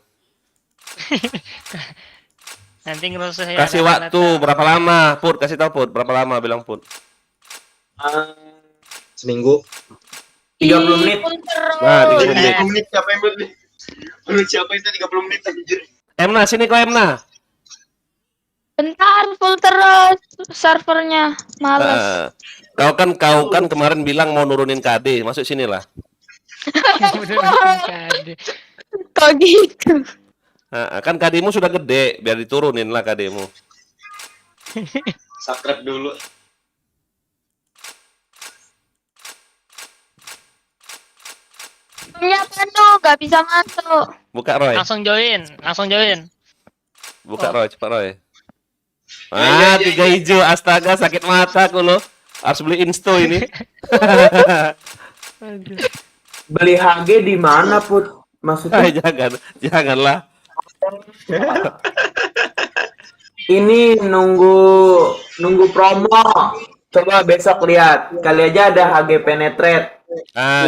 I: Nanti ngerasa ya.
B: Kasih waktu berapa lama, Put? Kasih tahu, Put. Berapa lama bilang, Put?
A: Seminggu.
F: 30 menit.
B: Nah, 30
H: menit siapa yang beli? Siapa itu 30 menit anjir.
B: Emna, sini kau Emna.
J: Bentar, full terus servernya. Males.
B: Kau kan kemarin bilang mau nurunin KD, masuk sini lah.
J: Kok gitu?
B: Kan KD-mu sudah gede, biar diturunin lah KD-mu.
H: Subscribe dulu.
J: Punya penuh, gak bisa masuk.
B: Buka Roy.
I: Langsung join.
B: Buka Roy, cepat Roy. 3 hijau, astaga sakit mata aku loh. Harus beli insto ini.
F: Beli HG di mana, Put? Maksudnya?
B: Janganlah.
F: Ini nunggu promo. Coba besok lihat. Kali aja ada HG Penetrate.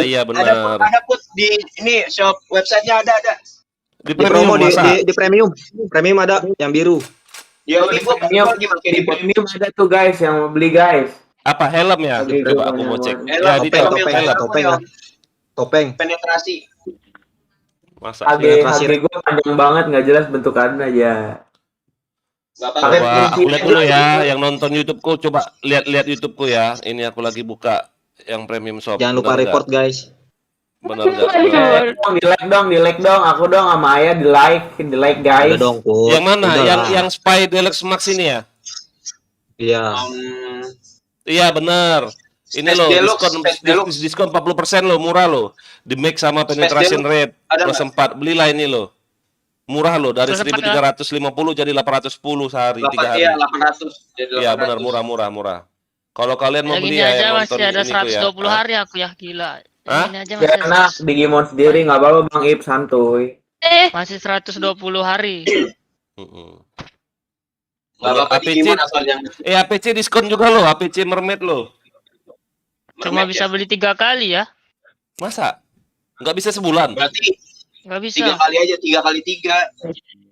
B: Iya benar.
H: Ada Put di ini shop websitenya ada.
B: Di
A: Promo
B: premium
A: di premium. Premium ada yang biru.
H: Ya udah gua lagi pakai
F: Di premium ada tuh guys yang mau beli guys.
B: Apa helm ya? Coba aku mau cek.
H: Ya, di
A: Topeng.
H: penetrasi.
B: Masa
F: HG gue panjang banget nggak jelas bentukannya aja.
B: Coba aku lihat dulu ya, yang nonton YouTubeku coba lihat YouTubeku ya. Ini aku lagi buka yang premium shop.
A: Jangan lupa report guys.
B: Benar enggak?
F: Di like dong, aku dong sama Ayah di like guys.
A: Udah dong, Put.
B: Yang mana?
A: Udah
B: Yang Spy Deluxe Max ini ya?
A: Iya.
B: Iya benar. Ini loh diskon 40% loh, murah loh. Di Max sama penetration rate plus 4. Belilah ini loh. Murah loh, dari 1.350 jadi 810 sehari 3 hari.
H: Iya, 800 jadi 800.
B: Iya benar, murah. Kalau kalian mau beli
I: Gini aja
B: ya yang
I: masih
B: nonton
I: ada
B: ini
I: 120 hari aku ya, gila.
B: Hah?
I: Ini aja masih
F: Enak Digimon sendiri nggak apa-apa Bang Ip, santuy.
I: masih 120 hari.
H: Enggak apa-apa Digimon asal yang
B: APC diskon juga loh, APC Mermaid loh.
I: Cuma bisa beli 3 kali ya.
B: Masa? Nggak bisa sebulan?
H: Berarti
I: Nggak bisa.
H: 3 kali aja, 3 kali 3.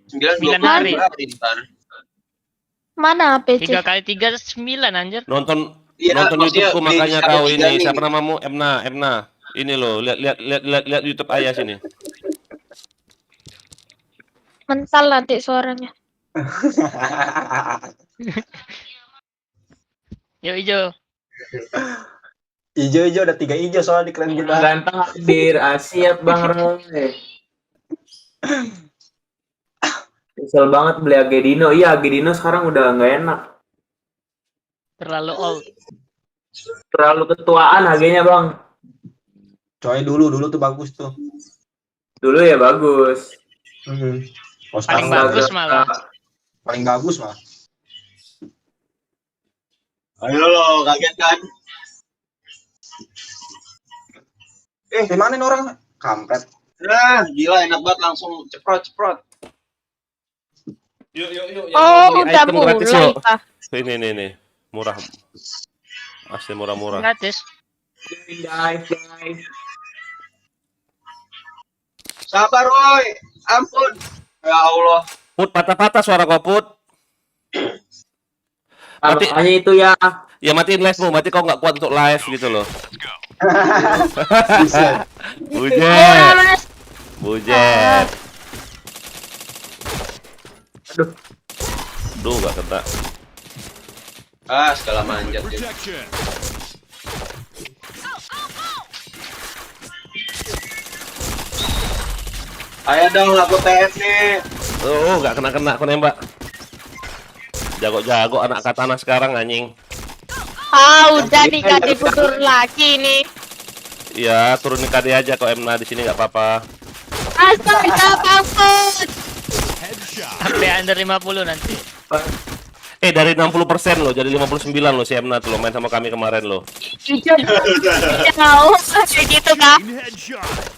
H: 9
I: hari.
J: Mana PC?
I: 3 kali 3 9 anjir.
B: Nonton
H: Iya,
B: YouTubeku makanya tahu ini.
H: nih.
B: Siapa namamu? Emna. Ini loh, lihat YouTube Ayah sini.
J: Mental nanti suaranya.
I: Yuk hijau.
A: Ijo ada 3 ijo soalnya di klan kita.
F: Ganteng hadir, siap Bang Roy. Kesel banget beli Agedino. Iya, Agedino sekarang udah nggak enak.
I: Terlalu old.
F: Terlalu ketuaan harganya Bang.
A: Coy dulu tuh bagus tuh.
F: Dulu ya bagus.
A: Oh,
I: Paling
A: sekarang
I: bagus
A: udah-
I: malah.
A: Paling bagus malah.
H: Ayo lo, kaget kan?
A: Di mana nih orang? Kampret.
H: Nah, gila enak banget langsung ceprot.
B: Yuk. Yang
J: Oh,
B: mau beli
J: udah
B: item gratis
J: mulai
B: yuk.
J: kah?
B: Ini. Murah. Asli murah-murah.
I: Gratis.
F: Guys.
H: Sabar, Roy. Ampun. Ya Allah.
B: Put, patah-patah suara kau, Put. Mati.
F: Makanya itu ya.
B: Ya matiin live-mu, mati kau nggak kuat untuk live gitu loh.
A: Buset.
B: Bujet. Aduh, nggak kena.
H: Segala manjat dia.
C: Protection.
H: Ayo dong, aku TF nih.
B: Oh, nggak kena aku nembak. Jago-jago anak katana sekarang anjing.
J: Udah dikasih putur lagi nih.
B: Iya, turunin KD aja kok Emna di sini nggak apa-apa.
J: Astaga, Bangkut.
C: Headshot.
I: Sampai under 50 nanti.
B: Dari 60% loh, jadi 59 loh si Emna tuh lo main sama kami kemarin loh.
J: Jujur. Jauh kayak gitu kah?
C: Chain headshot.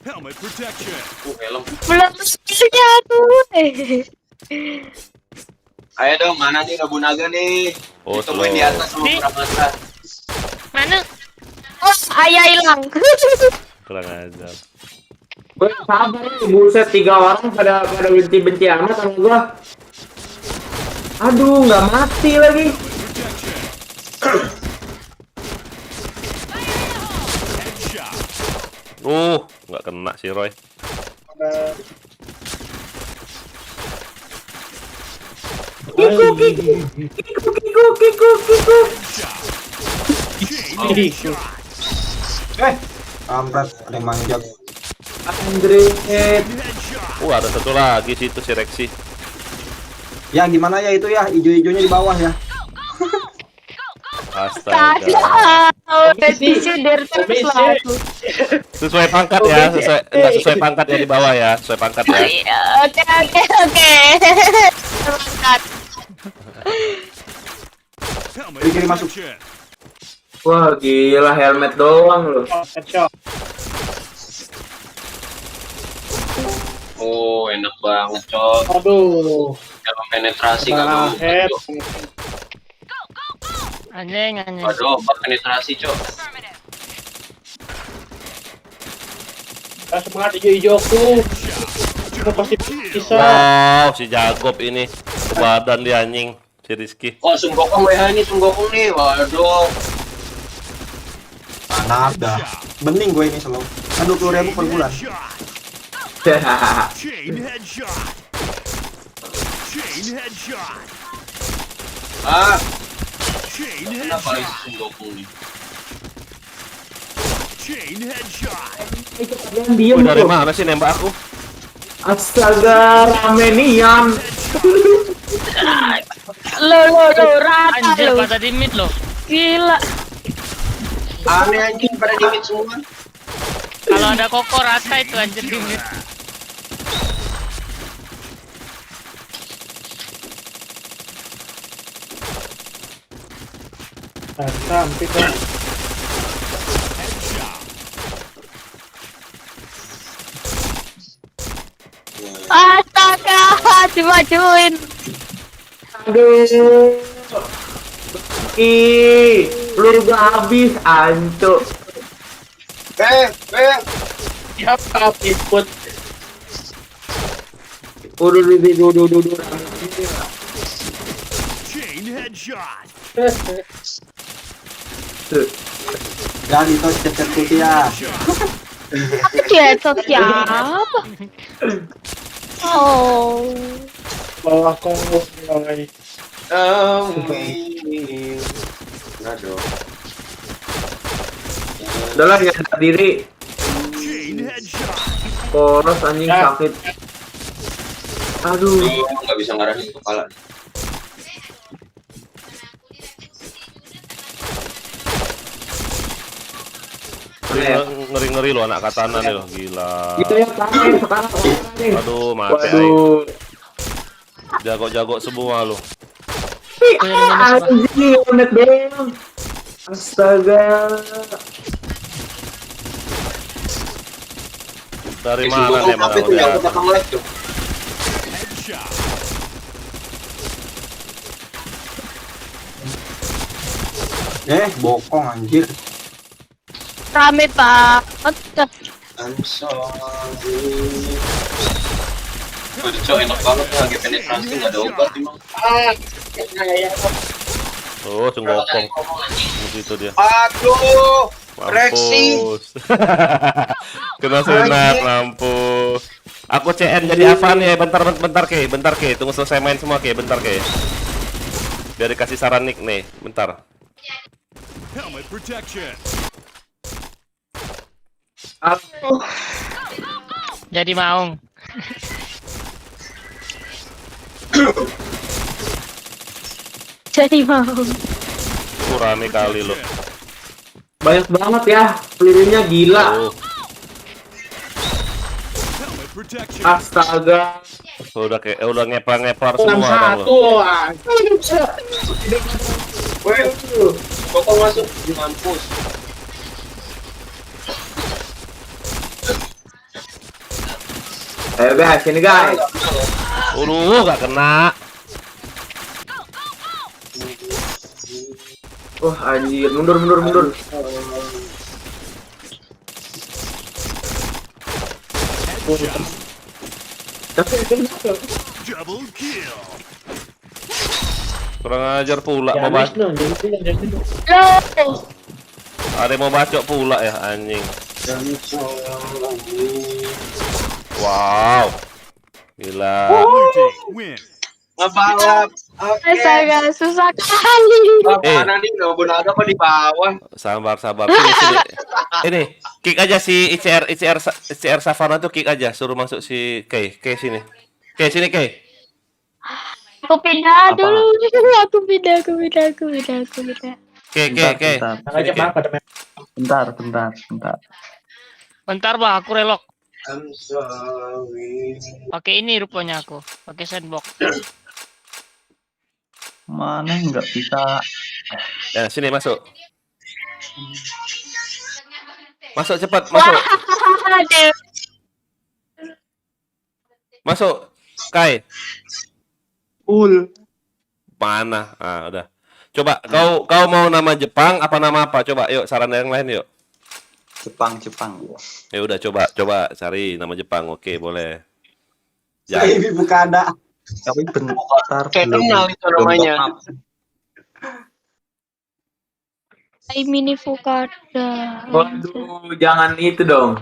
C: Helmet protection.
H: Helm.
J: Belum punya tuh.
H: Ayo dong, mana nih Rabu Naga nih?
B: Oh,
H: Ditemuin di atas sama
I: Nih.
H: Pramata.
I: Mana?
J: Oh, ayah hilang.
B: Kurang ajar.
F: Gue sabar ya, buset 3 orang pada benci-benci amat sama gua. Aduh, nggak mati lagi.
C: Headshot.
B: Nggak kena si Roy.
F: Kiku.
C: Chain headshot.
A: Kampret, ada yang manjat.
F: Andre,
C: Headshot.
B: Ada satu lagi situ si Rexy.
A: Ya gimana ya itu ya, ijo-ijonya di bawah ya.
B: Astaga.
J: Udah disudir terus lah aku.
B: Sesuai pangkat ya, enggak sesuai pangkat ya di bawah ya, sesuai pangkat ya.
J: Iya, oke. Semangat.
C: Helmet
A: Kiri masuk.
C: protection.
F: wah gila helmet doang loh.
H: Oh, enak banget, Cok.
F: Aduh.
H: Kalau penetrasi kalau
I: Anjing.
H: Waduh, penetrasi, Cok.
F: Semangat hijau-hijauku. Kita pasti bisa.
B: Wow, si Jagob ini badan dia anjing, si Rizky.
H: Oh, Sunggokong WH ini, Sunggokong nih. Waduh.
A: Mana ada. Bening gue ini selalu. Kan 20.000 per bulan.
C: Headshot. Chain headshot. Chain headshot. Chain
H: Kenapa
C: headshot.
H: itu Sunggokong nih?
C: Chain headshot.
F: Diam
B: Dari
F: loh.
B: mana sih nembak aku?
F: Astaga, ramenian.
J: Lo rata
I: Anjir,
J: lo.
I: pada di mid loh.
J: Gila.
H: Aneh anjing pada dimit semua.
I: Kalau ada Koko rata itu anjir di mid.
F: Sampai kan.
J: Astaga, dimajuin.
F: Aduh. Peluru gua habis, anco. Siap, ikut. Udah.
C: Chain headshot.
A: Dan itu cet putih ya.
C: Shot.
I: Aku headshot siapa? Oh.
K: Malah kau mulai.
H: Aduh.
F: Udahlah ya diri.
C: Chain headshot.
F: Poros anjing sakit. Aduh.
H: Nggak bisa ngarahin kepala.
B: Ngeri-ngeri lo anak katana nih lo, gila.
F: Itu yang terakhir sekarang.
B: Aduh, mati aing.
F: Waduh.
B: Jago-jago semua lo.
F: Anjing, unet dong. Astaga.
B: Dari mana nih
H: Apa itu yang kita nge-lag tuh?
C: Headshot.
A: Bokong anjir.
I: Rame pak.
H: I'm sorry. Aduh, cowok enak banget ya, lagi penetrasi nggak ada obat emang.
B: Oh, cunggokong. Begitu dia.
H: Aduh, Rexy.
B: Mampus. Kena sunat, mampus. Aku CN jadi apa nih? Bentar ke. Tunggu selesai main semua ke, bentar ke. Biar dikasih saran nick nih, bentar.
C: Helmet protection.
I: Jadi maung. Jadi maung.
B: Rame kali lo.
F: Banyak banget ya, pelurunya gila.
B: Oh,
C: Helmet protection.
F: Astaga.
B: udah ngepar semua orang lo.
H: Weh, kok masuk mampus.
F: Ayo guys, sini guys.
B: Gak kena.
F: Wah anjir, mundur.
C: Double kill.
B: Kurang ajar pula mau bacok. Ada yang mau bacok pula ya anjing. Wow. Gila.
C: Blue team win.
H: Ngebalap. Oke.
I: Astaga, susah kali.
H: Mana nih Nobunaga kok di bawah?
B: Sabar. Sini. Ini kick aja si ICR Savana tuh, kick aja, suruh masuk si Kay sini. Kay sini Kay.
I: Aku pindah dulu. Aku pindah.
B: Kay.
I: Bentar bang, aku relok.
H: I'm sorry.
I: Pakai ini rupanya aku. Pakai sandbox.
K: Mana nggak bisa.
B: Ya, sini masuk. Masuk cepat, masuk. Masuk. Kai. Mana? Ah, udah. Coba kau mau nama Jepang apa nama apa? Coba yuk saran yang lain yuk.
A: Jepang.
B: Ya udah coba cari nama Jepang. Oke, boleh.
A: Ini bukan ada.
K: Tapi bentar.
H: Kayak kenal itu namanya.
I: Mini Fukada.
F: Waduh, jangan itu dong.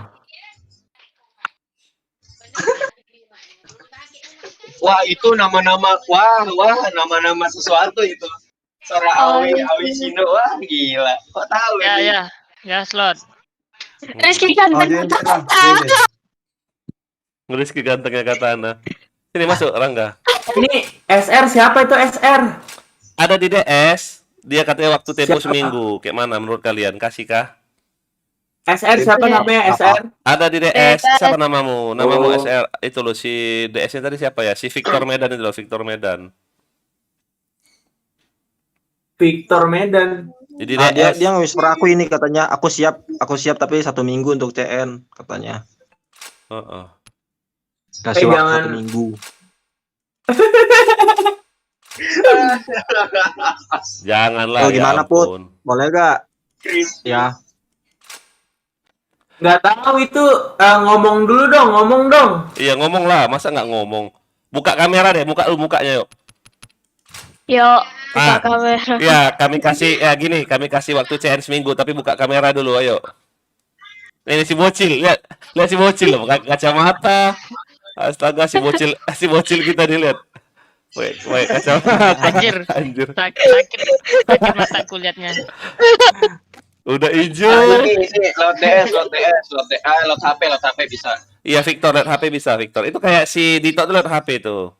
H: Wah, itu nama-nama. Wah, nama-nama sesuatu itu. Sora Awi Shino. Wah, gila. Kok tahu ini?
I: Ya slot.
A: Rizky ganteng.
B: Rizky gantengnya Katana. Sini masuk Rangga.
F: Ini SR siapa itu SR?
B: Ada di DS. Dia katanya waktu tempo seminggu. Kayak mana menurut kalian? Kasih kah?
F: SR siapa namanya SR?
B: Ada di DS. Siapa namamu? Namamu SR. Itu loh si DS-nya tadi siapa ya? Si Victor Medan itu loh, Victor Medan.
F: Victor Medan.
B: Jadi
A: Dia nge-whisper aku ini katanya, aku siap tapi 1 minggu untuk CN katanya. Kasih waktu 1 minggu.
B: Janganlah.
A: Gimana
B: ya
A: Put? Boleh gak? Ya.
F: Nggak tahu itu, ngomong dong.
B: Iya ngomong lah, masa nggak ngomong? Buka kamera deh, mukanya yuk.
I: Yuk, buka kamera.
B: Ya kami kasih waktu CN seminggu, tapi buka kamera dulu, ayo. Ini si bocil, lihat si bocil loh, pakai kacamata. Astaga, si bocil kita dilihat. Wait, kacamata.
I: Anjir.
B: Anjir.
I: Sakit mataku liatnya.
B: Udah
H: Ah,
B: hijau.
H: ini lewat DS, lewat HP bisa.
B: Iya, Victor lewat HP bisa, Victor. Itu kayak si Dito tuh lewat HP tuh.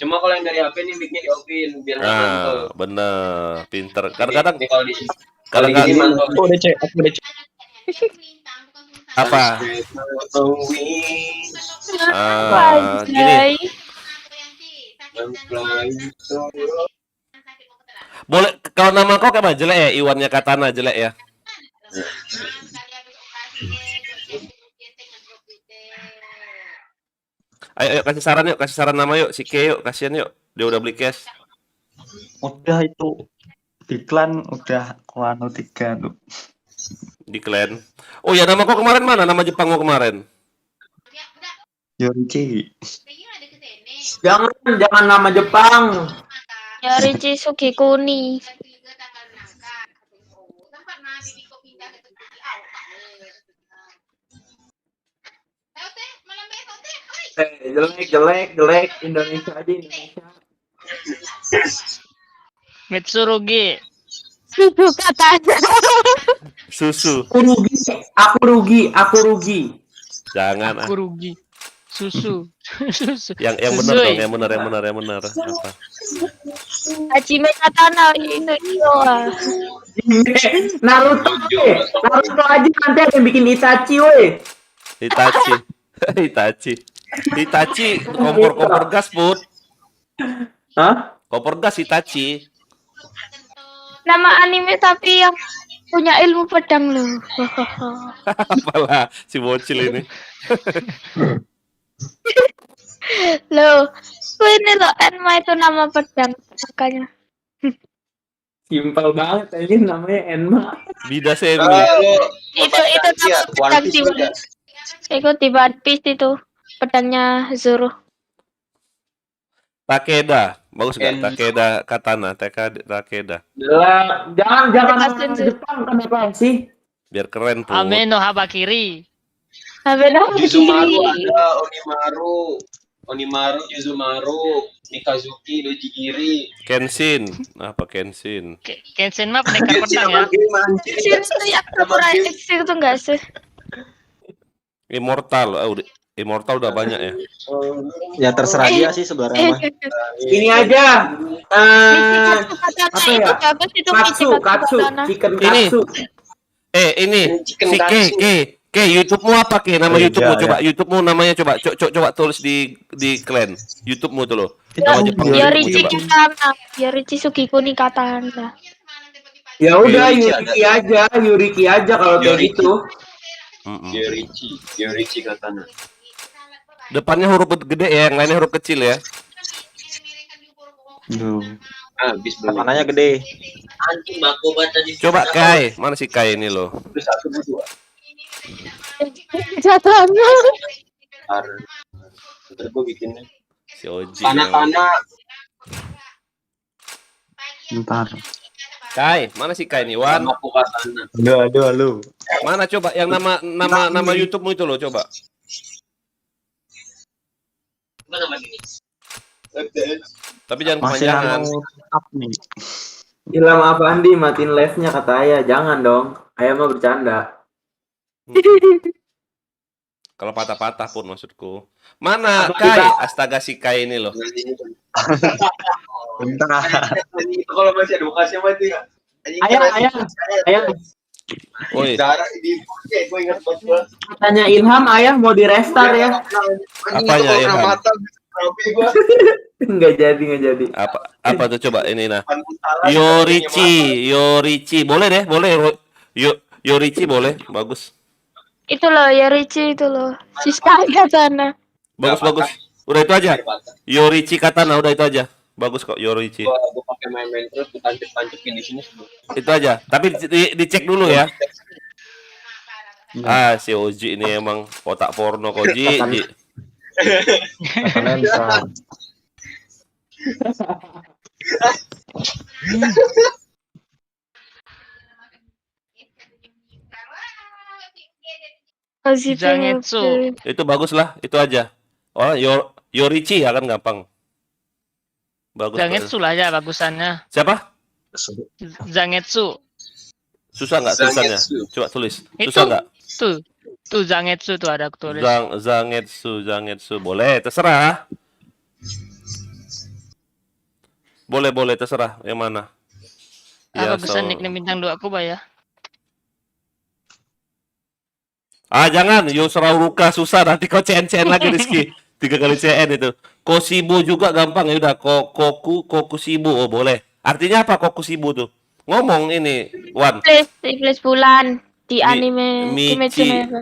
H: Cuma kalau yang dari HP nih mic-nya di-off-in biar nggak mantul.
B: Nah, bener, pinter. Kadang-kadang
H: Ini kalau di sini
B: kadang-kadang
H: mantul.
K: Aku udah cek, aku udah cek.
B: apa? Gini. Boleh kalau nama kau kayak mana? Jelek ya? Iwannya Katana jelek ya? Ayo kasih saran nama yuk, si Ke yuk, kasihan yuk. Dia udah beli cash.
K: Udah itu iklan udah kuano 3 tuh.
B: Di clan. Oh ya, nama kau kemarin mana? Nama Jepang kau kemarin?
K: Yonci.
F: Jangan nama Jepang.
E: Yorichi Sugikuni.
F: Jelek Indonesia aja Indonesia.
I: Mitsurugi.
E: Susu katanya.
B: Susu.
F: Aku rugi.
B: Jangan ah.
I: Aku rugi. Susu.
B: Yang benar dong, yang benar. Apa?
E: Hajime Katana Indonesia.
F: Naruto aja nanti ada yang bikin Itachi woi.
B: Itachi kompor gas, Put.
F: Hah?
B: Kompor gas Itachi.
E: Nama anime tapi yang punya ilmu pedang loh.
B: Apalah si bocil ini.
E: Loh, ini loh Enma itu nama pedang makanya.
F: Simpel banget aja namanya Enma.
B: Bida Semi.
E: Itu nama pedang di itu di One Piece itu pedangnya Zoro.
B: Takeda, bagus gak? Takeda Katana, Takeda.
F: Jangan nama Jepang kenapa sih?
B: Biar keren tuh.
I: Ame no Habakiri.
H: Yuzumaru ada, Onimaru, Yuzumaru, Mikazuki, Dojigiri.
B: Kenshin. Apa Kenshin?
I: Kenshin mah pendekar pedang ya.
E: Kenshin itu yang Samurai X itu enggak sih?
B: Immortal. Immortal udah banyak ya.
A: Ya terserah dia sih sebenarnya mah.
F: Ini aja.
E: Apa ya?
F: Katsu, chicken katsu.
B: Ini si Ke YouTube-mu apa Ke? Nama YouTube-mu coba. YouTube-mu namanya coba tulis di clan. YouTube-mu tuh loh. Nama Jepang
E: Yorichi
B: coba.
E: Katana, Yorichi Sugikuni Katana.
F: Ya udah Yuriki aja kalau kayak gitu.
H: Yorichi Katana.
B: Depannya huruf gede ya, yang lainnya huruf kecil ya.
H: Habis belum.
A: Tekanannya gede.
H: Anjing aku baca di.
B: Coba Kai, mana si Kai ini loh?
H: 1, 2.
E: Katana.
H: Ntar gue bikinnya.
B: Si Oji.
H: Tanah.
K: Bentar.
B: Kai, mana si Kai nih? Wan.
H: Aku Katana.
A: Aduh lu.
B: Mana coba yang nama YouTube-mu itu loh, coba.
H: Apa namanya ini?
B: Tapi jangan
K: Masih
B: kepanjangan.
K: up nih.
F: Ilham Afandi matiin live-nya kata Ayah. Jangan dong. Ayah mah bercanda.
B: Kalau patah-patah pun maksudku. Mana Kai? Astaga si Kai ini loh.
A: Bentar.
H: Itu kalau masih edukasi mati ya.
F: Ayah.
B: Woi,
H: Darah di gue ingat banget.
F: Tanya Ilham, Ayah mau di restart ya?
B: Apanya, Ilham?
F: Nggak jadi.
B: apa tuh coba ini nah. Yorichi. Boleh deh, boleh. Yorichi boleh, bagus.
E: Itu loh Yorichi itu loh. Siska Katana.
B: Bagus. Udah itu aja. Yorichi Katana udah itu aja. Bagus kok Yorichi.
H: Gue pakai main terus tancap-tancapin di sini.
B: Itu aja. Tapi dicek dulu ya. Si Oji ini emang kotak porno Koji.
A: Katanya bisa.
E: Kasih
I: Zangetsu.
B: Itu bagus lah, itu aja. Oh, Yorichi ya kan gampang. Bagus.
I: Zangetsu lah ya bagusannya.
B: Siapa?
I: Zangetsu.
B: Susah nggak tulisannya?
H: Zangetsu.
B: Coba tulis.
I: Itu
B: Susah nggak?
I: tuh Zangetsu tuh ada aku tulis.
B: Zangetsu. Boleh, terserah. Boleh, terserah. Yang mana?
I: Bagusan nickname bintang 2 aku, Bay ya.
B: Jangan, Yosra Uruka susah, nanti kau CN lagi Rizky. 3 kali CN itu. Koshibo juga gampang, ya udah. Kokushibo, oh boleh. Artinya apa Kokushibo tuh? Ngomong ini, Wan.
E: Iblis bulan di anime Kimetsu no Yaiba.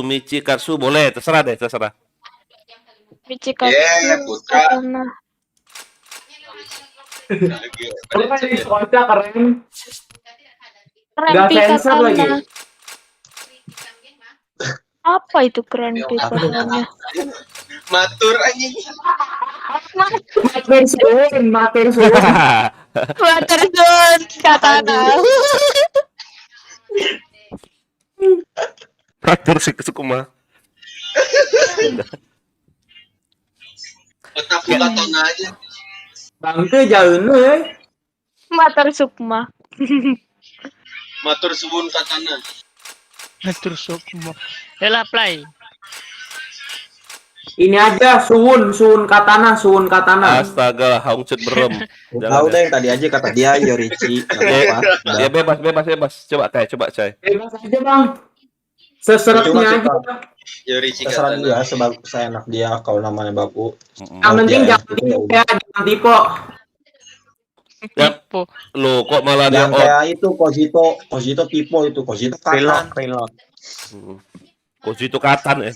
B: Michikatsu boleh, terserah deh, terserah.
E: Michikatsu.
F: Putra. Keren. Gak sensor lagi.
E: Apa itu keren katanya?
H: Matur anjing.
F: Matur suwun.
E: Watergun katana.
B: Matur sih Sukuma.
H: Otak katana aja.
F: Bangke jauh
E: Mater Sukma.
H: Matur suwun katana.
I: Matur Sukma. Yalah play.
F: Ini aja suwun katana.
B: Astaga, haungcut berem.
A: Tahu deh yang tadi aja kata dia Yorichi.
B: Ya bebas. Coba Cai.
F: Bebas aja bang. Seseretnya aja.
H: Yorichi
A: Terserah
H: katana.
A: dia, sebagus saya enak dia kalau namanya baku.
F: Yang penting jangan tipe.
B: Ya, lo kok malah dia
A: Yang kayak itu Kojito tipe itu Kojito katan.
B: Kojito katan ya.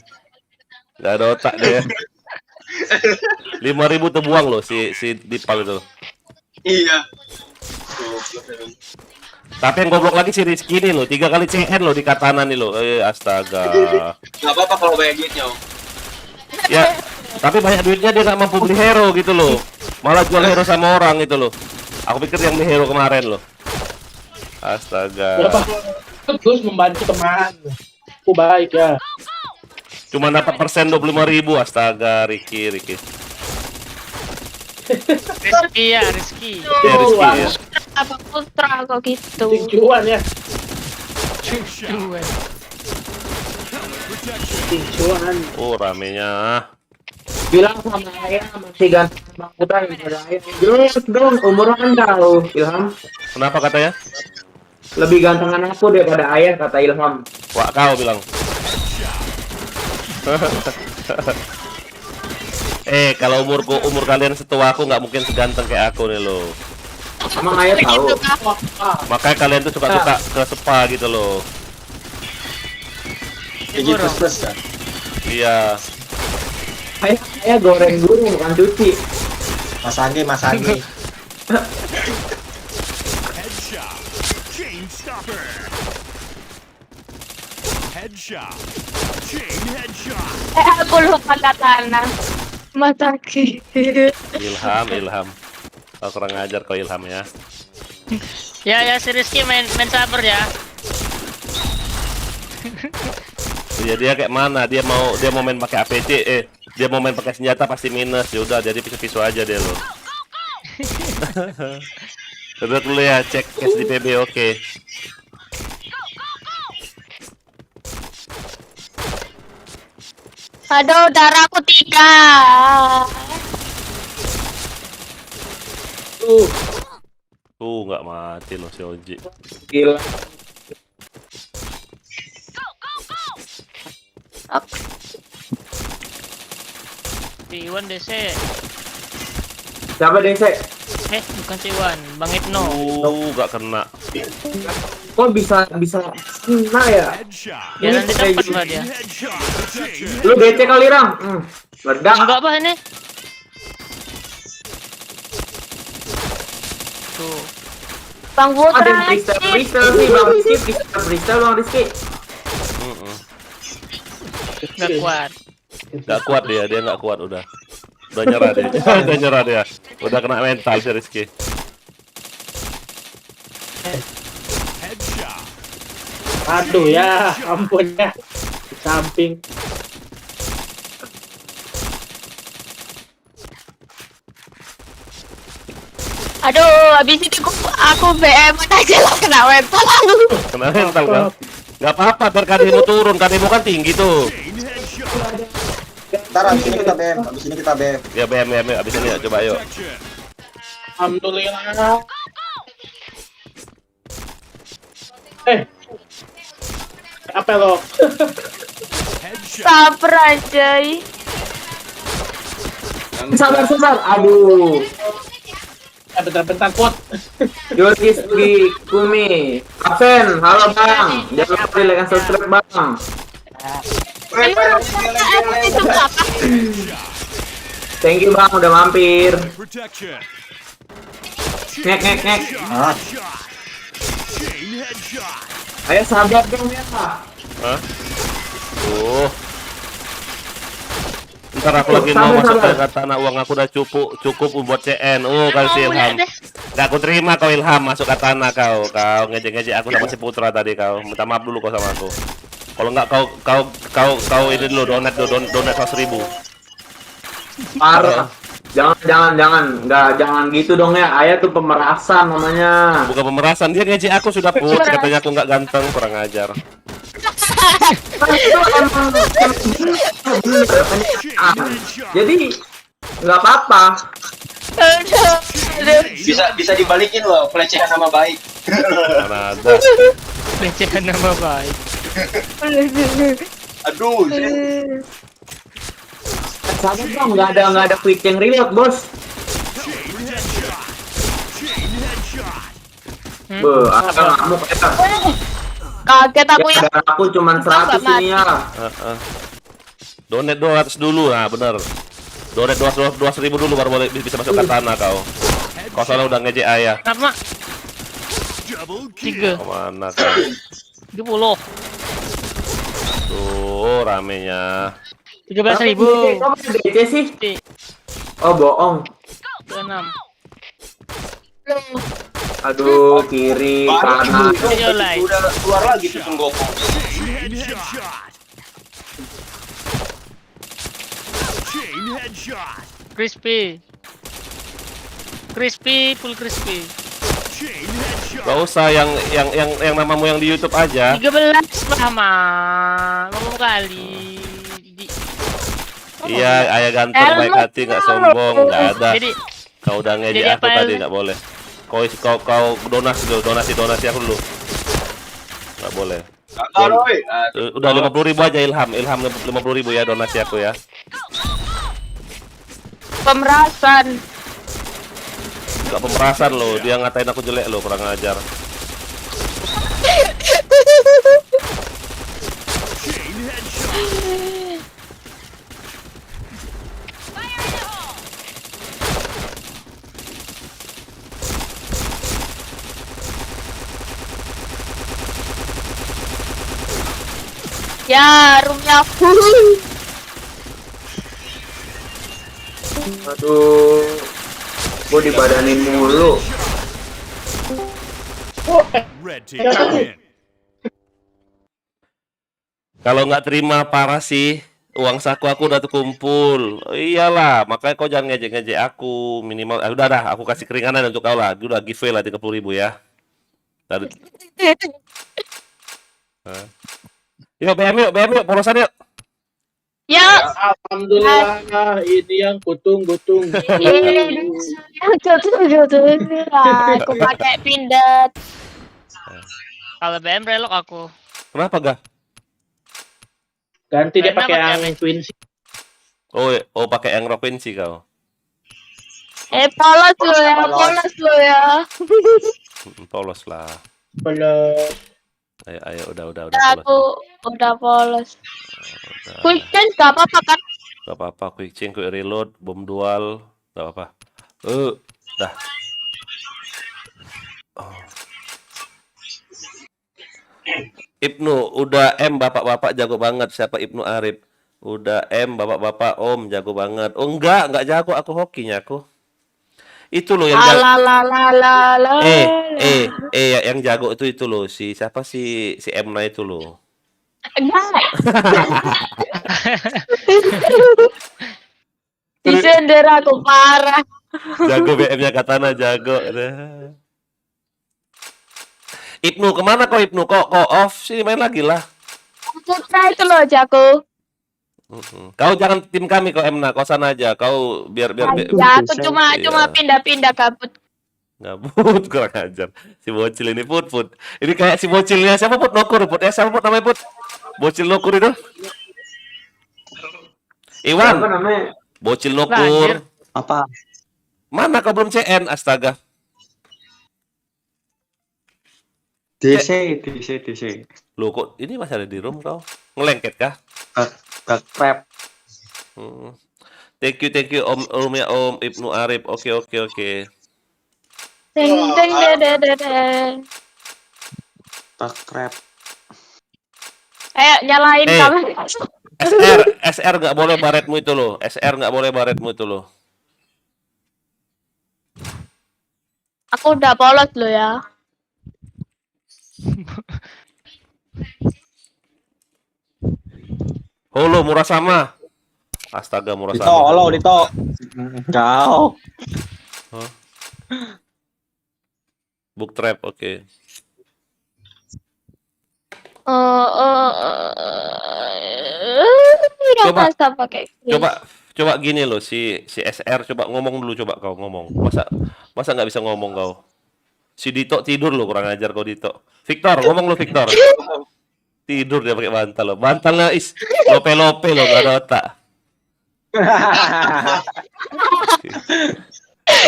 B: Gak ada otak dia. 5.000 terbuang loh si Dipal itu.
H: Iya.
B: Tapi yang goblok lagi si Rizky ini loh, 3 kali CN loh di katana nih loh. Astaga.
H: Gak apa-apa kalau banyak duitnya, Om.
B: Ya, tapi banyak duitnya dia gak mampu beli hero gitu loh. Malah jual hero sama orang gitu loh. Aku pikir yang beli hero kemarin loh. Astaga.
K: Terus membantu teman. Aku baik ya.
B: Cuma dapat persen 25.000. Astaga, Ricky.
I: Rizky.
B: Ya, Rizky ya.
E: Apa putra kok gitu?
K: Tinjuan ya.
I: Cuan.
K: Tinjuan.
B: Oh, ramenya.
F: Bilang sama ayah masih ganteng bang Putra daripada ayah. Terus dong umur kan tahu Ilham.
B: Kenapa katanya?
F: Lebih gantengan aku daripada ayah kata Ilham.
B: Wah, kau bilang. Kalau umur kalian setua aku nggak mungkin seganteng kayak aku nih loh.
F: Emang ayah tahu.
B: Makanya kalian tuh suka ke spa gitu loh.
A: Biji plus ya.
B: Iya.
F: Ayah goreng dulu bukan cuci.
A: Mas Agi.
C: Headshot. Chain stopper. Headshot. Chain headshot.
E: Aku lupa katana. Mataki.
B: Ilham. Kau kurang ajar kau Ilham ya.
I: Ya si Rizky main sabar ya.
B: Ya dia kayak mana? Dia mau main pakai APC, dia mau main pakai senjata pasti minus. Ya udah, jadi pisu-pisu aja dia lo. Coba dulu ya, cek cash di PB oke.
E: Aduh, darahku 3.
B: Nggak mati loh si Oji.
F: Gila.
I: Iwan DC.
F: Siapa DC?
I: Bukan si Iwan, Bang Ibnu.
B: Nggak kena.
F: Kok bisa kena ya?
I: Ya nanti dapat lah dia.
F: Lu DC kali Ram. Ledak.
I: Enggak apa ini? Tuh.
E: Bang Putra.
F: Ada freestyle sih Bang Rizky, freestyle Bang Rizky.
I: Nggak kuat.
B: Nggak kuat dia nggak kuat udah nyerah dia. Udah kena mental si Rizky.
K: Aduh ya, ampun ya. Di samping.
E: Aduh, habis itu aku BM aja lah kena mental lalu.
B: Kena mental kan? Gak apa-apa, ntar KD-mu turun, KD-mu kan tinggi tuh.
A: Ntar abis ini kita BM, abis ini kita BM.
B: Ya BM, abis ini ya, coba ayo.
K: Alhamdulillah. Apa lo?
E: Sabar aja.
F: Sabar. Aduh.
K: Bentar, Pot.
F: Yorgis di Kumi. Absen. Halo Bang. Jangan lupa di like dan subscribe Bang.
E: Itu apa?
F: Thank you Bang udah mampir.
C: Protection.
F: Ngek.
A: Ah,
C: Chain headshot.
F: Ayo sabar dong ya.
B: Hah? Ntar aku lagi mau masuk ke Katana, uang aku udah cukup buat CN. Kasih Ilham. Gak aku terima kau Ilham masuk Katana kau ngejek aku sama si Putra tadi kau. Minta maaf dulu kau sama aku. Kalau enggak kau ini dulu donat 100.000.
F: Parah. Jangan gitu dong ya. Ayah tuh pemerasan namanya.
B: Bukan pemerasan, dia ngejek aku sudah Put. Katanya aku nggak ganteng, kurang ajar.
F: Jadi nggak apa-apa.
H: Bisa dibalikin loh, pelecehan sama baik.
B: Mana ada.
I: Pelecehan nama baik.
H: Aduh,
F: Sabar dong, nggak ada quick yang reload bos. Akan ngamuk ya.
E: Kaget aku ya.
F: Ada aku cuman 100 ini ya.
B: Donate 200 dulu, nah bener. Donate 200.000 dulu baru boleh bisa masuk Katana kau. Kau soalnya udah ngejek ayah.
I: Nama 3.
B: Kemana kau?
I: 30.
B: Tuh ramenya.
I: 13.000.
F: Kok DC sih? Oh bohong.
I: 6.
F: Aduh kiri kanan.
H: udah keluar lagi tuh Senggoko.
C: Chain headshot. Chain headshot.
I: Crispy, full crispy.
C: Chain headshot.
B: Gak usah yang namamu yang di YouTube aja.
I: 13 lama. Ngomong kali.
B: Iya, ayah ganteng, baik hati, nggak sombong, nggak ada.
I: Jadi
B: Kau udah ngejek
I: jadi
B: aku
I: apa
B: tadi,
I: ya?
B: nggak boleh. Kau donasi aku dulu. Nggak boleh. Udah 50.000 aja Ilham 50.000 ya donasi aku ya.
E: Pemerasan.
B: Nggak pemerasan lo, dia ngatain aku jelek lo, kurang ajar.
C: Chain headshot.
E: Ya, roomnya full.
F: Aduh, gua dibadanin mulu.
C: Red team win.
B: Kalau nggak terima parah sih, uang saku aku udah terkumpul. Iyalah, makanya kau jangan ngejek-ngejek aku. Minimal, udah dah, aku kasih keringanan untuk kau lah. Udah giveaway lah 30.000 ya. Tadi. Yuk, BM yuk, polosan yuk.
E: Ya.
K: Alhamdulillah, ini yang kutung-kutung.
E: Aku pakai pindad.
I: kalau BM relok aku.
B: Kenapa gak?
K: Ganti dia
I: Karena
K: pakai
I: pakai
K: yang Quincy.
B: Oh pakai yang Roquency kau.
E: Polos lo ya.
B: Polos lah.
K: Belum.
B: Ayo udah.
E: Aku udah polos.
B: Udah.
E: Quick change gak apa-apa kan?
B: Gak apa-apa, quick change, quick reload, bom dual, gak apa-apa. Dah. Ibnu, udah M bapak-bapak jago banget. Siapa Ibnu Arif? Udah M bapak-bapak Om jago banget. Oh enggak jago, aku hokinya aku. Itu loh yang jago. yang jago itu loh, si siapa si Emna itu loh.
E: Enggak. Disender aku parah.
B: Jago BM-nya Katana jago. Ibnu kemana kau Ibnu? Kok off sih, main lagi lah.
E: Putra itu loh jago.
B: Kau jangan tim kami kau Emna, kau sana aja. Kau biar
E: Ya aku cuma pindah-pindah kabut.
B: Ngabut kurang ajar. Si bocil ini put. Ini kayak si bocilnya siapa put Nokur put. Siapa put namanya put? Bocil Nokur itu. Iwan.
F: Apa namanya?
B: Bocil Nokur.
A: Apa?
B: Mana kau belum CN? Astaga.
F: DC.
B: Loh kok ini masih ada di room kau? Ngelengket kah?
F: Trap.
B: Thank you Om ya Om Ibnu Arif. Oke.
E: Deng deng deng.
F: Trap.
E: Ayo nyalain kamu.
B: SR nggak boleh baretmu itu loh. SR nggak boleh baretmu itu loh.
E: Aku udah polos lo ya.
B: Holo murah sama. Astaga murah
A: Dito,
B: sama.
A: halo Dito. Kau.
B: Huh? Book trap, oke. Coba gini loh si SR coba ngomong dulu coba kau ngomong. Masa nggak bisa ngomong kau? Si Dito tidur loh kurang ajar kau Dito. Victor ngomong lo Victor. Tidur dia pakai bantal loh. Bantalnya lope-lope loh nggak ada otak.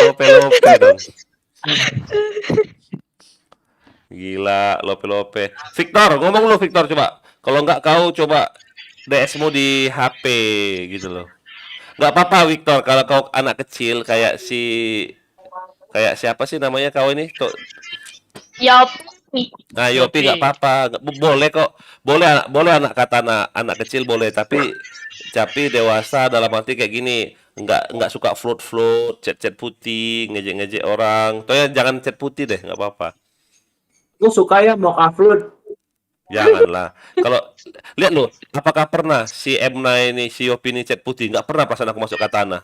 B: Lope-lope dong. Gila, lope-lope. Victor, ngomong lu Victor coba. Kalau nggak kau coba DS-mu di HP gitu loh. Nggak apa-apa Victor, kalau kau anak kecil kayak siapa sih namanya kau ini?
E: Yopi.
B: Nah, Yopi nggak apa-apa. Boleh kok. Boleh anak Katana, anak kecil boleh, tapi dewasa dalam arti kayak gini. Nggak suka float chat putih, ngejek orang. Toh ya jangan chat putih deh, nggak apa-apa.
F: Gue suka ya mau upload.
B: Janganlah. Kalau lihat loh, apakah pernah si Emna ini, si Yopi ini chat putih? Nggak pernah pas aku masuk Katana.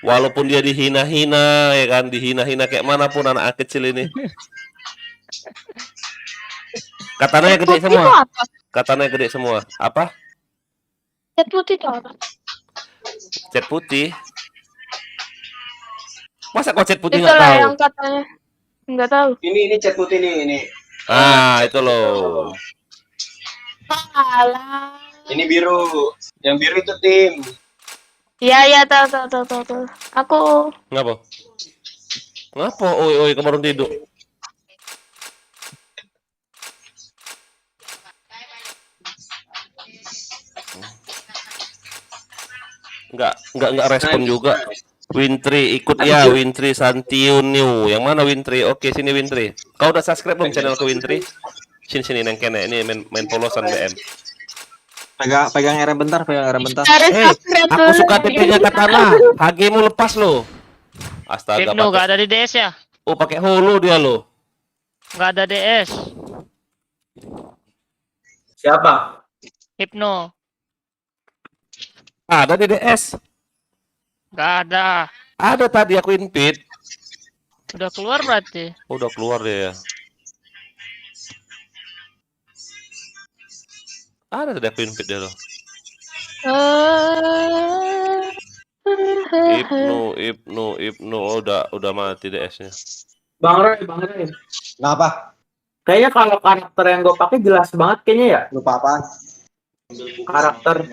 B: Walaupun dia dihina-hina, ya kan, dihina-hina kayak manapun anak kecil ini. Katananya gede semua. Katananya gede semua. Apa?
E: Chat putih itu apa?
B: Chat putih. Masa kok chat putih
E: Itu
B: nggak
E: lah
B: tahu?
E: yang katanya. Nggak tahu.
H: Ini chat putih ini.
B: Ah, itu loh.
E: Alah.
H: Ini biru. Yang biru itu tim.
E: Iya, tahu. Aku
B: Ngapa? Oi, kamu baru tidur. Enggak respon juga. Wintri ikut ya, Wintri Santiuniu. Yang mana Wintri? Oke, sini Wintri. Kau udah subscribe belum channel ke Wintri? Sini neng kene. Ini main polosan BM.
A: Pegang RM bentar.
B: Aku suka TP-nya Katana. HG-mu lepas lo. Astaga.
I: Ibnu nggak ada di DS ya?
B: Oh, pakai holo dia lo.
I: Nggak ada DS.
F: Siapa?
I: Ibnu.
B: Ada di DS.
I: Nggak ada.
B: Ada tadi aku invite.
I: Udah keluar berarti.
B: Oh, udah keluar dia ya. Ada tadi aku invite dia loh. Ibnu. Oh, udah mati DS-nya.
F: Bang Ray.
A: Kenapa?
F: Kayaknya kalau karakter yang gue pakai jelas banget kayaknya ya.
A: Lupa apaan?
F: Karakter.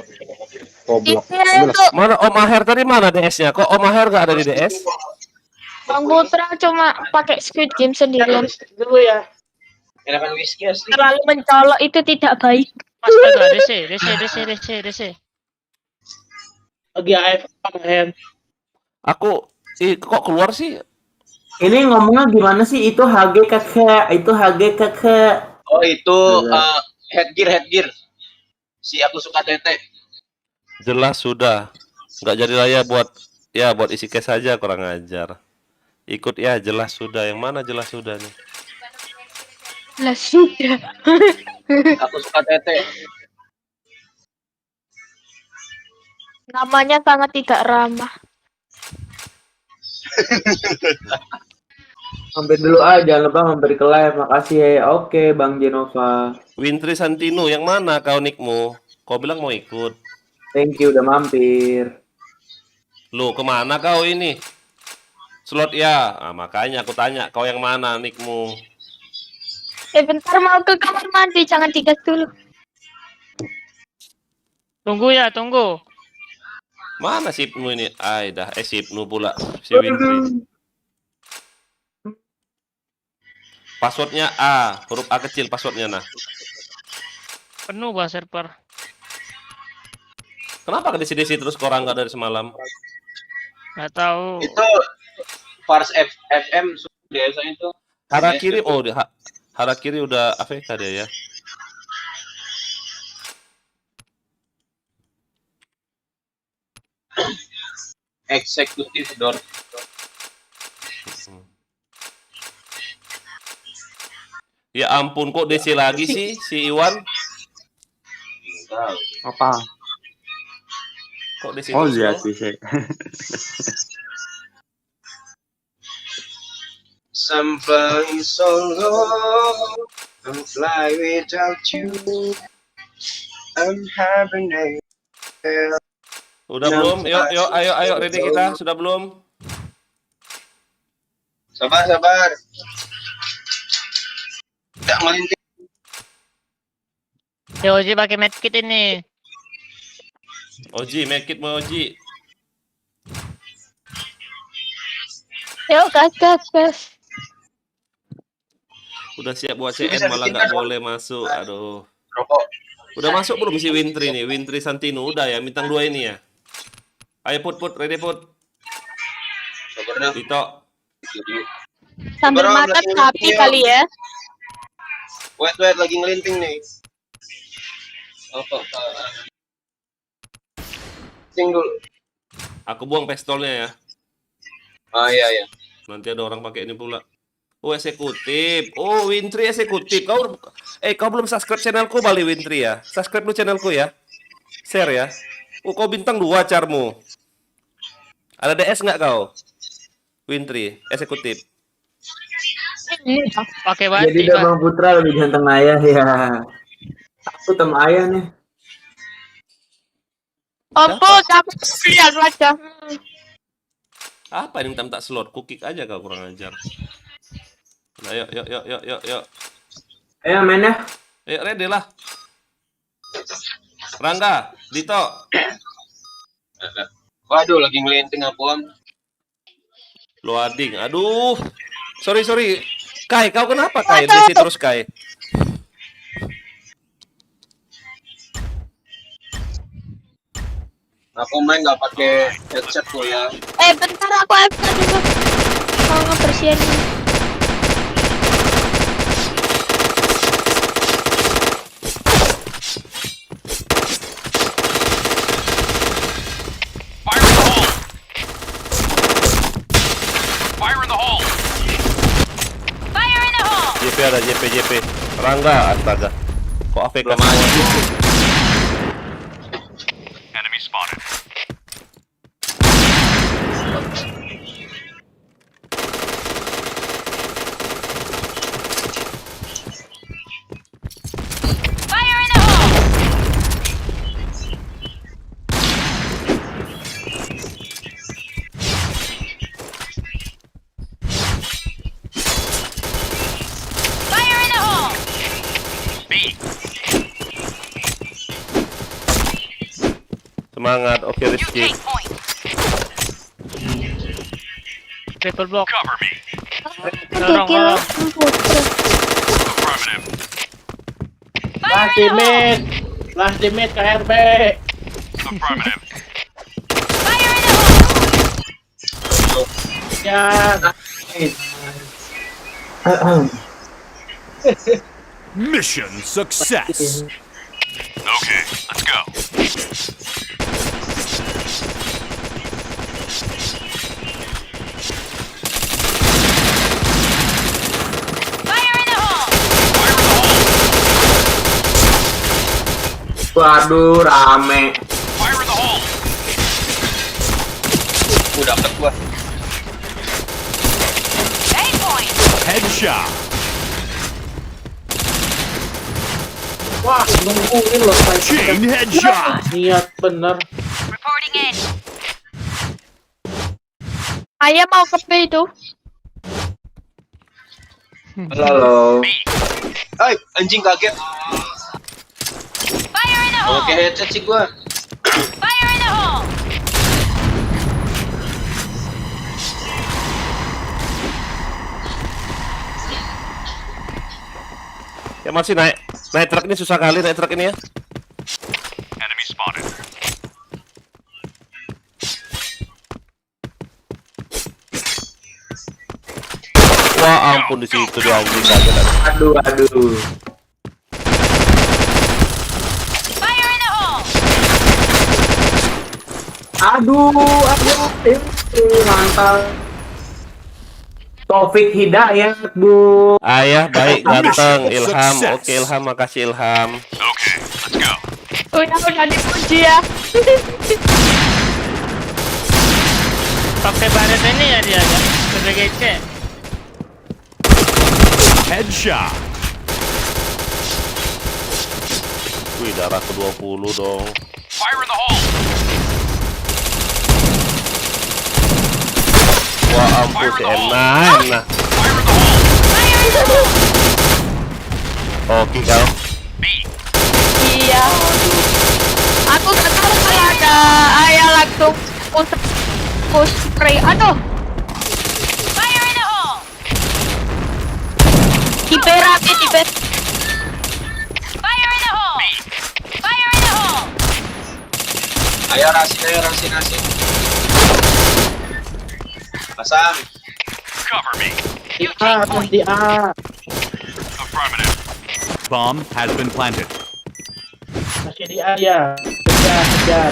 A: Goblok.
B: Mana Om Aher tadi mana DS-nya? Kok Om Aher gak ada di DS?
E: Bang Putra cuma pakai Squid Game sendirian.
K: Dulu ya.
H: Enakan whisky asli.
E: Terlalu mencolok itu tidak baik.
I: Astaga, DC.
K: Lagi AF main.
B: Aku kok keluar sih?
F: Ini ngomongnya gimana sih? Itu HG kakek.
H: Oh itu headgear. Si aku suka tete.
B: Jelas sudah. Nggak jadi raya buat isi cash saja kurang ajar. Ikut ya, jelas sudah. Yang mana jelas sudah nih?
E: Lah sudah.
G: Aku suka tete.
E: Namanya sangat tidak ramah.
F: Mampir dulu jangan lupa mampir ke live. Makasih ya. Oke, Bang Jenova.
B: Wintri Santino, yang mana kau nickmu? Kau bilang mau ikut.
F: Thank you udah mampir.
B: Loh, kemana kau ini? Slot ya? Ah, makanya aku tanya, kau yang mana nickmu?
E: Bentar mau ke kamar mandi, jangan digas dulu.
I: Tunggu ya, tunggu.
B: Mana sipmu ini? Dah, sipmu pula. Si Wintri. Passwordnya A, huruf A kecil passwordnya nah.
I: Penuh bah server.
B: Kenapa ke DC terus korang nggak dari semalam?
I: Nggak tahu.
G: Itu Fars FM biasanya itu.
B: Harakiri, Harakiri udah AFK dia ya.
G: Eksekutif door.
B: Ya ampun, kok DC lagi sih si Iwan?
F: Apa?
B: Kok DC
F: Oh
B: terus
F: iya
B: lo?
F: sih.
H: Some flying so low, I'm fly without you. I'm having a
B: Udah belum? Yuk, ayo, ready kita? Sudah belum?
H: Sabar. Tidak melinting.
I: Si Oji pakai medkit ini.
B: Oji, make it mau Oji.
E: Yuk, gas.
B: Udah siap buat CN malah nggak boleh masuk. Aduh.
H: Rokok.
B: Udah masuk belum si Wintri nih? Wintri Santino udah ya, bintang 2 ini ya. Ayo put, ready put.
H: Sabar dah.
B: Dito.
E: Sambil
H: Sabar,
E: makan
H: lagi
E: sapi
H: ngelinting,
E: kali ya.
H: Wait, lagi ngelinting nih. Apa? Sing dulu.
B: Aku buang pistolnya ya.
H: Ah iya.
B: Nanti ada orang pakai ini pula. Oh, eksekutif. Oh, Wintri eksekutif. Kau belum subscribe channelku Bali Wintri ya? Subscribe lu channelku ya. Share ya. Oh, kau bintang 2 carmu. Ada DS nggak kau? Wintri, eksekutif.
I: Pakai batik.
F: Jadi udah Bang Putra lebih ganteng ayah ya. Aku tem ayah nih.
E: Opus, aku lihat wajah.
B: Apa ini tak slot? Kukik aja kau kurang ajar. Nah, yuk.
F: Ayo main ya.
B: Ayo, ready lah. Rangga, Dito.
H: Waduh, lagi ngelinting apaan?
B: Loading. Aduh. Sorry. Kai, kau kenapa Kai? DC terus Kai.
H: Aku main nggak pakai headset tuh ya.
E: Bentar aku AFK dulu. Mau ngebersihin.
B: JP ada JP. Rangga, astaga. Kok AFK semua?
C: Enemy spotted.
B: Semangat, oke Rizky.
I: Triple block.
C: Cover me.
I: Dorong.
C: Affirmative.
K: Last damage KRB.
C: Affirmative.
K: Ya.
C: Mission success. Okay, let's go.
F: Waduh, rame.
C: Fire in the hole.
H: Dapet gua.
C: Headshot.
K: Wah, nungguin loh
C: Chain headshot.
K: niat bener.
E: Ayah mau ke B itu.
F: Halo.
H: Ay, anjing kaget. Oke, headset sih gua.
B: Ya masih naik truk ini susah kali naik truk ini ya.
C: Enemy spotted.
B: Wah ampun di situ dia anjing kaget.
F: Aduh. Aduh, mantap. Taufik Hidayat, Bu.
B: Ayah baik ganteng Ilham. Oke Ilham, makasih Ilham.
C: Okay, let's go.
E: Udah dipuji ya.
I: Pakai baret ini ya dia ya. PPGC.
C: Headshot.
B: Wih darah ke 20 dong.
C: Fire in the hole.
B: Wah ampun si enak.
C: Fire in the hole.
B: Oke kau.
E: Iya. Aku gak tahu kalau ada ayah langsung push spray. Aduh. Tiber.
H: Ayo rasin. Pasang.
C: Cover me.
K: Di A, terus di A.
C: Affirmative. Bomb has been planted.
K: Masih di A ya. Kejar.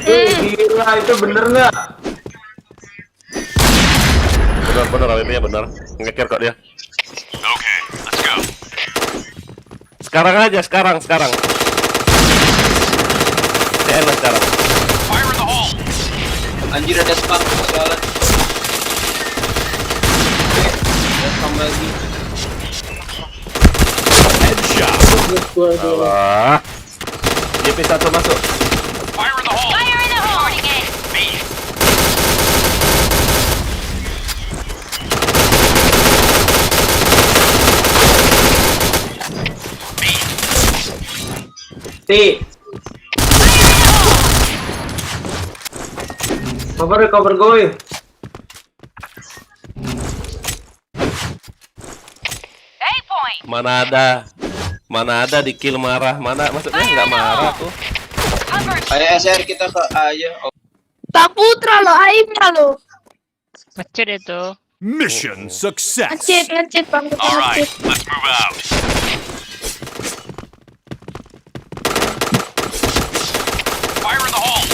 F: Gila, itu bener nggak?
B: Bener ini ya bener. Ngeker kok dia.
C: Okay, let's go.
B: Sekarang aja, sekarang. CL sekarang.
C: Fire in the hole.
H: Anjir ada spam soalnya. Oke, spam lagi.
C: Headshot.
B: Alah. JP1 masuk.
C: Fire in the hole.
F: Ti. Cover gue.
B: Mana ada di kill marah. Mana maksudnya nggak marah tuh.
H: Ayo SR kita ke ayo.
E: Bang Putra lo, aimnya lo.
I: Ngecet itu.
C: Mission success.
E: Ngecet Bang Putra.
C: All right,
E: ngecet.
C: let's move out. Fire in the hole.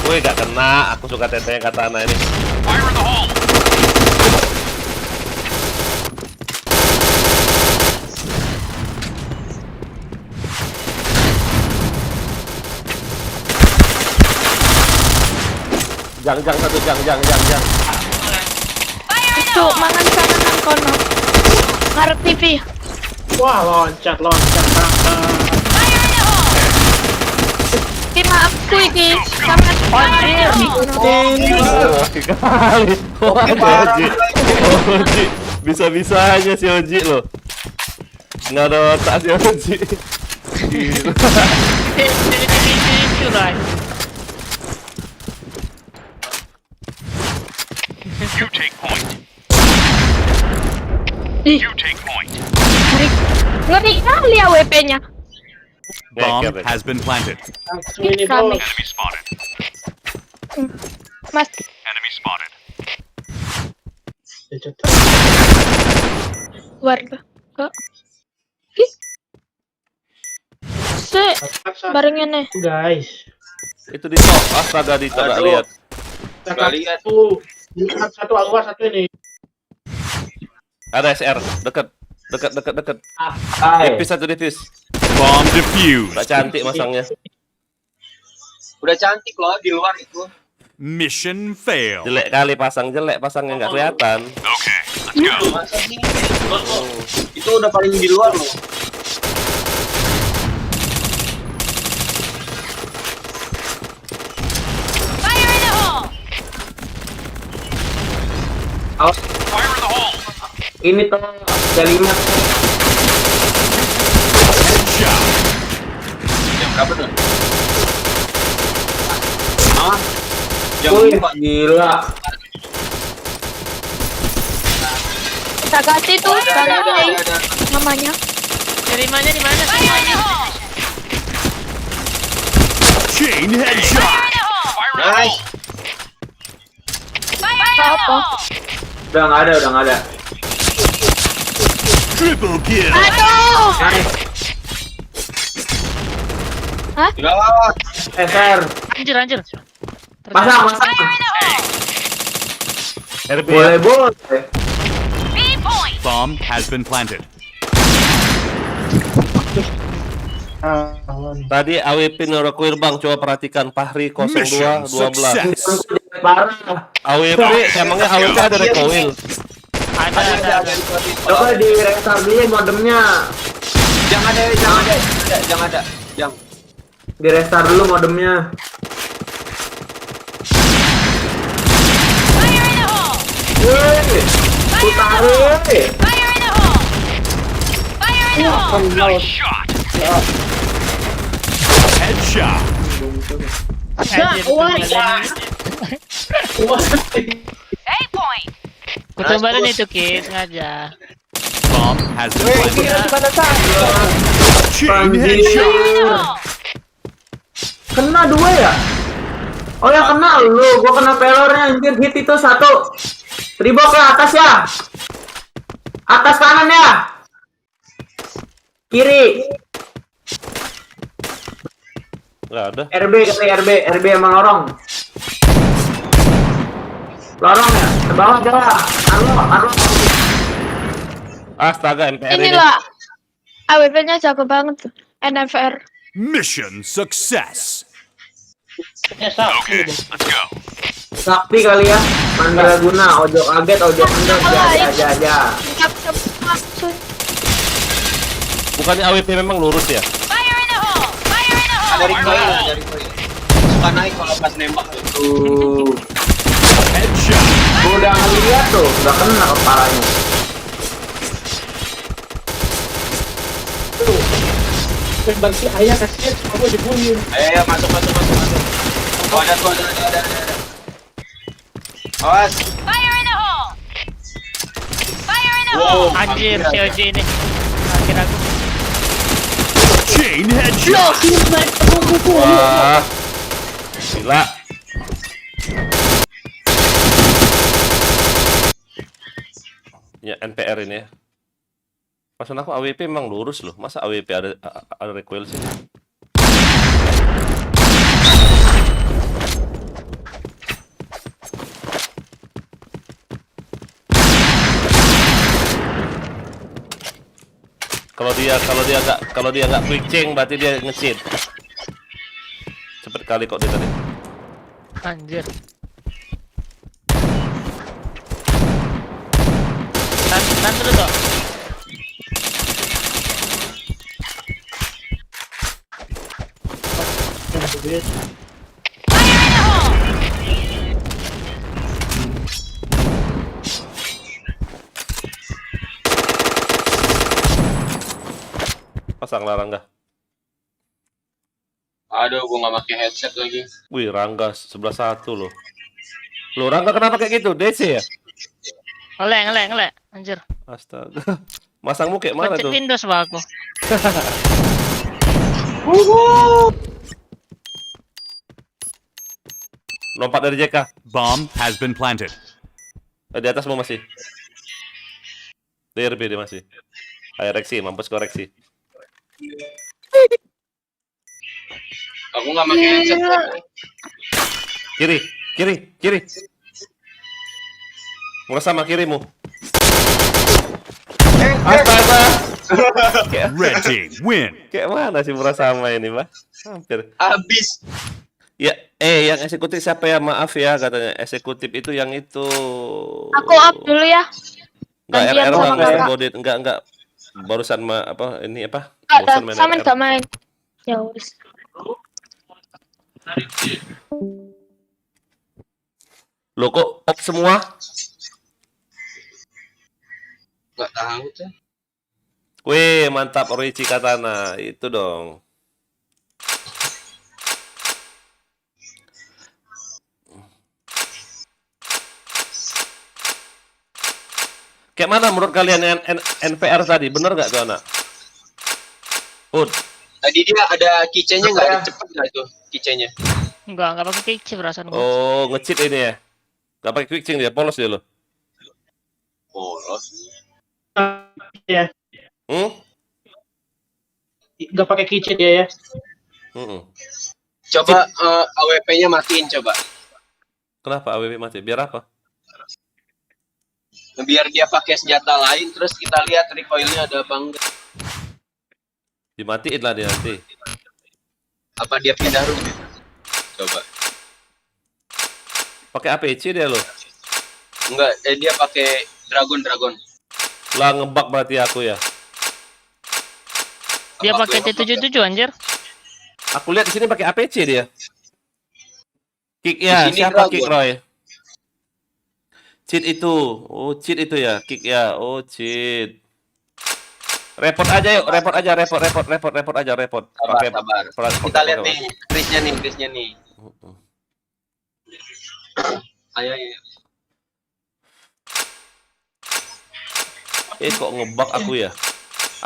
B: Woi gak kena. Aku suka tetenya katana ini.
C: Fire in the hole.
B: Jang satu jang.
E: Itu mangan sana nang kono. Ngarep TV.
K: Wah, loncat.
E: Ki maafku iki. Sampean anjir.
B: Kali. Oji. Bisa-bisanya si Oji lo. Nggak ada otak si Oji. Gila.
I: Itu lah.
C: You take point.
E: Ih,
C: You take point.
E: ngeri kali ya WP-nya.
C: Bomb
B: Ngeker,
C: has been planted.
K: Langsung ini
E: Kami.
K: bos.
C: Enemy spotted.
E: Mas,
C: Enemy spotted.
K: Dicetak.
E: warga. Kok. Ih. Barengnya nih.
K: Guys.
B: Itu di top. Astaga di top nggak
H: Aduh.
B: lihat.
H: Nggak lihat.
K: Satu keluar, satu ini.
B: Ada SR dekat. Dekat.
F: Hai.
B: Defuse satu defuse.
C: Bomb defused.
B: Nggak cantik masangnya.
H: Udah cantik loh di luar itu.
C: Mission failed.
B: Jelek kali pasangnya nggak kelihatan.
C: Okay, let's go.
H: Masa sih? Itu udah paling di luar loh.
C: Fire in the hole.
F: Ini tuh kelima.
C: Headshot.
H: Jam berapa tuh? Jam
F: Wih,
H: 4.
F: gila.
E: Kita kasih tuh sekarang namanya.
I: Terimanya di mana?
C: Chain headshot. Fire in the hole.
E: Apa?
F: Udah nggak ada.
C: Triple kill.
E: Aduh.
H: Ya,
F: Ser.
I: Anjir.
F: Pasang.
B: RB
F: Boleh.
C: Bomb has been planted.
B: tadi AWP Neuroqueer Bang, coba perhatikan Fahri 0212.
C: Success.
F: Parah.
B: AWP emangnya AWP ada recoil?
I: Ada.
F: Coba di restart dulu modemnya.
H: jangan ada.
F: Di restart dulu modemnya. Wih, putarin.
C: Shot. Headshot.
I: Kutumbaran itu Ki, sengaja.
C: Bomb has been planted. Chain
F: Anjir.
C: headshot.
F: Kena 2 ya? Oh ya kena lu, gua kena pelornya anjir, hit itu 1. Tribok ya, atas ya. Atas kanan ya. Kiri.
B: Nggak ada.
F: RB emang lorong. Lorong ya, ke bawah. Arlo.
B: Astaga, MPR ini.
E: Inilah AWP-nya jago banget. NFR.
C: Mission success.
K: Okay,
C: Let's go.
F: Sakti kali ya. Mandraguna, ojo kaget, ojo kendor, aja.
B: Bukannya AWP memang lurus ya?
H: Ada recoil. Suka naik kalau pas nembak tuh.
C: Headshot.
F: Gua udah ngeliat tuh, udah kena kepalanya.
K: Bang si ayah kasihan semua dibunuh.
H: Ayo masuk. Oh, ada. Awas. Wow,
I: Anjir, si OJ ini. Akhir aku.
C: Chain headshot.
B: Wah, gila. Ya NPR ini ya. Maksud aku AWP memang lurus loh. Masa AWP ada recoil sih? Kalau dia nggak quick change berarti dia nge-cheat. Cepet kali kok dia tadi.
I: Anjir. Tahan dulu toh.
B: Pasang lah Rangga.
H: Aduh, gua nggak pakai headset lagi.
B: Wih, Rangga 11-1 loh. Loh, Rangga kenapa kayak gitu? DC ya?
I: Ngelek. Anjir.
B: Astaga. Masangmu kayak mana
I: Pencet
B: tuh?
I: Windows bah aku.
B: Lompat dari JK.
C: Bomb has been planted.
B: Di atasmu masih. DRB dia masih. Ayo reaksi, mampus koreksi.
H: Aku nggak pakai headset.
B: Kiri. Mulai sama kirimu. Astaga.
C: Red team win.
B: Kayak mana sih murah sama ini, Pak? Hampir.
H: Habis.
B: Ya, yang eksekutif siapa ya? Maaf ya katanya. Eksekutif itu yang itu.
E: Aku up dulu ya.
B: Enggak
E: Gantian
B: RR
E: sama
B: Bang,
E: kakak.
B: Bodit. Enggak. Barusan apa ini apa?
E: Enggak,
B: Bosan main
E: sama
B: RR.
E: enggak main. Ya wis.
B: Loh kok op semua?
H: Nggak tahu tuh.
B: Wih, mantap Orochi Katana. Itu dong. Kayak mana menurut kalian yang NPR tadi? Bener nggak tuh anak? Put.
H: Tadi dia ada keychainnya nggak? Ada cepet nggak itu keychainnya?
I: Enggak pakai kece perasaan gua.
B: Oh, nge-cheat ini ya? Nggak pakai quick change dia, polos dia lo.
H: Polos.
K: Ya, nggak pakai keychain dia ya.
H: Coba AWP-nya matiin coba.
B: Kenapa AWP mati? Biar apa?
H: Biar dia pakai senjata lain, terus kita lihat recoil-nya ada apa enggak.
B: Dimatiin lah dia nanti.
H: Apa dia pindah room? Coba.
B: Pakai APC dia lo.
H: Enggak, dia pakai dragon.
B: Lah ngebug berarti aku ya.
I: Dia pakai T77 anjir.
B: Aku lihat di sini pakai APC dia. Kick ya,
H: Di sini
B: siapa
H: dragon.
B: kick Roy? Cheat itu. Oh, cheat itu ya, kick ya. Oh, cheat. Report aja yuk, report aja.
H: Sabar. Kita lihat nih, Chris-nya nih. Ayo.
B: Kok ngebug aku ya?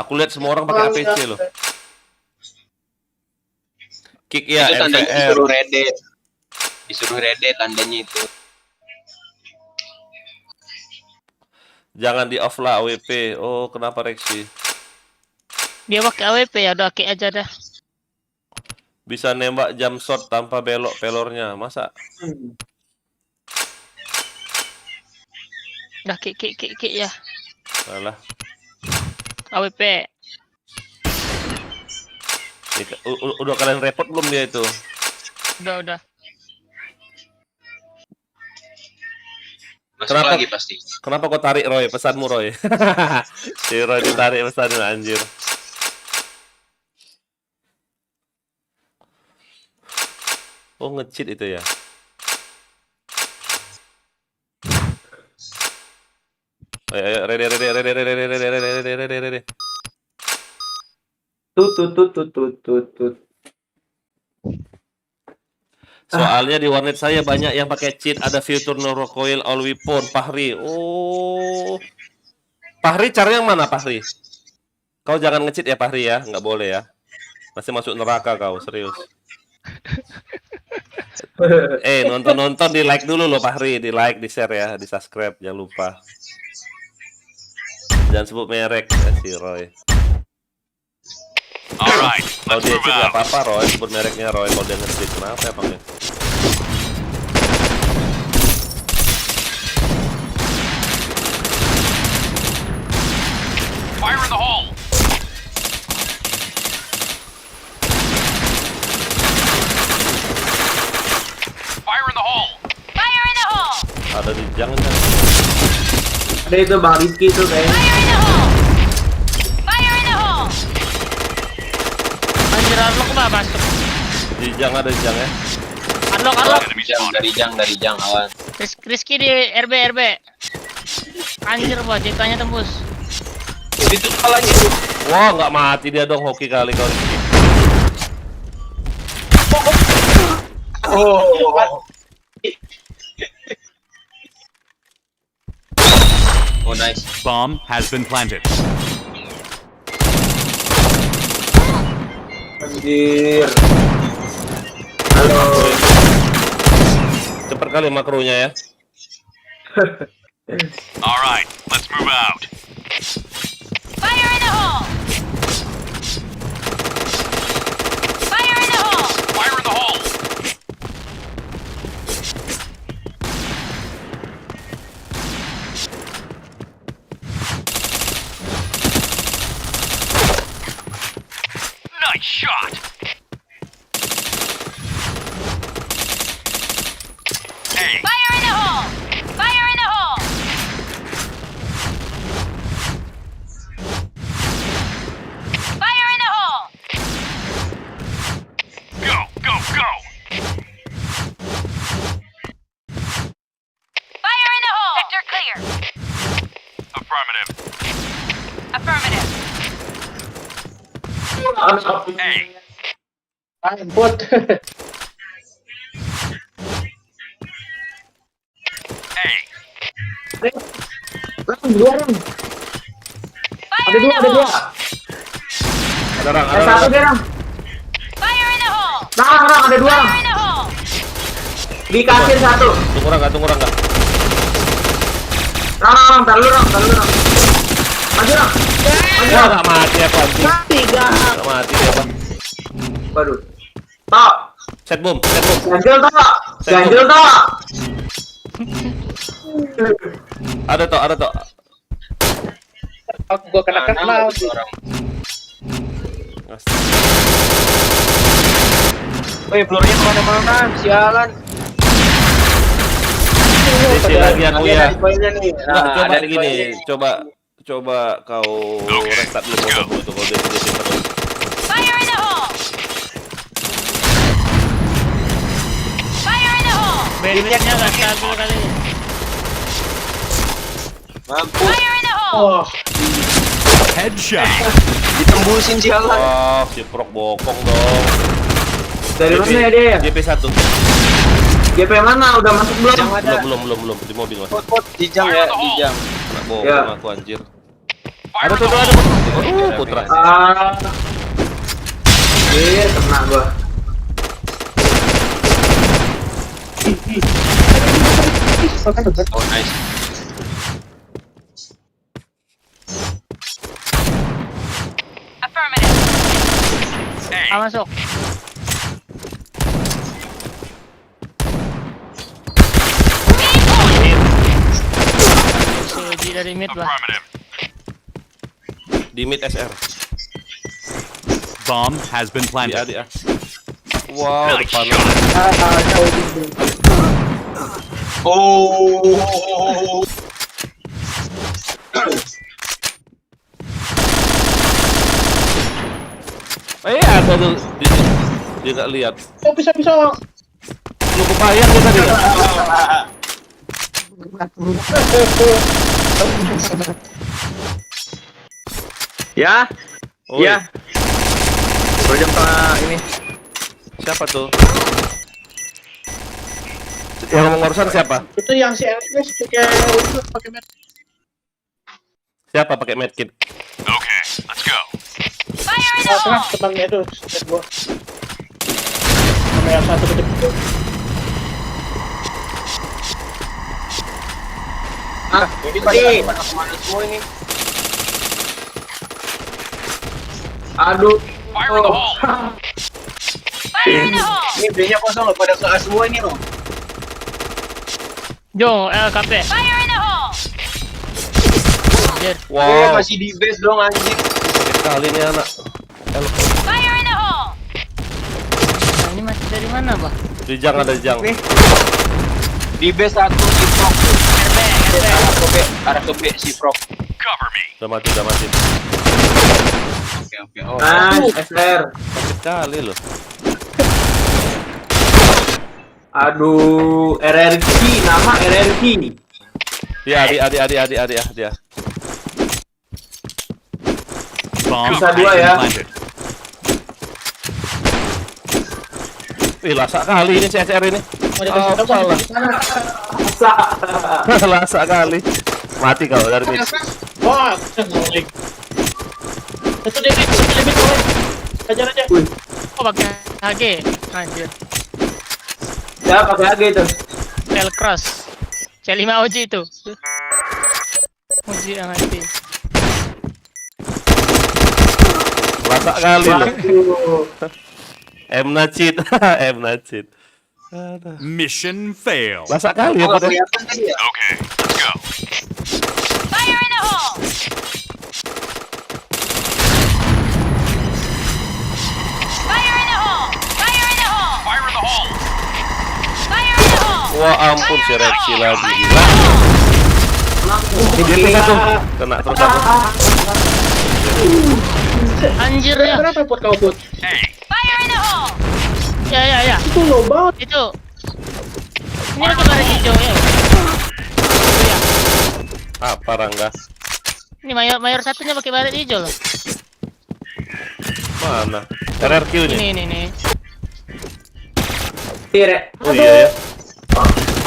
B: Aku lihat semua orang pakai APC loh. Kick ya,
H: Itu tandanya
B: MVR.
H: disuruh redet tandanya itu.
B: Jangan di off lah AWP. Oh, kenapa Rexy?
I: Dia pakai AWP ya, udah kick aja dah.
B: Bisa nembak jump shot tanpa belok pelornya. Masa?
I: Udah kick ya.
B: Salah.
I: AWP.
B: Udah kalian report belum dia itu?
I: Udah.
H: Masuk lagi pasti.
B: Kenapa kau tarik Roy? Pesanmu Roy. Si Roy ditarik pesannya anjir. Oh nge-cheat itu ya. Ayo, ready.
F: Tut.
B: Soalnya di warnet saya banyak yang pakai cheat, ada fitur no recoil all weapon. Fahri. Oh. Fahri caranya yang mana Fahri? Kau jangan nge-cheat ya Fahri ya, nggak boleh ya. Masih masuk neraka kau, serius. Nonton di like dulu loh Fahri, di like, di share ya, di subscribe, jangan lupa. Jangan sebut merek ya, si Roy.
C: Alright,
B: Kalau
C: let's
B: dia
C: move
B: cheat nggak
C: out.
B: apa-apa Roy, sebut mereknya Roy. Kalau dia nge-cheat kenapa ya Bang?
C: Fire in the hole. Fire in the hole.
B: Ada di jangan.
F: Ada itu Bang Rizky tuh kayaknya.
I: Anjir, Arlok mah masuk.
B: Di jang ada di jang ya.
I: Arlok.
H: Dari jang awan.
I: Rizky di RB. Anjir, buat JK-nya tembus.
H: Itu lagi.
B: Wah nggak mati dia dong, hoki kali kau ini.
H: Oh nice.
C: Bomb has been planted.
F: Anjir. Halo.
B: Cepet kali makronya ya.
C: Alright, let's move out.
L: Fire in the hole! Fire in the hole!
C: Fire in the hole. Nice shot. A.
L: Fire in the hole! Fire in the hole! Fire in the hole!
C: Go, go, go.
L: Fire in the hole! Sector clear.
C: Affirmative.
L: Affirmative.
C: A.
K: Bot.
C: A.
F: Dua orang. Ada dua, ada dua.
B: Ada orang,
F: Ada satu dia, Ram.
L: Fire in the hole!
F: Rang, ada dua.
L: Fire in the hole!
F: Di kasir satu.
B: Tunggu Rangga.
F: Rang, tar lu, Rang. Maju, Rang.
B: Ya, nggak mati apa anjing? Nggak mati apa?
F: Waduh. Tok.
B: Set bom.
F: Ganjil, Tok. Ganjil, Tok.
B: Ada Tok.
K: Gue kena
H: Mana orang? Woi, pelurunya kemana-mana, sialan.
B: DC lagi aku ya.
H: Poinnya nih.
B: Enggak,
H: Nah,
B: coba
H: ada di
B: gini,
H: poinnya.
B: coba kau restart dulu motormu itu kalau DC terus.
L: Fire in the hole! Fire in the hole!
I: Bandwidthnya nggak stabil kali.
H: Mampus.
L: Fire in the hole!
K: Oh,
C: Headshot.
H: Ditembusin sialan.
B: Wah, si Prok bokong dong.
F: Dari mana ya dia?
B: GP1.
F: GP mana? Udah masuk belum?
H: Jang ada.
B: Belum di mobil Mas.
H: Pot dijang ya, dijang.
B: Kena bom
F: Ya.
B: sama aku anjir. Ada tuh. Putra.
F: Ah. Kena gua.
H: Oh, nice.
L: Affirmative.
I: Masuk. Suji dari mid lah.
C: Affirmative.
B: Di mid SR.
C: Bomb has been
B: Di
C: planted.
B: A. Wow,
C: Nice
B: depan.
C: shot.
H: Oh.
B: Ada tuh. Dia nggak lihat.
K: bisa.
B: Lu kebayang dia tadi.
G: Ya,
B: Oh,
G: ya. Project ini.
B: Siapa tuh? Yang ngomong urusan siapa?
K: Itu yang si Elvis pakai med.
B: Siapa pakai medkit?
C: Okay, let's go.
L: Fire in the
K: Tengah
L: hole!
K: temannya itu, set gua. Sama yang satu kecil.
H: Ini pada kemana semua ini?
F: Aduh.
C: Fire in the hole.
L: Fire in the hole!
H: Ini B-nya kosong loh, pada ke A semua ini loh.
I: Jo, LKP.
L: Fire in the hole!
I: Anjir.
B: Wow,
H: Masih di base dong anjing.
B: sakit kali nih anak.
L: Fire in the hole!
I: Nah, ini masih dari mana, Bah?
B: Di jang ada jang.
H: Di base satu si Frog. Arah ke B si Frog.
C: Cover me.
B: Udah mati.
H: Oke. Oh,
F: Nice, SR.
B: Sakit kali loh.
F: Aduh, RRQ, nama RRQ.
B: Dia.
C: Bomb
F: Bisa
C: has
F: dua
C: been
F: ya.
C: planted.
B: Wih, lasak kali ini CSR ini.
K: Mau dikasih tahu
F: Masa.
B: Lasak kali. Mati kau dari mid.
K: Wah, ngolek. Itu dia limit ngolek. Hajar aja.
I: Oh, pakai HG. Anjir.
F: Ya, pakai AG itu.
I: L cross. C5 OG itu. OG yang mati.
B: Lasak kali loh.
F: Waduh.
B: Mnacit.
C: Mission failed.
B: Lasak kali ya
H: nggak
B: pada.
H: kelihatan tadi ya?
C: Okay, let's go.
L: Fire in the hole!
B: Wah ampun si Rexy lagi gila.
D: Di DP satu.
B: Kena terus aku.
I: Anjir ya.
K: Berapa put kau put?
L: Fire in the hole!
I: Ya.
K: Itu low banget.
I: Itu. Ini lagi baris hijau ya.
B: Apa Rangga?
I: Ini mayor satunya pakai baris hijau loh.
B: Mana? RRQ nih.
I: Ini.
F: Tire.
B: Oh iya ya.
F: Oh,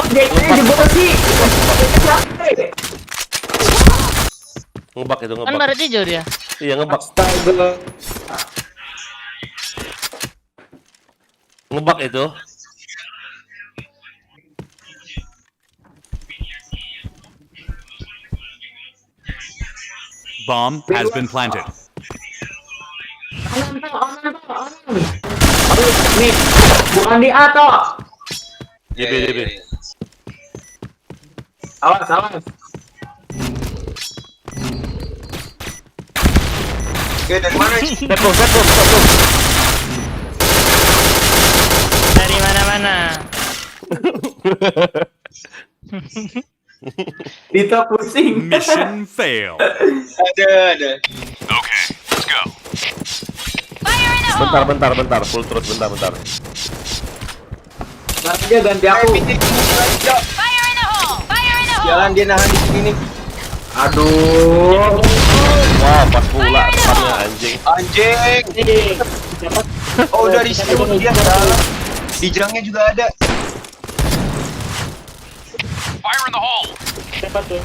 F: Jacknya di bawah sih.
B: Ngebak itu
I: Kan
B: ngebak.
I: baris hijau dia.
B: Iya ngebak.
F: Astaga.
B: Ngebak itu.
C: Bomb has been planted.
F: Nih, bukan di A toh.
B: JB.
F: Awas.
H: Oke, dari mana?
I: Dari mana-mana.
F: Dito pusing.
C: Mission fail.
H: Ada.
C: Okay, let's go.
L: Fire in the hole!
B: Bentar. Full terus bentar.
F: Nanti dia ganti aku.
L: Fire in the hole! Fire in the hole!
H: Jalan dia nahan di sini nih.
F: Aduh.
B: Wah pas pula depannya anjing.
H: Anjing.
K: Dapat.
H: Oh, udah di sini dia dalam. Di jerangnya juga ada.
C: Fire in the hole.
K: Dapat tuh.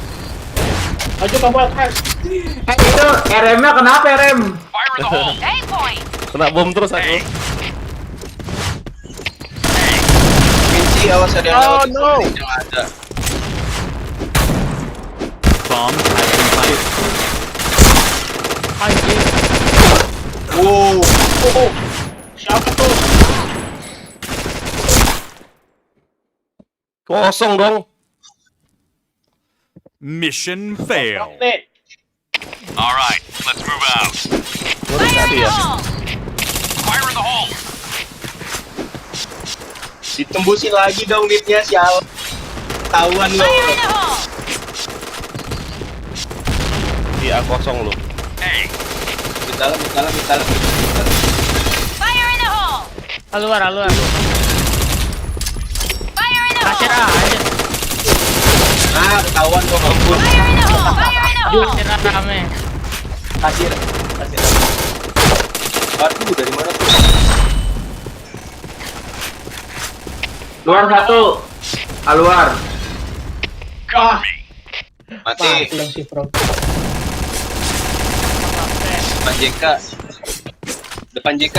K: Maju kamu atas.
F: Itu RM-nya kenapa RM?
C: Fire in the hole.
L: A point!
B: Kena bom terus aku.
H: Minci, awas ada yang lewat. No. Ada.
C: Bomb has been planted.
I: Anjir.
H: Wow.
K: Siapa tuh?
B: Kosong dong.
C: Mission fail.
K: Nih.
C: All right, let's move out.
B: Udah
L: Fire
B: tadi
L: in the
B: ya.
L: hole!
C: Fire in the hole.
H: Ditembusin lagi dong leadnya sial. Tahuan lo.
L: Fire in the hole!
B: Iya kosong lu.
C: Hey,
H: Dalam.
L: Fire in the hole!
I: Keluar.
L: Fire in the
I: Kasir
L: hole!
I: anjir.
H: Nah, ketahuan dong ampun.
L: Fire in the hole! Fire in the hole!
I: Kasir rame.
H: Kasir. Aduh, dari mana tuh?
F: Luar satu. Keluar.
C: cover me.
H: Mati.
K: Bilang si Pro.
H: Depan JK. Depan JK.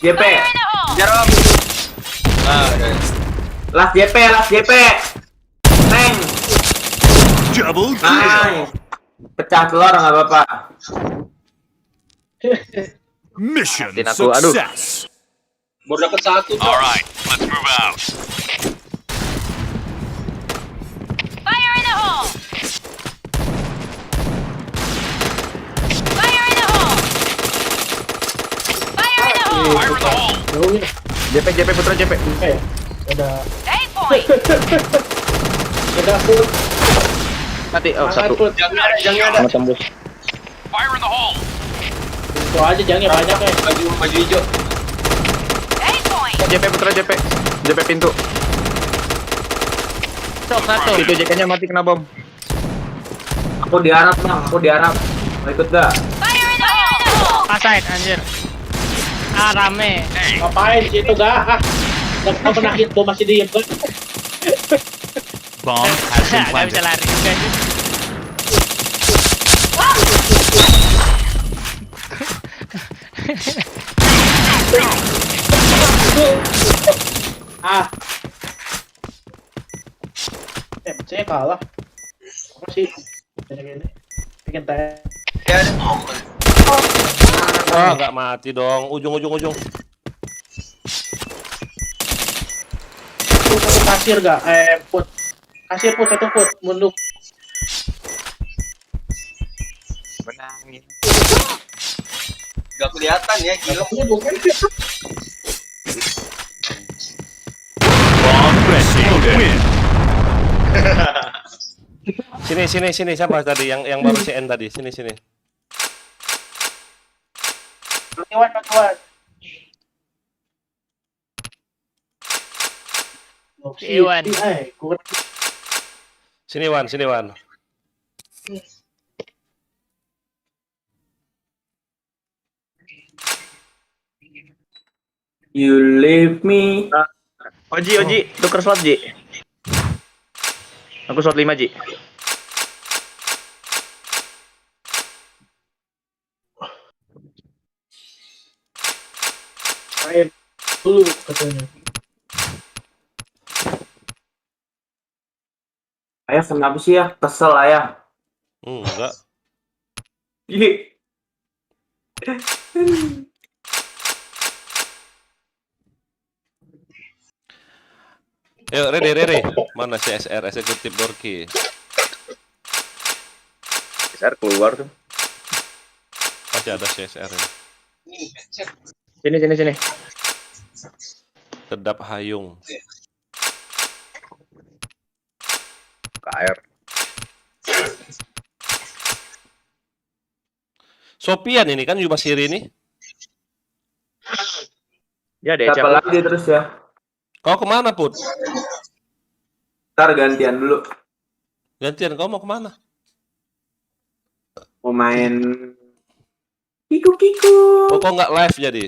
F: JP.
H: Jarum. Ah, udah.
F: Last JP. Neng.
C: Double kill.
F: Nice. Pecah telur nggak apa-apa.
C: Mission
D: Maafin aku, aduh.
C: success.
H: Baru dapat satu tuh.
C: All right, let's move out.
L: Fire in the hole! Fire in the hole! Fire in the hole!
C: Fire in the hole.
K: Jauhnya.
D: JP Putra JP.
K: Ya. Udah.
L: A point!
K: Udah full.
D: Mati. Oh,
K: Semangat,
D: satu.
K: Put.
H: Jangan ada.
D: Sama tembus.
C: Fire in the hole.
K: Itu aja jangan banyak ya.
H: Baju hijau.
L: A point!
D: JP Putra JP. JP pintu.
I: Sok satu.
D: Pintu JK-nya mati kena bom.
F: Aku diharap bang. Mau ikut gak?
L: Fire in the hole!
I: Pasait anjir. Rame.
K: Ngapain sih itu gak? Gak pernah hit gua masih diem kan?
C: Bomb has been
I: Gak bisa
C: planted.
I: lari juga sih.
K: Ah. Saya kalah. Apa sih? Gini. Bikin teh.
H: Ya ada.
B: Wah nggak mati dong. Ujung.
K: Satu kasir gak? Put. Kasir put satu put. Mundur.
D: Menangin.
H: Gak kelihatan ya, gila.
K: Ini bukan.
C: Bomb ready. win.
B: Sini siapa tadi yang baru CN tadi? Sini.
K: Iwan. Oh,
I: Iwan.
B: Sini Wan.
F: You leave me.
G: Oji, tuker slot Ji. Aku slot 5 Ji.
K: Main dulu katanya.
F: Ayah kenapa sih ya? Kesel ayah.
B: Enggak.
F: Ih.
B: Yuk, Rere. Mana CSR eksekutif Dorki?
G: CSR keluar tuh.
B: Pasti ada CSR ini.
G: Sini.
B: Sedap Hayung.
G: KR.
B: Sopian ini kan Yubasiri ini.
G: Ya deh,
F: Siapa lagi terus ya?
B: Kau kemana Put?
F: Ntar gantian dulu.
B: Gantian, kau mau kemana?
F: Mau main Kiku.
B: Oh, kau nggak live jadi?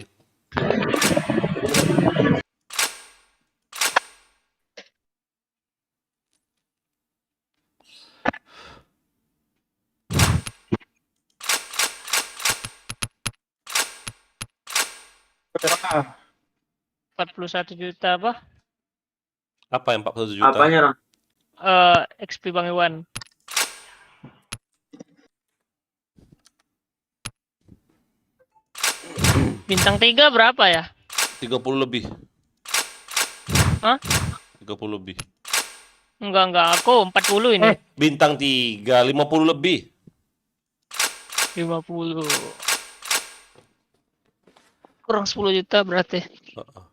K: Ah,
I: 41 juta apa?
B: Apa yang 41 juta?
F: Apanya, Ron?
I: XP Bang Iwan. Bintang 3 berapa ya?
B: 30 lebih.
I: Hah?
B: 30 lebih.
I: Enggak, aku 40 ini.
B: Bintang 3, 50 lebih.
I: 50. Kurang 10 juta berarti.
B: Heeh.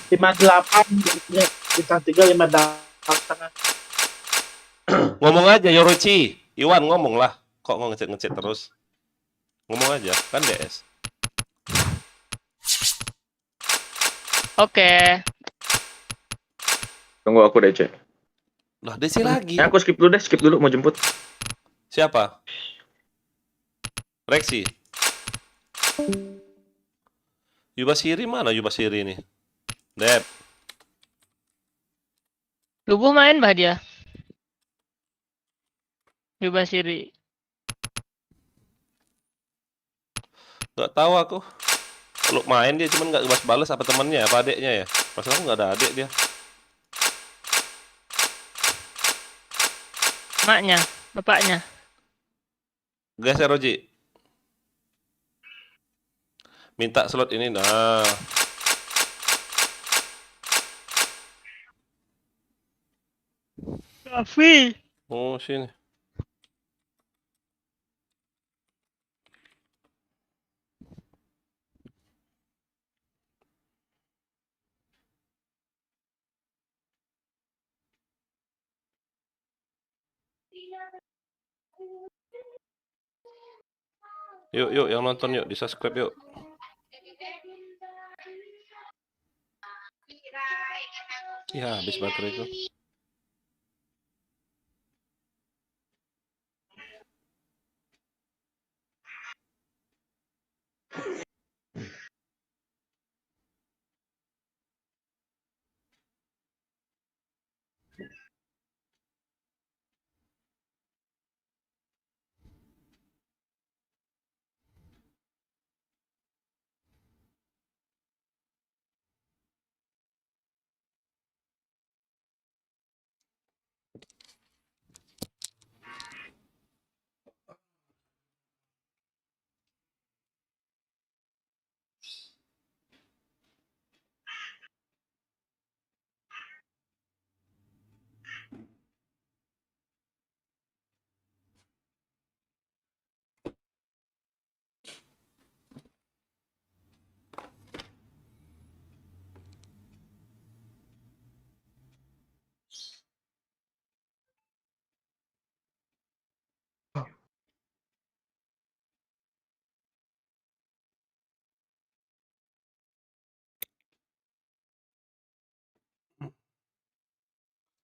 K: lima delapan bintang 3 58,5.
B: Ngomong aja Yorochi. Iwan ngomong lah. Kok ngecek terus? Ngomong aja, kan DS.
I: Oke.
G: Tunggu aku DC.
B: Lah, DC lagi.
G: Aku skip dulu mau jemput.
B: Siapa? Rexi. Yubasiri mana Yubasiri ini? Dep.
I: Lubuh main bah dia. Yubasiri.
B: Gak tahu aku. Kalau main dia cuman gak balas apa temannya apa adeknya ya. Masalah aku gak ada adik dia.
I: Maknya, bapaknya.
B: Geser Roji. Minta slot ini nah.
I: Raffi.
B: Oh, sini. Yuk, yang nonton yuk, di-subscribe yuk. Ya, habis baterai itu.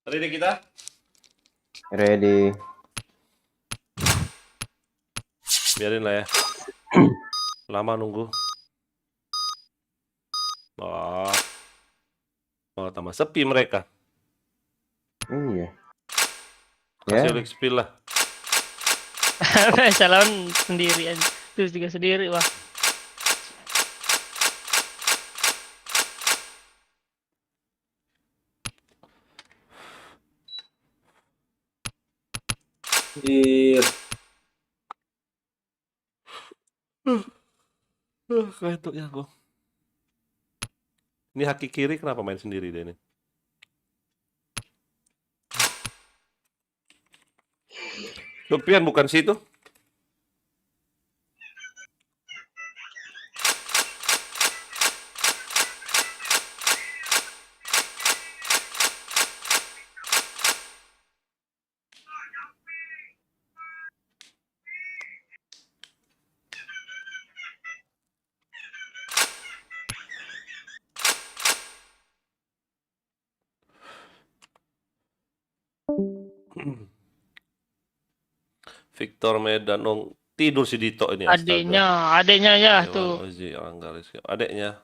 B: Ready kita?
M: Ready.
B: Biarin lah ya. Lama nunggu. Oh, tambah sepi mereka.
M: Iya.
B: Kasih XP lah.
I: Salon sendirian. Terus juga sendiri, wah.
B: Kantuknya aku. Ini kaki kiri kenapa main sendiri dia ini? Sopian bukan situ? Victor Medanong tidur si Dito ini.
I: Adiknya ya tuh.
B: Adiknya.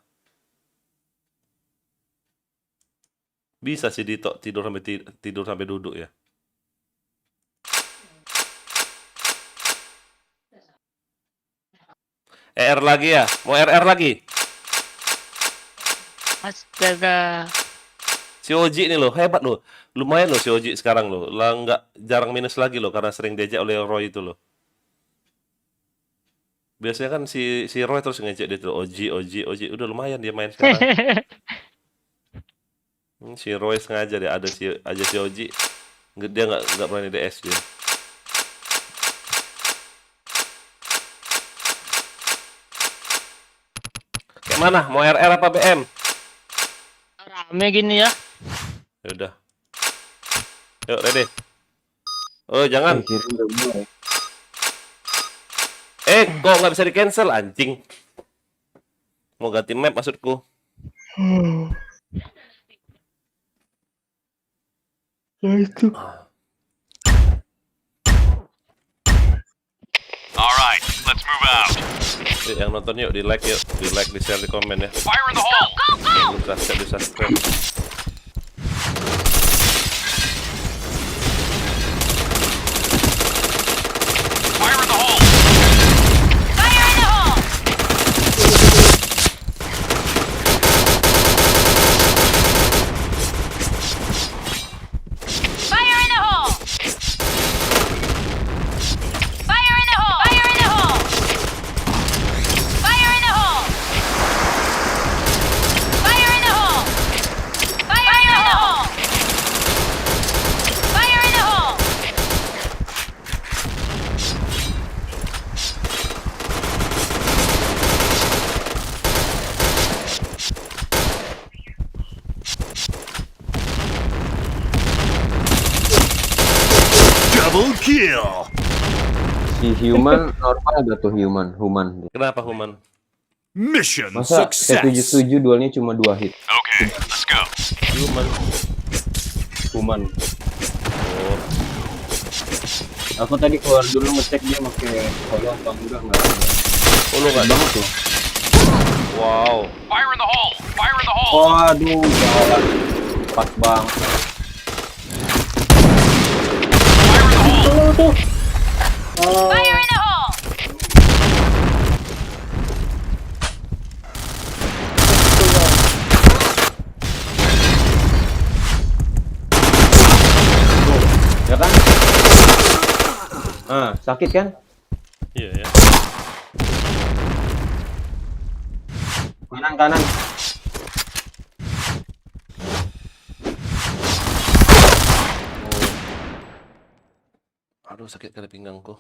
B: Bisa si Dito tidur sampai duduk ya. ER lagi ya? Mau RR lagi?
I: Astaga.
B: Si Oji nih loh, hebat loh. Lumayan loh si Oji sekarang loh. Lah nggak jarang minus lagi loh karena sering diajak oleh Roy itu loh. Biasanya kan si Roy terus ngejek dia tuh Oji. Udah lumayan dia main sekarang. Si Roy sengaja dia ada si Oji. Dia nggak berani DS dia. Kayak mana? Mau RR apa BM?
I: Rame gini ya.
B: Yaudah. Yuk, ready. Oh, jangan. Kok nggak bisa di-cancel, anjing? Mau ganti map maksudku.
C: Ya itu. Alright, let's move out.
B: Yang nonton yuk, di like, di share, di komen ya.
C: Fire in the hole.
B: Belum subscribe.
C: Fire in the hole.
L: Fire in the hole! Fire in the hole! Fire in the hole! Fire in the hole! Fire in the hole! Fire in the hole! Fire in the hole! Fire in the hole!
C: Double kill.
M: Si human normal gak tuh human?
B: Kenapa human?
C: Mission
M: Masa
C: success.
M: T77 dualnya cuma 2 hit?
C: Okay, let's go.
M: Human.
B: Oh.
M: Aku tadi keluar dulu ngecek dia pakai holo apa enggak ada.
B: Oh, lu nggak
M: banget tuh.
B: Wow.
C: Fire in the hole. Fire in the hole.
M: Waduh, jalan pas banget.
L: Fire in the hole!
M: Ya kan? Sakit kan?
B: Iya ya.
M: Kanan.
B: Aduh, sakit kali pinggangku.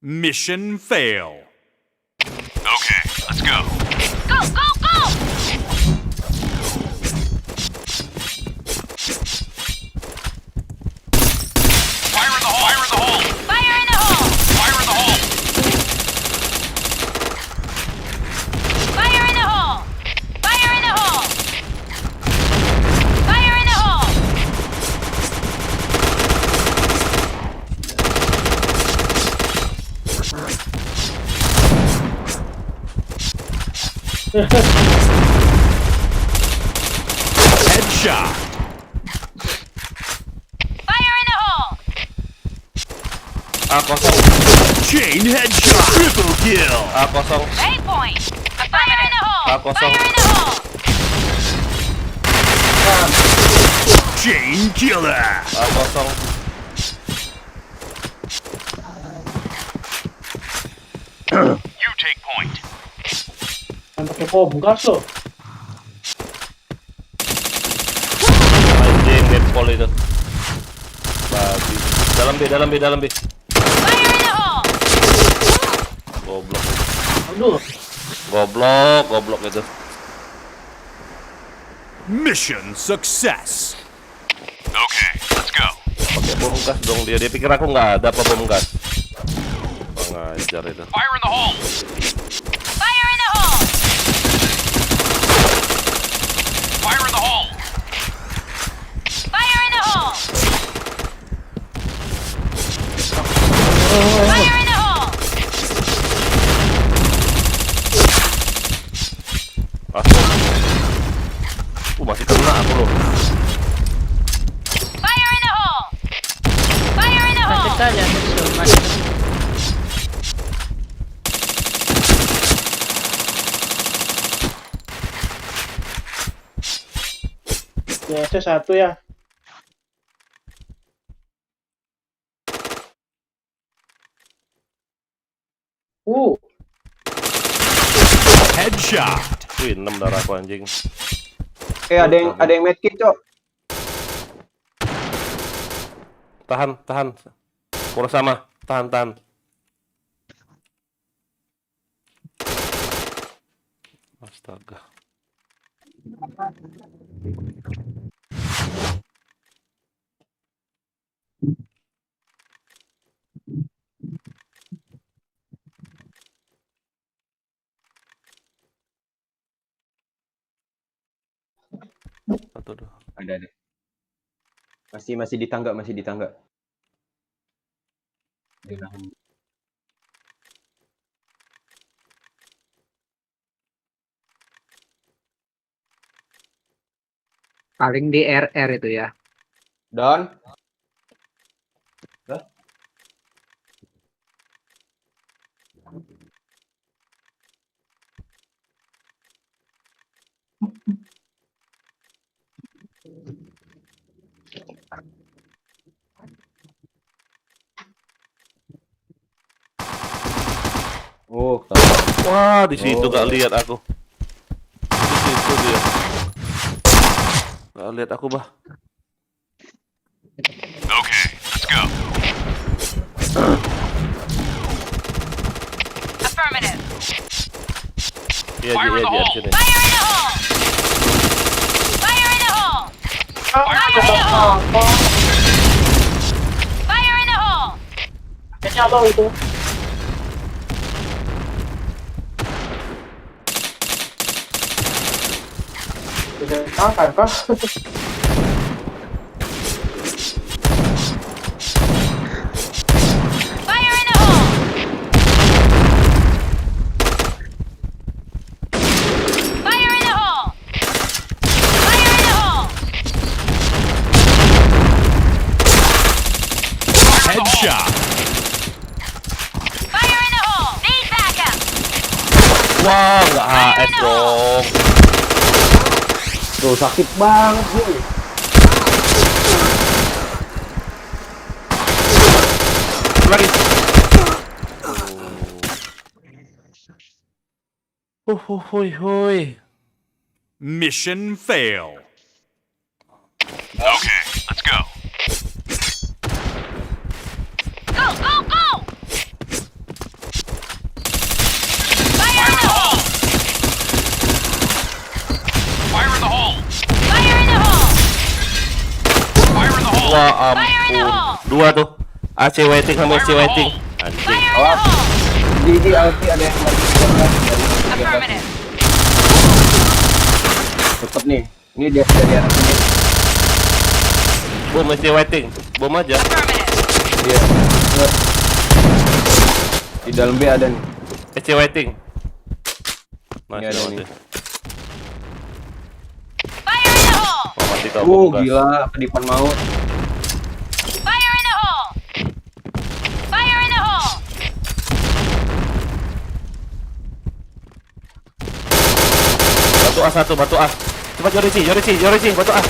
C: Mission fail. Okay, let's go.
L: Go, go, go!
C: Fire in the hole. Fire in the hole.
L: Fire in the hole!
C: Fire in the hole.
L: Fire in the hole! Fire in the hole! Fire in the hole!
C: Headshot.
L: Fire in the hole!
B: A kosong.
C: Chain headshot. Triple kill.
B: A kosong.
L: A point! Fire in the hole!
B: A kosong.
L: Fire in the hole!
C: Chain killer.
B: A kosong.
C: You take point.
K: Yang pakai bom gas loh.
B: Anjing netball itu. Babi. Dalam B, dalam B, dalam B.
L: Fire in the hole!
B: Goblok.
K: Aduh.
B: Goblok itu.
C: Mission success. Okay, let's go.
B: Pakai bom gas dong dia. Dia pikir aku nggak ada apa bom gas. Pengajar itu.
C: Fire in the hole.
L: Fire in the hole!
C: Fire in the hole.
L: Fire in the hole! Fire in the hole!
B: Masih kena aku loh.
L: Fire in the hole! Fire in the hole!
I: Sakit aja musuh, masih.
K: CS satu ya.
C: Headshot.
B: Wih, 6 darah aku anjing.
G: Ada yang medkit, Cok.
B: Tahan. Kurang sama. Tahan. Astaga. Satu dua.
G: Ada. Masih di tangga. Di dalam.
D: Paling di RR itu ya.
G: Don.
B: Oh, wah, di situ gak lihat aku. Di situ dia. Gak lihat aku, bah.
C: Okay, let's go.
L: Affirmative.
B: Iya,
L: Fire in the hole!
B: sini.
L: Fire in the hole! Fire in the hole! Fire in the hole! Fire in the hole!
K: Kayaknya apa itu? Bisa angkat kah?
L: Fire in the hole! Fire in the hole! Fire in the hole!
C: Headshot.
L: Fire in the hole! Need backup!
B: Wah, nggak AS dong.
G: Tuh sakit banget nih.
B: Lagi. Hoi.
C: Mission fail. Okay, let's go.
L: Go! Fire in the hole!
C: Fire in the hole.
L: Fire in the hole!
C: Fire in the hole.
B: Wah,
L: Fire in the
B: ampun.
L: hole!
B: Dua tuh. AC waiting sama AC waiting. Anjing.
L: Fire in the hole!
G: Di LT ada yang lagi
L: Affirmative.
G: tetep nih. Ini dia dari atas ini.
B: Bom AC waiting. Bom aja.
L: Affirmative.
G: Iya. Bener. Di dalam B ada nih.
B: AC waiting. Nice,
M: Ini ada
B: udah
M: nih.
B: mati. Oh, mati kau, bom gas.
M: Gila, kedipan maut.
B: Batu A satu, batu A. Cepat Yorichi, batu A.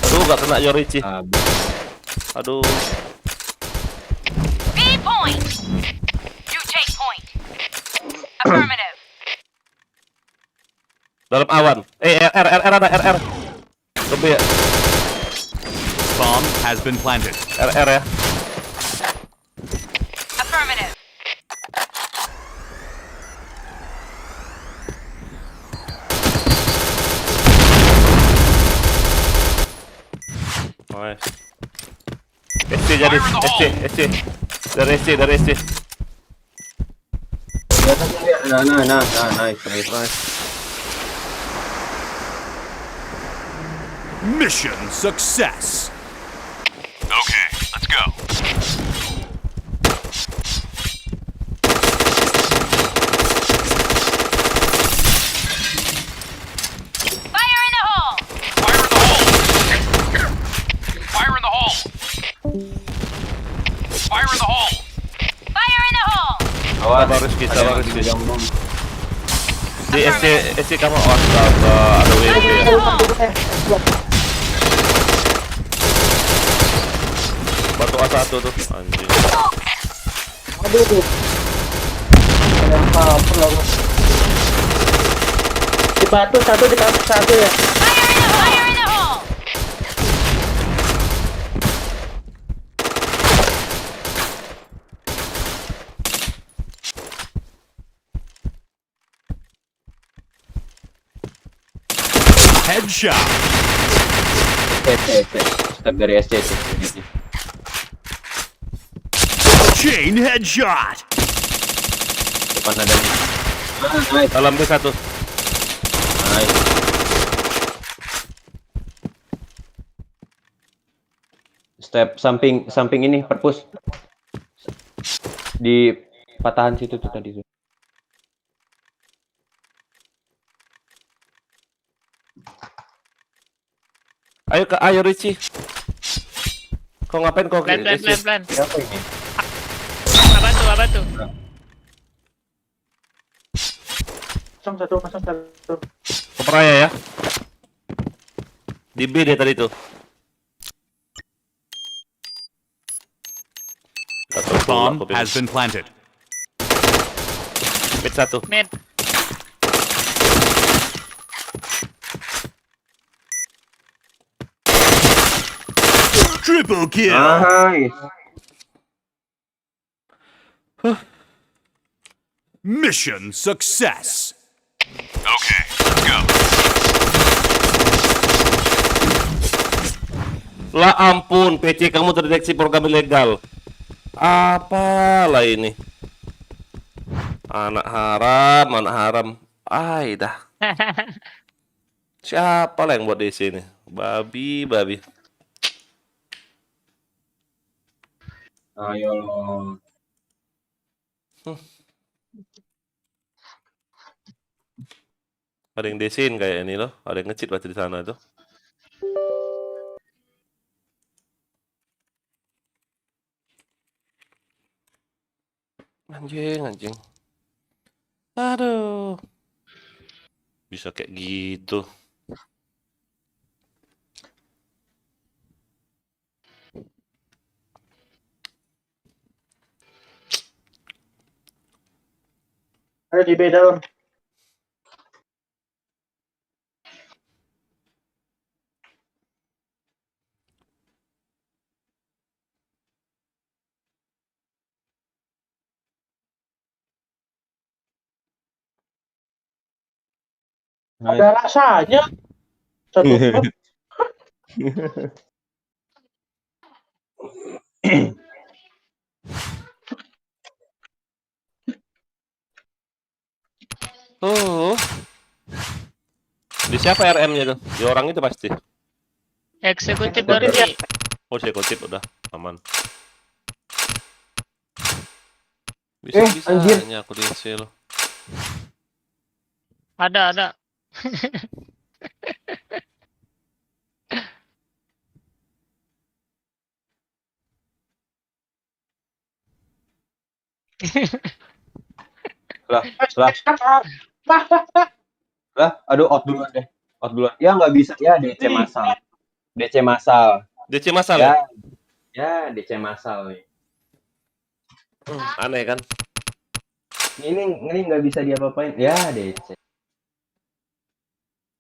B: Aduh, gak kena Yorichi.
M: Habis.
B: Aduh. Dalam awan. R ada RR. Lebih ya.
C: Bomb has been planted.
B: RR ya. Nice. SC jadi SC. Dari SC.
M: Nah, nice.
C: Mission success. Okay, let's go.
B: Sabar Rizky. Di SC kamu astaga, ada WP ya. Batu A1 tuh, anjing.
K: Aduh tuh. Ada yang kabur lah. Di batu satu, di batu satu ya.
C: Headshot.
M: Step dari SC itu.
C: Chain headshot.
M: Depan ada nih. Nice.
B: Dalam B1.
M: Nice. Step samping ini perpus. Di patahan situ tuh tadi tuh.
B: Ayo Richie. Kau ngapain kau ke
I: Plan.
M: Siapa ini?
I: Apa tuh?
K: Masang satu.
B: Keperaya ya. Di B dia tadi tuh.
C: Bomb has been planted.
B: Mid 1.
I: Mid.
C: Triple kill.
M: Nice.
C: Mission success. Okay, let's go.
B: Lah ampun, PC kamu terdeteksi program ilegal. Apalah ini? Anak haram. Ai dah. Siapa lah yang buat DC ini? Babi.
M: Ayo lo.
B: Ada yang desain kayak ini loh, ada yang nge-cheat berarti di sana tuh. Anjing. Aduh. Bisa kayak gitu.
K: Ada di B dalam. Ada rasanya. Satu.
B: Oh. Di siapa RM-nya tuh? Di orang itu pasti.
I: Eksekutif dari dia.
B: Oh, eksekutif udah aman. Bisa-bisanya aku di loh.
I: Ada.
M: Lah, aduh, out duluan deh. Out duluan. Ya nggak bisa ya, DC massal. DC massal.
B: DC masal ya?
M: Ya, DC massal nih.
B: Aneh kan?
M: Ini nggak bisa diapa-apain. Ya, DC.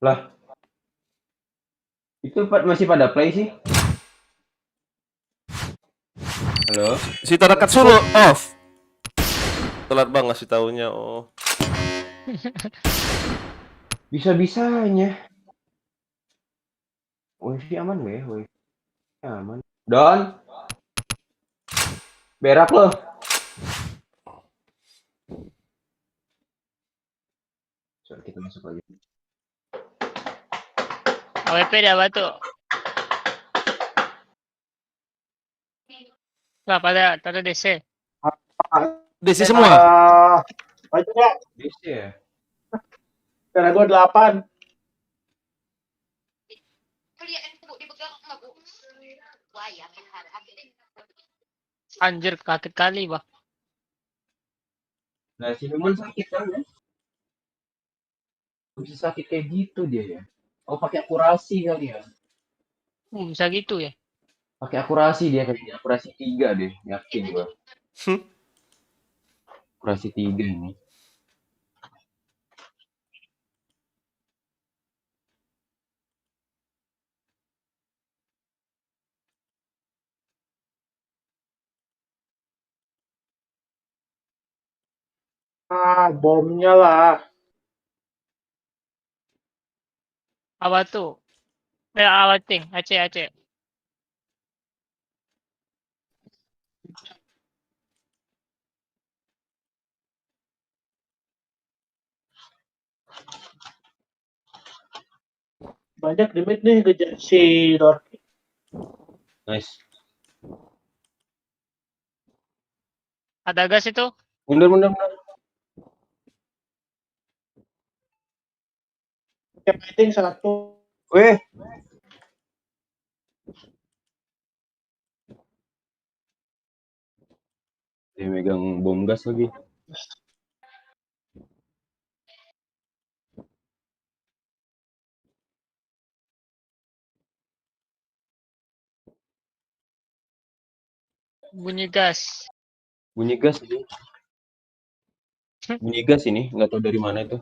M: Lah. Itu masih pada play sih. Halo.
B: Si Tarakatsuno off. Telat banget ngasih taunya. Oh.
M: Bisa-bisanya. Wifi aman gak ya? Wifi aman. Don. Berak lo. Coba kita masuk lagi.
I: AWP dia batu. Lah pada DC.
B: DC semua.
K: Itu enggak?
M: DC ya?
K: Karena gue 8.
I: Anjir kaget kali, Bah.
M: Nah, si Numan sakit kan ya? Bisa sakit kayak gitu dia ya? Oh, pakai akurasi kali ya?
I: Bisa gitu ya?
M: Pakai akurasi dia kayaknya. Akurasi 3 deh, yakin gua. Akurasi 3 ini.
K: Bomnya lah.
I: Apa tuh? Apa ting? Aceh.
K: Banyak di mid nih kejar si Dorki.
M: Nice.
I: Ada gas itu?
M: Mundur.
K: Fighting 1.
M: Weh. Dia megang bom gas lagi.
I: Bunyi gas.
M: Bunyi gas ini. Bunyi gas ini, nggak tahu dari mana itu.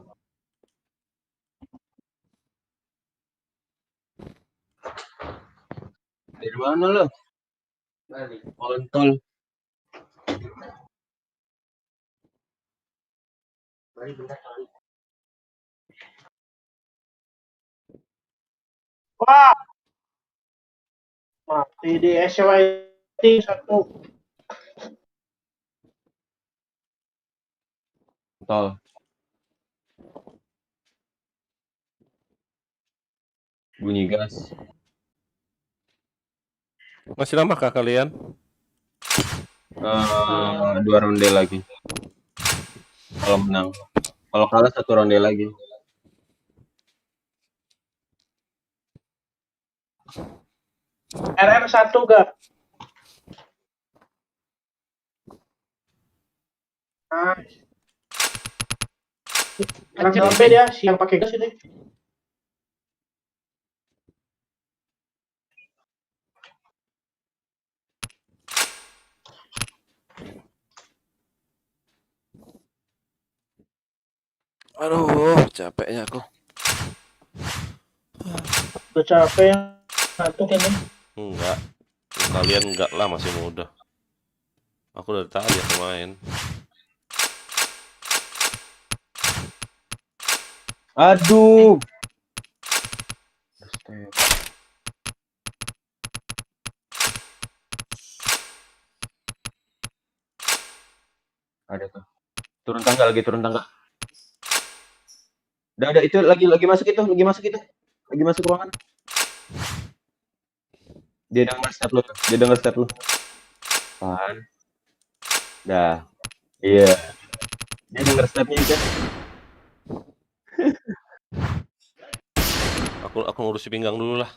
M: Dari mana lo? Kontol.
K: Wah. Mati di SYT 1.
M: Kontol. Bunyi gas.
B: Masih lama kah kalian?
M: 2 ronde lagi. Kalau menang. Kalau kalah 1 ronde lagi.
K: RM1 gak? Orang HP dia, siang pakai gas ini.
B: Aduh, capeknya aku.
K: Udah capek ngantuk ini.
B: Enggak. Kalian enggak lah, masih muda. Aku dari tadi aku main.
M: Aduh. Ada tuh. Turun tangga. Udah itu lagi masuk itu. Lagi masuk ruangan. Dia denger step lu. Kan. Dah. Iya. Dia denger stepnya itu.
B: Aku ngurusi pinggang dulu lah.